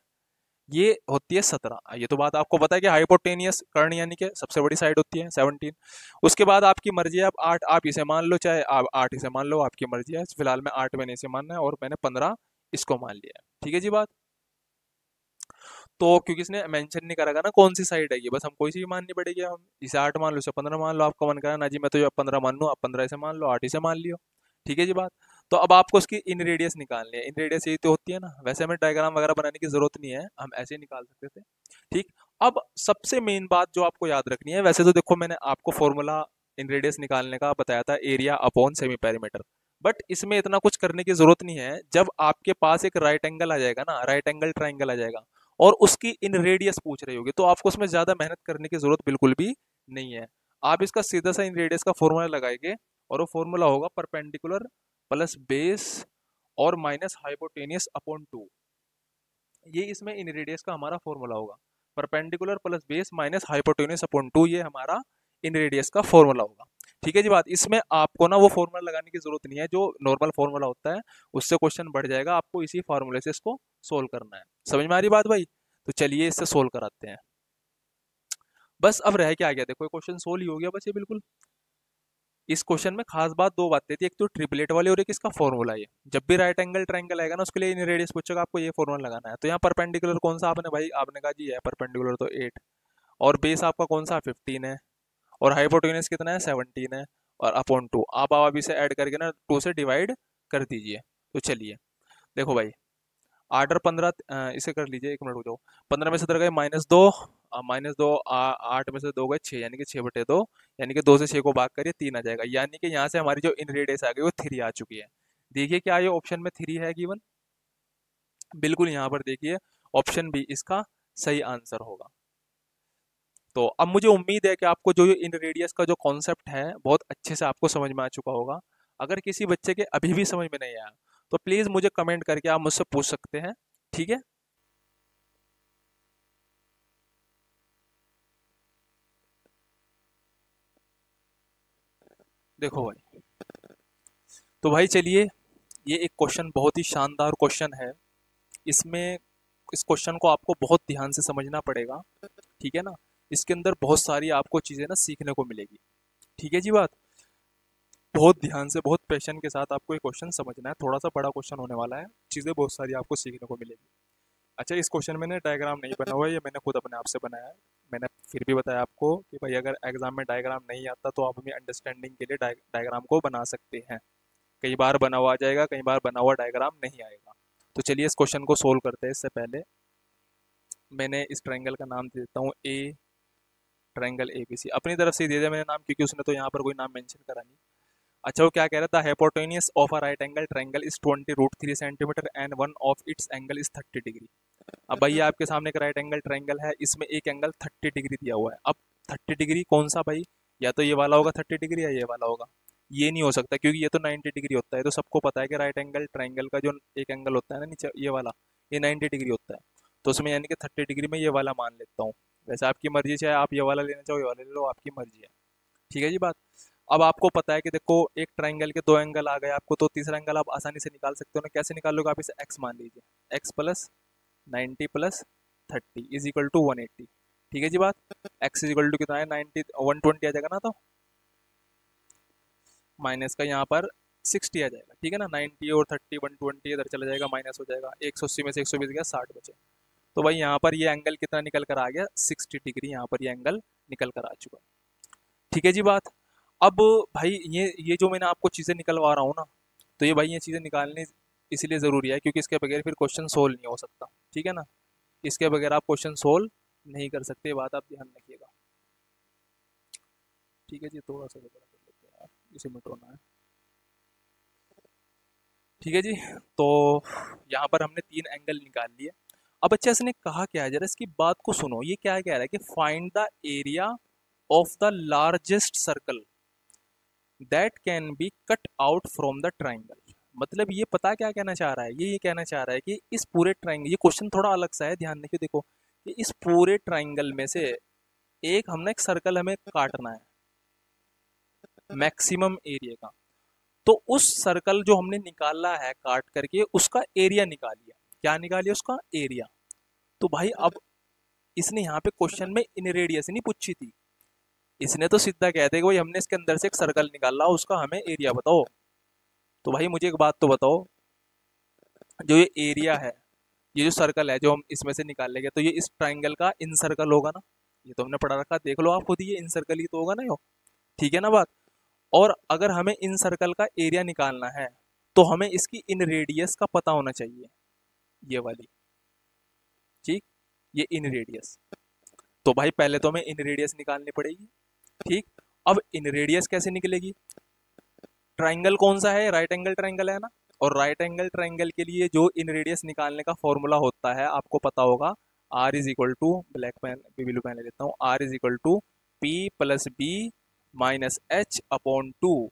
ये होती है 17। ये तो बात आपको पता है कि हाइपोटेनियस कर्ण यानी कि सबसे बड़ी साइड होती है 17। उसके बाद आपकी मर्जी है, आप 8 आप इसे मान लो, चाहे आप 8 इसे मान लो, आपकी मर्जी है। फिलहाल मैं 8 मैंने इसे मानना है और मैंने 15 इसको मान लिया है। ठीक है जी बात। तो क्योंकि इसने मेंशन नहीं करेगा ना कौन सी साइड है ये, बस हमको इसी माननी पड़ेगी। हम इसे 8 मान लो, इसे 15 मान लो, आपका मन करा ना जी मैं तो ये 15 मान लूँ, आप 15 इसे मान लो, 8 इसे मान लियो। ठीक है जी बात। तो अब आपको उसकी इन रेडियस निकालनी है। इन रेडियस यही तो होती है ना, वैसे हमें डायग्राम वगैरह बनाने की जरूरत नहीं है, हम ऐसे ही निकाल सकते थे। ठीक। अब सबसे मेन बात जो आपको याद रखनी है, वैसे तो देखो मैंने आपको फॉर्मूला इन रेडियस निकालने का बताया था, area upon semi perimeter. But इसमें इतना कुछ करने की जरूरत नहीं है। जब आपके पास एक राइट एंगल आ जाएगा ना, राइट एंगल ट्राइंगल आ जाएगा और उसकी इन रेडियस पूछ रही होगी, तो आपको उसमें ज्यादा मेहनत करने की जरूरत बिल्कुल भी नहीं है। आप इसका सीधा सा इन रेडियस का फॉर्मूला लगाएंगे और वो फॉर्मूला होगा परपेंडिकुलर प्लस बेस और माइनस हाइपोटेनियस अपॉन 2। ये इसमें इन रेडियस का हमारा फॉर्मूला होगा। Perpendicular plus base minus hypotenuse upon 2, ये हमारा इन रेडियस का फॉर्मूला होगा। ठीक है जी बात। इसमें आपको ना वो फॉर्मूला लगाने की जरूरत नहीं है, जो नॉर्मल फॉर्मूला होता है उससे क्वेश्चन बढ़ जाएगा, आपको इसी फॉर्मूले से इसको सोल्व करना है। समझ में आ रही बात भाई? तो चलिए इससे सोल्व कराते हैं। बस अब रह क्या गया, देखो क्वेश्चन सोल्व ही हो गया बस ये बिल्कुल। इस क्वेश्चन में खास बात दो बातें थी, एक तो ट्रिपलेट वाली और एक इसका फॉर्मूला। ये जब भी राइट एंगल ट्रायंगल आएगा ना उसके लिए इन रेडियस पूछेगा, आपको ये फॉर्मूला लगाना है। तो यहाँ परपेंडिकुलर कौन सा आपने भाई आपने कहा जी है परपेंडिकुलर तो 8, और बेस आपका कौन सा 15 है, और हाइपोटेन्यूस कितना है 17 है, और अपॉन 2 आप अभी से ऐड करके ना 2 से डिवाइड कर दीजिए। तो चलिए देखो भाई, 8 और 15 इसे कर लीजिए, 1 मिनट रुक जाओ। 15 में से इधर गए -2, -2 8 में से 2 गए 6, यानी कि 6/2, यानी कि 2 से 6 को भाग करिए 3 आ जाएगा। यानी कि यहाँ से हमारी जो इन रेडियस आ गई वो 3 आ चुकी है। देखिए क्या ये ऑप्शन में 3 है गिवन? बिल्कुल यहाँ पर देखिए ऑप्शन बी इसका सही आंसर होगा। तो अब मुझे उम्मीद है कि आपको जो इन रेडियस का जो कॉन्सेप्ट है बहुत अच्छे से आपको समझ में आ चुका होगा। अगर किसी बच्चे के अभी भी समझ में नहीं आया तो प्लीज़ मुझे कमेंट करके आप मुझसे पूछ सकते हैं। ठीक है। देखो भाई, तो भाई चलिए, ये एक क्वेश्चन बहुत ही शानदार क्वेश्चन है। इसमें इस क्वेश्चन को आपको बहुत ध्यान से समझना पड़ेगा। ठीक है ना। इसके अंदर बहुत सारी आपको चीज़ें ना सीखने को मिलेगी। ठीक है जी बात। बहुत ध्यान से बहुत पैशन के साथ आपको ये क्वेश्चन समझना है, थोड़ा सा बड़ा क्वेश्चन होने वाला है, चीज़ें बहुत सारी आपको सीखने को मिलेगी। अच्छा, इस क्वेश्चन में ना डायग्राम नहीं बना हुआ है, ये मैंने खुद अपने आप से बनाया है। मैंने फिर भी बताया आपको कि भाई अगर एग्जाम में डायग्राम नहीं आता तो आप अपनी अंडरस्टैंडिंग के लिए डायग्राम को बना सकते हैं। कई बार बना हुआ आ जाएगा, कई बार बना हुआ डायग्राम नहीं आएगा। तो चलिए इस क्वेश्चन को सोल्व करते हैं। इससे पहले मैंने इस ट्रायंगल का नाम दे देता हूँ ए, ट्रायंगल ABC। अपनी तरफ से दे दिया मैंने नाम, क्योंकि उसने तो यहाँ पर कोई नाम मेंशन करा नहीं। अच्छा, वो क्या कह रहा था, hypotenuse of a right angle triangle is 20√3 centimetre and one of its angle is 30 degree. अब भाई आपके सामने एक राइट एंगल ट्रायंगल है, इसमें एक एंगल 30 डिग्री दिया हुआ है। अब 30 डिग्री कौन सा भाई, या तो ये वाला होगा 30 डिग्री या ये वाला होगा। ये नहीं हो सकता क्योंकि ये तो 90 डिग्री होता है। तो सबको पता है कि राइट एंगल ट्रायंगल का जो एक एंगल होता है ना नीचे ये वाला, ये 90 डिग्री होता है। तो उसमें यानी कि 30 डिग्री में ये वाला मान लेता हूँ। वैसे आपकी मर्जी, चाहे आप ये वाला लेना चाहो ये वाला ले लो, आपकी मर्जी है। ठीक है जी बात। अब आपको पता है कि देखो एक ट्रायंगल के दो एंगल आ गए आपको, तो तीसरा एंगल आप आसानी से निकाल सकते हो ना। कैसे निकालोगे, आप इसे x मान लीजिए, x plus 90 plus 30 is equal to 180। ठीक है जी बात। x इज इक्वल टू कितना है 90, 120 आ जाएगा ना, तो माइनस का यहाँ पर 60 आ जाएगा। ठीक है ना, 90 और 30 120 इधर चला जाएगा, माइनस हो जाएगा, 180 में से 120 गया 60 बचे। तो भाई यहाँ पर ये एंगल कितना निकल कर आ गया 60 डिग्री, यहाँ पर ये एंगल निकल कर आ चुका। ठीक है जी बात। अब भाई ये जो मैंने आपको चीज़ें निकलवा रहा हूँ ना, तो ये भाई ये चीज़ें निकालनी इसलिए ज़रूरी है क्योंकि इसके बगैर फिर क्वेश्चन सोल्व नहीं हो सकता। ठीक है ना। इसके बगैर आप क्वेश्चन सोल्व नहीं कर सकते, ये बात आप ध्यान रखिएगा। ठीक है जी, थोड़ा सा बड़ा कर लेते हैं यार, इसे मिटाना है। ठीक है जी। तो यहाँ पर हमने 3 एंगल निकाल लिए। अब अच्छा इसने कहा क्या है, जरा इसकी बात को सुनो। ये क्या कह रहा है कि find the area of the largest circle that can be cut out from the triangle. मतलब ये पता क्या कहना चाह रहा है, ये कहना चाह रहा है कि इस पूरे ट्राइंगल, ये क्वेश्चन थोड़ा अलग सा है, ध्यान देखिए। देखो कि इस पूरे ट्राइंगल में से एक हमने एक सर्कल हमें काटना है मैक्सिमम एरिया का। तो उस सर्कल जो हमने निकाला है काट करके उसका एरिया निकालिए। क्या निकालिए, उसका एरिया। तो भाई अब इसने यहाँ पे क्वेश्चन में इन रेडियस नहीं पूछी थी, इसने तो सीधा कहते कि भाई हमने इसके अंदर से एक सर्कल निकाला उसका हमें एरिया बताओ। तो भाई मुझे एक बात तो बताओ, जो ये एरिया है ये जो सर्कल है जो हम इसमें से निकाल लेंगे, तो ये इस ट्राइंगल का इन सर्कल होगा ना, ये तो हमने पढ़ा रखा, देख लो आप खुद ही, ये इन सर्कल ही तो होगा ना यो। ठीक है ना बात। और अगर हमें इन सर्कल का एरिया निकालना है तो हमें इसकी इन रेडियस का पता होना चाहिए, ये वाली। ठीक, ये इन रेडियस। तो भाई पहले तो हमें इन रेडियस निकालनी पड़ेगी। ठीक, अब इन रेडियस कैसे निकलेगी? ट्राइंगल कौन सा है? राइट एंगल ट्राइंगल है ना। और राइट एंगल ट्राइंगल के लिए जो इन रेडियस निकालने का फॉर्मूला होता है आपको पता होगा, r is equal to, black pen blue pen ले लेता हूँ, r is equal to p plus b minus h upon two,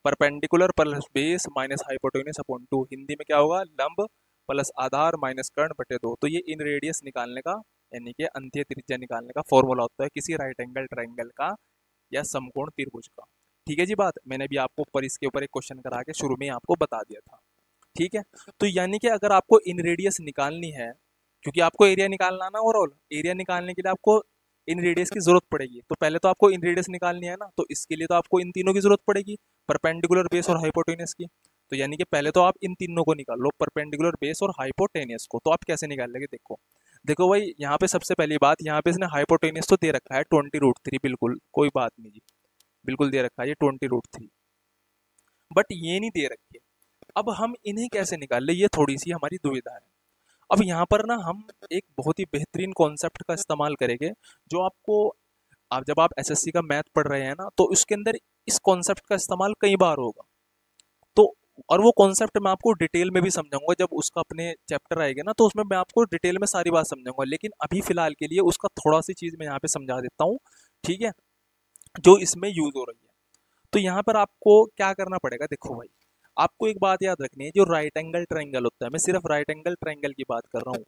perpendicular plus base minus hypotenuse upon two. Hindi में क्या होगा? लंब प्लस आधार माइनस कर्ण बटे दो। तो ये इन रेडियस निकालने का, यानी कि अंत्य त्रिज्या निकालने का फॉर्मूला होता है किसी राइट एंगल ट्राइंगल का या समकोण त्रिभुज का। ठीक है जी बात, मैंने भी आपको ऊपर इसके ऊपर एक क्वेश्चन करा के शुरू में आपको बता दिया था। ठीक है, तो यानी कि अगर आपको इन रेडियस निकालनी है, क्योंकि आपको एरिया निकालना ना, ओवरऑल एरिया निकालने के लिए आपको इन रेडियस की जरूरत पड़ेगी। तो पहले तो आपको इन रेडियस निकालनी है ना, तो इसके लिए तो आपको इन तीनों की जरूरत पड़ेगी, परपेंडिकुलर बेस और हाइपोटेनियस की। तो यानी कि पहले तो आप इन तीनों को निकाल लो, परपेंडिकुलर बेस और हाइपोटेनियस को। तो आप कैसे निकाल लेंगे? देखो देखो भाई, यहाँ पे सबसे पहली बात, यहाँ पे इसने हाइपोटेनियस तो दे रखा है 20√3, बिल्कुल कोई बात नहीं जी, बिल्कुल दे रखा है ये 20√3, बट ये नहीं दे रखी है। अब हम इन्हें कैसे निकाल ले, ये थोड़ी सी हमारी दुविधा है। अब यहाँ पर ना हम एक बहुत ही बेहतरीन कॉन्सेप्ट का इस्तेमाल करेंगे, जो आपको, आप जब आप एसएससी का मैथ पढ़ रहे हैं ना, तो उसके अंदर इस कॉन्सेप्ट का इस्तेमाल कई बार होगा। तो और वो कॉन्सेप्ट मैं आपको डिटेल में भी समझाऊंगा, जब उसका अपने चैप्टर आएगा ना, तो उसमें मैं आपको डिटेल में सारी बात समझाऊंगा। लेकिन अभी फिलहाल के लिए उसका थोड़ा सी चीज मैं यहाँ पे समझा देता हूँ, ठीक है, जो इसमें यूज हो रही है। तो यहाँ पर आपको क्या करना पड़ेगा? देखो भाई, आपको एक बात याद रखनी है, जो राइट एंगल ट्राइंगल होता है, मैं सिर्फ राइट एंगल ट्राइंगल की बात कर रहा हूँ,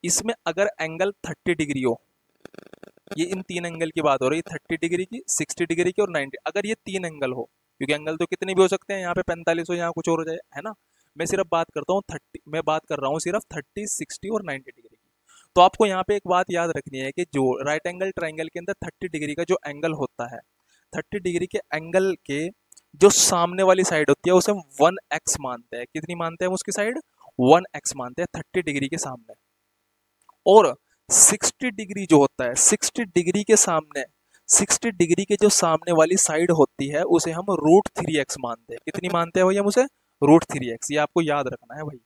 इसमें अगर एंगल 30 डिग्री हो, ये इन तीन एंगल की बात हो रही है, 30 डिग्री की, 60 डिग्री की और 90, अगर ये तीन एंगल हो, क्योंकि एंगल तो कितने भी हो सकते हैं, यहाँ पे 45 हो, यहाँ कुछ और हो जाए, है ना। मैं सिर्फ बात करता हूँ 30, मैं बात कर रहा हूँ सिर्फ 30, 60 और 90 डिग्री की। तो आपको यहाँ पे एक बात याद रखनी है कि जो राइट एंगल ट्राइंगल के अंदर 30 डिग्री का जो एंगल होता है, 30 डिग्री के एंगल के जो सामने वाली साइड होती है उसे हम 1x मानते हैं। कितनी मानते हैं हम उसकी साइड? 1x मानते हैं 30 डिग्री के सामने। और 60 डिग्री जो होता है, 60 डिग्री के सामने, 60 डिग्री के जो सामने वाली साइड होती है उसे हम √3x मानते हैं। कितनी मानते हैं भाई हम उसे? √3x, ये आपको याद रखना है भाई।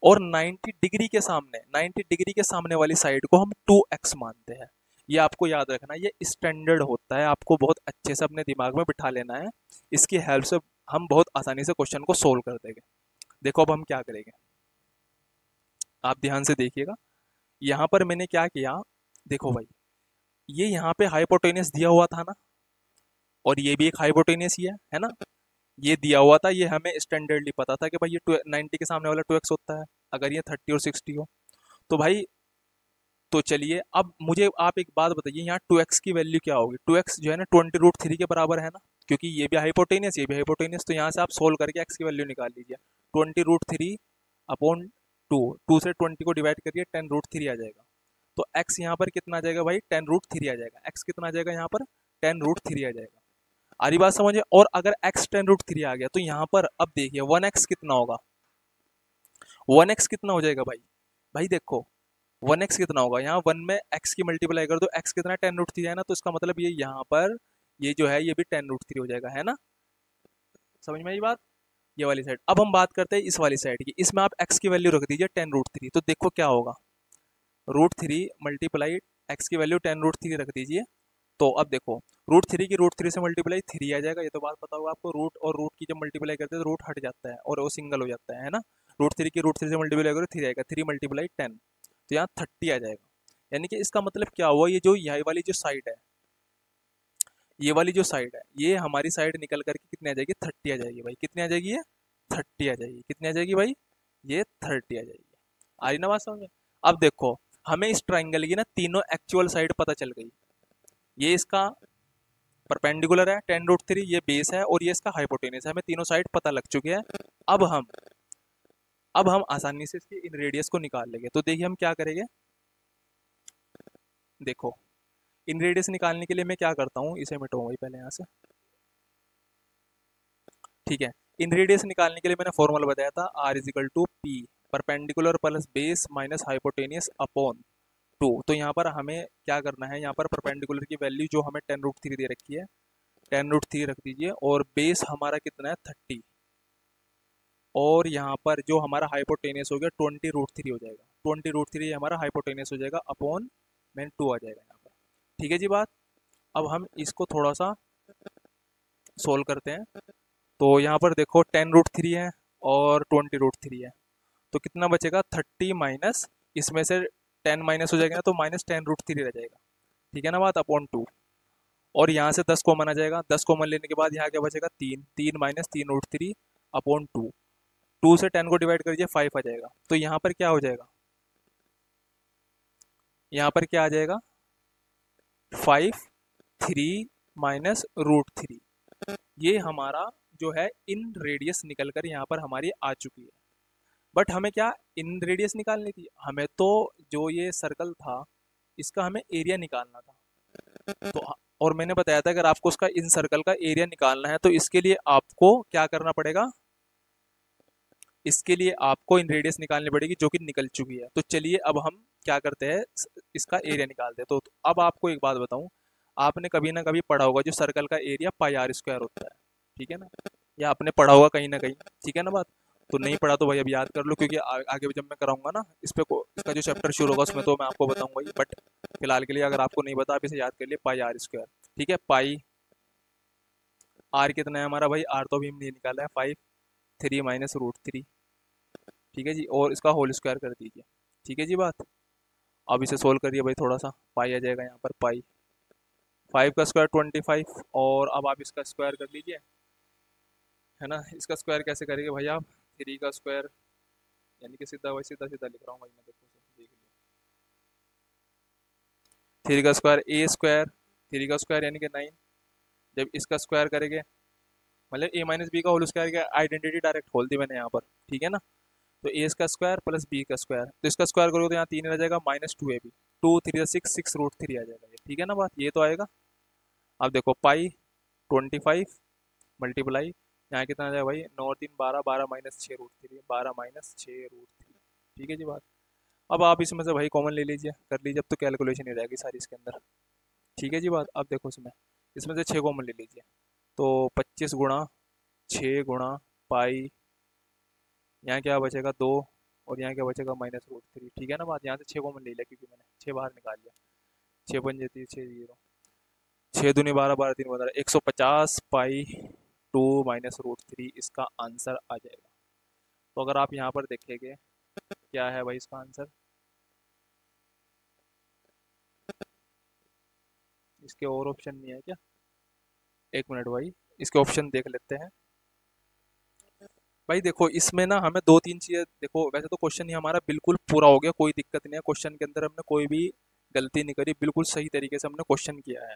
और 90 डिग्री के सामने, 90 डिग्री के सामने वाली साइड को हम 2x मानते हैं। ये आपको याद रखना है, ये स्टैंडर्ड होता है, आपको बहुत अच्छे से अपने दिमाग में बिठा लेना है। इसकी हेल्प से हम बहुत आसानी से क्वेश्चन को सोल्व कर देंगे। देखो अब हम क्या करेंगे, आप ध्यान से देखिएगा। यहाँ पर मैंने क्या किया, देखो भाई, ये यहाँ पे हाइपोटेनियस दिया हुआ था ना, और ये भी एक हाइपोटेनियस ही है ना। ये दिया हुआ था, ये हमें स्टैंडर्डली पता था कि भाई ये 90 के सामने वाला 2x होता है, अगर ये 30 और 60 हो। तो भाई, तो चलिए अब मुझे आप एक बात बताइए, यहाँ 2x की वैल्यू क्या होगी? 2x जो है ना 20√3 के बराबर है ना, क्योंकि ये भी हाइपोटेनियस, ये भी हाइपोटेनियस। तो यहाँ से आप सोल्व करके x की वैल्यू निकाल लीजिए, 20√3 अपॉन 2 से 20 को डिवाइड करिए, 10√3 आ जाएगा। तो x यहाँ पर कितना आ जाएगा भाई? 10√3 आ जाएगा। x कितना आ जाएगा यहाँ पर? 10√3 आ जाएगा। आरी बात समझे। और अगर x 10√3 आ गया, तो यहाँ पर अब देखिए 1x कितना होगा? 1x कितना हो जाएगा भाई? भाई देखो 1x कितना होगा, यहाँ 1 में x की मल्टीप्लाई कर दो, x कितना 10√3 है ना, तो इसका मतलब ये यहाँ पर ये जो है ये भी 10√3 हो जाएगा, है ना। समझ में आई बात? ये वाली साइड। अब हम बात करते हैं इस वाली साइड की, इसमें आप x की वैल्यू रख दीजिए 10√3, तो देखो क्या होगा, √3 मल्टीप्लाई x की वैल्यू 10√3 रख दीजिए। तो अब देखो √3 की √3 से मल्टीप्लाई 3 आ जाएगा, ये तो बात पता होगा आपको। रूट और रूट की जब मल्टीप्लाई करते हैं तो रूट हट जाता है और वो सिंगल हो जाता है ना। √3 की √3 से मल्टीप्लाई करो 3 आएगा, 3 मल्टीप्लाई 10, तो यहाँ 30 आ जाएगा। यानी कि इसका मतलब क्या हुआ, ये जो यही वाली जो साइड है, ये वाली जो साइड है, ये हमारी साइड निकल करके कितनी आ जाएगी? 30 आ जाएगी भाई। कितनी आ जाएगी? ये 30 आ जाएगी। कितनी आ जाएगी भाई? ये 30 आ जाएगी। आ रही ना बात समझ में? अब देखो हमें इस ट्राइंगल की ना तीनों एक्चुअल साइड पता चल गई। ये इसका परपेंडिकुलर है 10√3, ये बेस है और ये इसका हाइपोटेनियस है, हमें तीनों साइड पता लग चुके हैं। अब हम आसानी से इसकी इन रेडियस को निकाल लेंगे। तो देखिए हम क्या करेंगे, देखो इन रेडियस निकालने के लिए मैं क्या करता हूँ, इसे मिटाऊंगा ही पहले यहाँ से, ठीक है। इन रेडियस निकालने के लिए मैंने फॉर्मूला बताया था, R = P perpendicular plus base minus hypotenuse upon 2। तो यहाँ पर हमें क्या करना है, यहाँ पर परपेंडिकुलर की वैल्यू जो हमें 10√3 दे रखी है, 10√3 रख दीजिए, और बेस हमारा कितना है 30, और यहाँ पर जो हमारा हाइपोटेनियस हो गया 20√3 हो जाएगा, 20√3 हमारा हाइपोटेनियस हो जाएगा, अपॉन में 2 आ जाएगा यहाँ पर। ठीक है जी बात। अब हम इसको थोड़ा सा सोल्व करते हैं। तो यहाँ पर देखो 10√3 है और 20√3 है, तो कितना बचेगा 30 माइनस, इसमें से 10 माइनस हो जाएगा ना, तो -10√3 रह जाएगा। ठीक है ना बात, अपॉन 2। और यहाँ से 10 कॉमन आ जाएगा, 10 कॉमन लेने के बाद यहाँ क्या बचेगा 3, 3 माइनस 3√3 अपॉन 2। 2 से 10 को डिवाइड करिए 5 आ जाएगा। तो यहाँ पर क्या हो जाएगा, यहाँ पर क्या आ जाएगा 5, 3 माइनस √3। ये हमारा जो है इन रेडियस निकल कर यहाँ पर हमारी आ चुकी है। बट हमें क्या इन रेडियस निकालनी थी, हमें तो जो ये सर्कल था इसका हमें एरिया निकालना था। तो और मैंने बताया था अगर आपको उसका इन सर्कल का एरिया निकालना है तो इसके लिए आपको क्या करना पड़ेगा, इसके लिए आपको इन रेडियस निकालनी पड़ेगी जो कि निकल चुकी है। तो चलिए अब हम क्या करते हैं, इसका एरिया निकालते हैं। तो अब आपको एक बात बताऊं, आपने कभी ना कभी पढ़ा होगा जो सर्कल का एरिया πr² होता है, ठीक है ना, या आपने पढ़ा होगा कहीं ना कहीं, ठीक है ना बात। तो नहीं पढ़ा तो भाई अब याद कर लो, क्योंकि आगे जब मैं कराऊंगा ना इस पे इसका जो चैप्टर शुरू होगा उसमें तो मैं आपको बताऊंगा ही। बट फिलहाल के लिए अगर आपको नहीं पता आप इसे याद कर लिए πr²। ठीक है, पाई आर कितना है हमारा भाई, आर तो अभी हमने निकाला है 5, 3 माइनस √3। ठीक है जी, और इसका होल स्क्वायर कर दीजिए। ठीक है जी बात। अब इसे सोल्व करिए भाई, थोड़ा सा पाई आ जाएगा यहाँ पर, पाई 5 का स्क्वायर 25, और अब आप इसका स्क्वायर कर लीजिए, है ना। इसका स्क्वायर कैसे करेंगे भाई आप, 3 का स्क्वायर, यानी कि सीधा भाई सीधा सीधा लिख रहा हूँ भाई मैं, देखो देख लीजिए, 3 का स्क्वायर a², 3 का स्क्वायर यानी कि 9, जब इसका स्क्वायर करेंगे मतलब a - b का होल स्क्वायर, का आइडेंटिटी डायरेक्ट खोल दी मैंने यहाँ पर, ठीक है ना। तो ए का स्क्वायर प्लस बी का स्क्वायर, तो इसका स्क्वायर करोगे तो यहाँ 3 रह जाएगा, -2ab, 2 3 6, 6√3 आ जाएगा ये, ठीक है ना बात, ये तो आएगा। अब देखो पाई 25 मल्टीप्लाई, यहाँ कितना आ जाएगा भाई, 9 3 12, 12 माइनस 6√3, 12 माइनस 6√3। ठीक है जी बात। अब आप इसमें से भाई कॉमन ले लीजिए, कर लीजिए, अब तो कैलकुलेशन ही रहेगी सारी इसके अंदर। ठीक है जी बात। अब देखो इसमें इसमें से 6 कॉमन ले लीजिए, तो 25 गुणा 6 गुणा पाई, यहाँ क्या बचेगा 2, और यहाँ क्या बचेगा -√3। ठीक है ना बात, यहाँ से 6 कॉमन ले लिया क्योंकि मैंने 6 बाहर निकाल लिया, 6 बन जाती है 6 0, 6 दूनी 12, 12 3 12, 150 पाई 2 -√3 इसका आंसर आ जाएगा। तो अगर आप यहाँ पर देखेंगे क्या है भाई इसका आंसर, इसके और ऑप्शन नहीं है क्या, एक मिनट भाई इसके ऑप्शन देख लेते हैं। भाई देखो इसमें ना हमें 2 3 चीज़ें, देखो वैसे तो क्वेश्चन ये हमारा बिल्कुल पूरा हो गया, कोई दिक्कत नहीं है, क्वेश्चन के अंदर हमने कोई भी गलती नहीं करी, बिल्कुल सही तरीके से हमने क्वेश्चन किया है।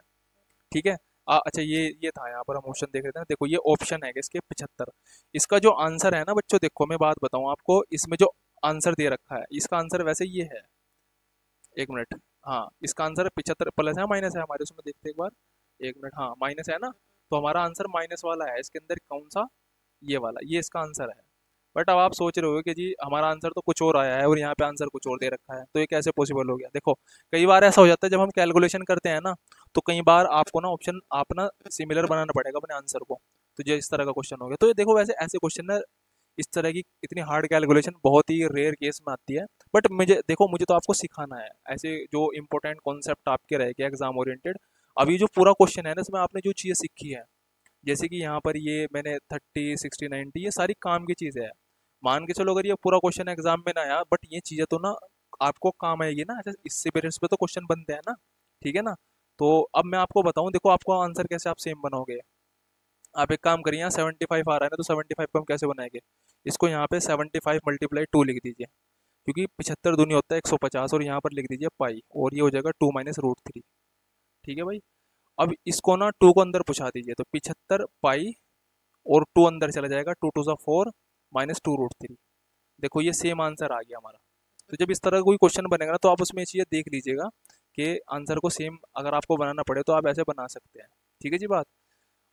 ठीक है। अच्छा ये था, यहाँ पर हम ऑप्शन देख रहे थे, देखो ये ऑप्शन है इसके 75, इसका जो आंसर है ना बच्चों, देखो मैं बात बताऊँ आपको, इसमें जो आंसर दे रखा है इसका आंसर वैसे ये है, एक मिनट, हाँ इसका आंसर 75 प्लस है माइनस है हमारे उसमें, देखते एक बार, एक मिनट, हाँ माइनस है ना, तो हमारा आंसर माइनस वाला है, इसके अंदर कौन सा, ये वाला, ये इसका आंसर है। बट अब आप सोच रहे हो कि जी हमारा आंसर तो कुछ और आया है और यहाँ पे आंसर कुछ और दे रखा है, तो ये कैसे पॉसिबल हो गया। देखो कई बार ऐसा हो जाता है जब हम कैलकुलेशन करते हैं ना, तो कई बार आपको ना ऑप्शन आप ना सिमिलर बनाना पड़ेगा अपने आंसर को, तो जो इस तरह का क्वेश्चन हो गया। तो ये देखो वैसे ऐसे क्वेश्चन ना, इस तरह की इतनी हार्ड कैलकुलेशन बहुत ही रेयर केस में आती है, बट मुझे देखो मुझे तो आपको सिखाना है ऐसे जो इंपॉर्टेंट कॉन्सेप्ट आपके रहेंगे एग्जाम ओरिएंटेड। अभी जो पूरा क्वेश्चन है ना इसमें आपने जो चीज़ें सीखी है, जैसे कि यहाँ पर ये मैंने 30 60 90 ये सारी काम की चीज़ें है, मान के चलो अगर ये पूरा क्वेश्चन एग्जाम में ना आया, बट ये चीज़ें तो ना आपको काम आएगी ना, अच्छा इससे बेसिस पे तो क्वेश्चन बनते हैं ना, ठीक है ना। तो अब मैं आपको बताऊं, देखो आपको आंसर कैसे आप सेम बनाओगे। आप एक काम करिए, यहाँ 75 आ रहा है ना, तो 75 को हम कैसे बनाएंगे, इसको यहाँ पे 75 मल्टीप्लाई 2 लिख दीजिए, क्योंकि 75 दूनी होता है 150, और यहाँ पर लिख दीजिए पाई, और ये हो जाएगा 2 -√3। ठीक है भाई। अब इसको ना 2 को अंदर पूछा दीजिए, तो 75 पाई और 2 अंदर चला जाएगा, 2 2 4 -2√3। देखो ये सेम आंसर आ गया हमारा। तो जब इस तरह का कोई क्वेश्चन बनेगा ना, तो आप उसमें ये चीज़ें देख लीजिएगा कि आंसर को सेम अगर आपको बनाना पड़े तो आप ऐसे बना सकते हैं। ठीक है जी बात।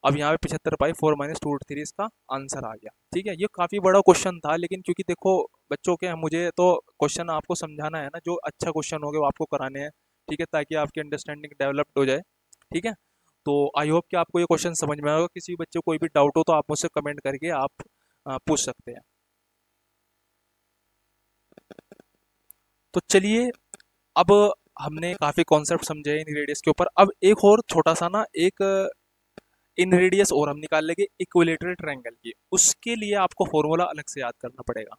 अब यहाँ पे 75/4 - 2√3 इसका आंसर आ गया। ठीक है, ये काफ़ी बड़ा क्वेश्चन था, लेकिन क्योंकि देखो बच्चों के मुझे तो क्वेश्चन आपको समझाना है ना, जो अच्छा क्वेश्चन हो गया वो आपको कराने हैं। ठीक है, ताकि आपकी अंडरस्टैंडिंग डेवलप्ड हो जाए। ठीक है, तो आई होप कि आपको ये क्वेश्चन समझ में आएगा। किसी बच्चे को कोई भी डाउट हो तो आप मुझसे कमेंट करके आप पूछ सकते हैं। तो चलिए, अब हमने काफ़ी कॉन्सेप्ट समझे इन रेडियस के ऊपर। अब एक और छोटा सा ना एक इन रेडियस और हम निकाल लेंगे इक्विलेटरल ट्रायंगल की। उसके लिए आपको फॉर्मूला अलग से याद करना पड़ेगा।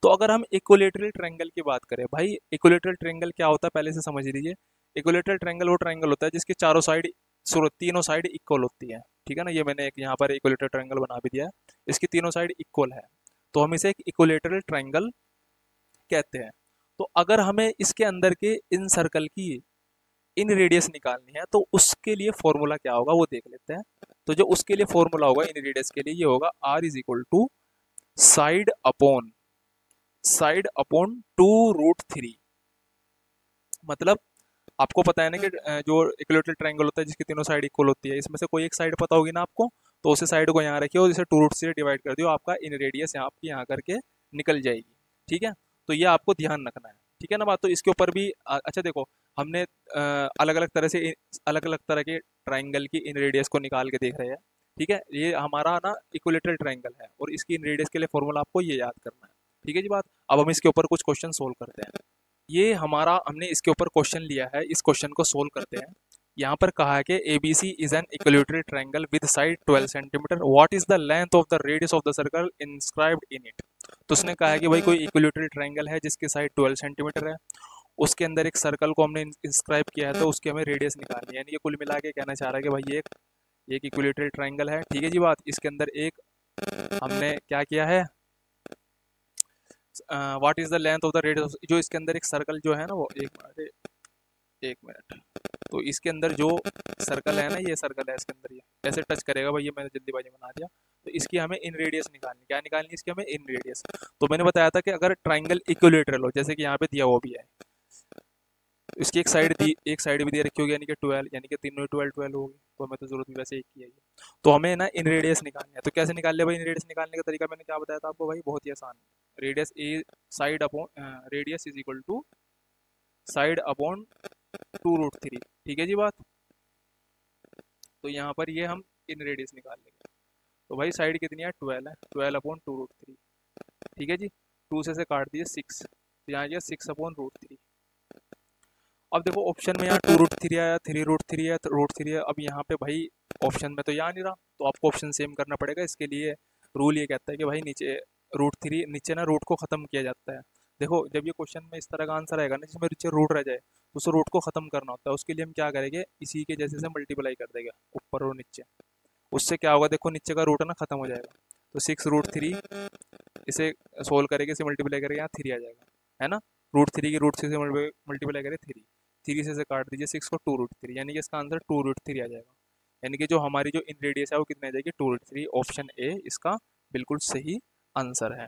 तो अगर हम इक्विलेटरल ट्रायंगल की बात करें, भाई इक्विलेटरल ट्रायंगल क्या होता है पहले से समझ लीजिए। इक्विलेटरल ट्रायंगल वो ट्रायंगल होता है जिसके चारों साइड तीनों साइड इक्वल होती है। ठीक है ना, ये मैंने एक यहाँ पर इक्विलेटरल ट्रायंगल बना भी दिया है, इसकी तीनों साइड इक्वल है, तो हम इसे एक इक्विलेटरल ट्रायंगल कहते हैं। तो अगर हमें इसके अंदर के इन सर्कल की इन रेडियस निकालनी है, तो उसके लिए फॉर्मूला क्या होगा वो देख लेते हैं। तो जो उसके लिए फॉर्मूला होगा इन रेडियस के लिए, ये होगा R = साइड अपॉन 2√3। मतलब आपको पता है ना कि जो इक्विलेटरल ट्रायंगल होता है जिसकी तीनों साइड इक्वल होती है, इसमें से कोई एक साइड पता होगी ना आपको, तो उसी साइड को यहाँ रखिए और इसे 2√3 से डिवाइड कर दियो, आपका इन रेडियस यहाँ आपकी यहाँ करके निकल जाएगी। ठीक है, तो ये आपको ध्यान रखना है। ठीक है ना बात। तो इसके ऊपर भी अच्छा देखो, हमने अलग अलग तरह से अलग अलग तरह के ट्राइंगल की इन रेडियस को निकाल के देख रहे हैं। ठीक है, ये हमारा ना इक्विलेटरल ट्राइंगल है और इसकी इन रेडियस के लिए फॉर्मूला आपको ये याद करना है। ठीक है जी बात। अब हम इसके ऊपर कुछ क्वेश्चन सोल्व करते हैं। ये हमारा हमने इसके ऊपर क्वेश्चन लिया है, इस क्वेश्चन को सोल्व करते हैं। यहाँ पर कहा है कि ABC is an equilateral triangle with side 12 centimetre. What is the length of the radius of the circle inscribed in it. तो उसने कहा है कि भाई कोई इक्विलेटरल ट्रायंगल है जिसकी साइड 12 सेंटीमीटर है, उसके अंदर एक सर्कल को हमने इंस्क्राइब किया है, तो उसकी हमें रेडियस निकालनी है। यानी कि कुल मिला के कहना चाह रहा है कि भाई ये एक इक्विलेटरल ट्रायंगल है। ठीक है जी बात। इसके अंदर एक हमने क्या किया है, what is the length of the radius, जो इसके अंदर एक सर्कल जो है ना वो एक मिनट, तो इसके अंदर जो सर्कल है ना, ये सर्कल है, इसके अंदर ये ऐसे टच करेगा भाई, ये मैंने जल्दीबाजी में बना दिया। तो इसकी हमें इन रेडियस निकालनी, क्या निकालनी है इसकी हमें इन रेडियस। तो मैंने बताया था कि अगर ट्राइंगल इक्विलेटरल हो, जैसे कि यहाँ पे दिया वो भी है, इसकी एक साइड भी दे रखी होगी, यानी कि 12, यानी कि तीनों 12 12 होगी, तो हमें तो जरूरत भी वैसे एक की है ये। तो हमें ना इन रेडियस निकालनी है। तो कैसे निकाल लिया भाई, इन रेडियस निकालने का तरीका मैंने क्या बताया था आपको भाई, बहुत ही आसान है। Radius a side upon radius is equal to side upon 2√3। ठीक है जी बात। तो यहाँ पर ये हम इन रेडियस निकाल लेंगे। तो भाई साइड कितनी है, 12 है, 12/2√3। ठीक है जी, 2 से काट दिए 6, तो यहाँ गया 6/√3। अब देखो ऑप्शन में यहाँ 2√3 आया, 3√3 है, √3 है। अब यहाँ पे भाई ऑप्शन में तो यहाँ नहीं रहा, तो आपको ऑप्शन सेम करना पड़ेगा। इसके लिए रूल ये कहता है कि भाई नीचे √3, नीचे ना रूट को खत्म किया जाता है। देखो जब ये क्वेश्चन में इस तरह का आंसर आएगा ना जिसमें नीचे रूट रह जाए, तो उस रूट को खत्म करना होता है। उसके लिए हम क्या करेंगे, इसी के जैसे से मल्टीप्लाई कर देगा ऊपर और नीचे। उससे क्या होगा, देखो नीचे का रूट है ना खत्म हो जाएगा। तो 6√3, इसे सोल्व करेंगे, इसे मल्टीप्लाई करेंगे, यहाँ 3 आ जाएगा, है ना। √3 की √3 से मल्टीप्लाई करें 3, 3 से काट दीजिए 6 को, 2√3, यानी कि इसका आंसर 2√3 आ जाएगा। यानी कि जो हमारी जो इन रेडियस है वो कितनी आ जाएगी, 2√3। ऑप्शन ए इसका बिल्कुल सही आंसर है।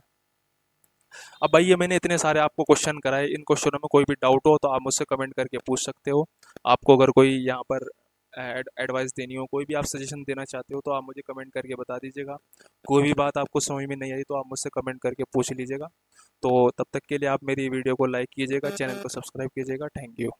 अब भाई ये मैंने इतने सारे आपको क्वेश्चन कराए, इन क्वेश्चनों में कोई भी डाउट हो तो आप मुझसे कमेंट करके पूछ सकते हो। आपको अगर कोई यहाँ पर एडवाइस देनी हो, कोई भी आप सजेशन देना चाहते हो, तो आप मुझे कमेंट करके बता दीजिएगा। कोई भी बात आपको समझ में नहीं आई तो आप मुझसे कमेंट करके पूछ लीजिएगा। तो तब तक के लिए आप मेरी वीडियो को लाइक कीजिएगा, चैनल को सब्सक्राइब कीजिएगा। Thank you.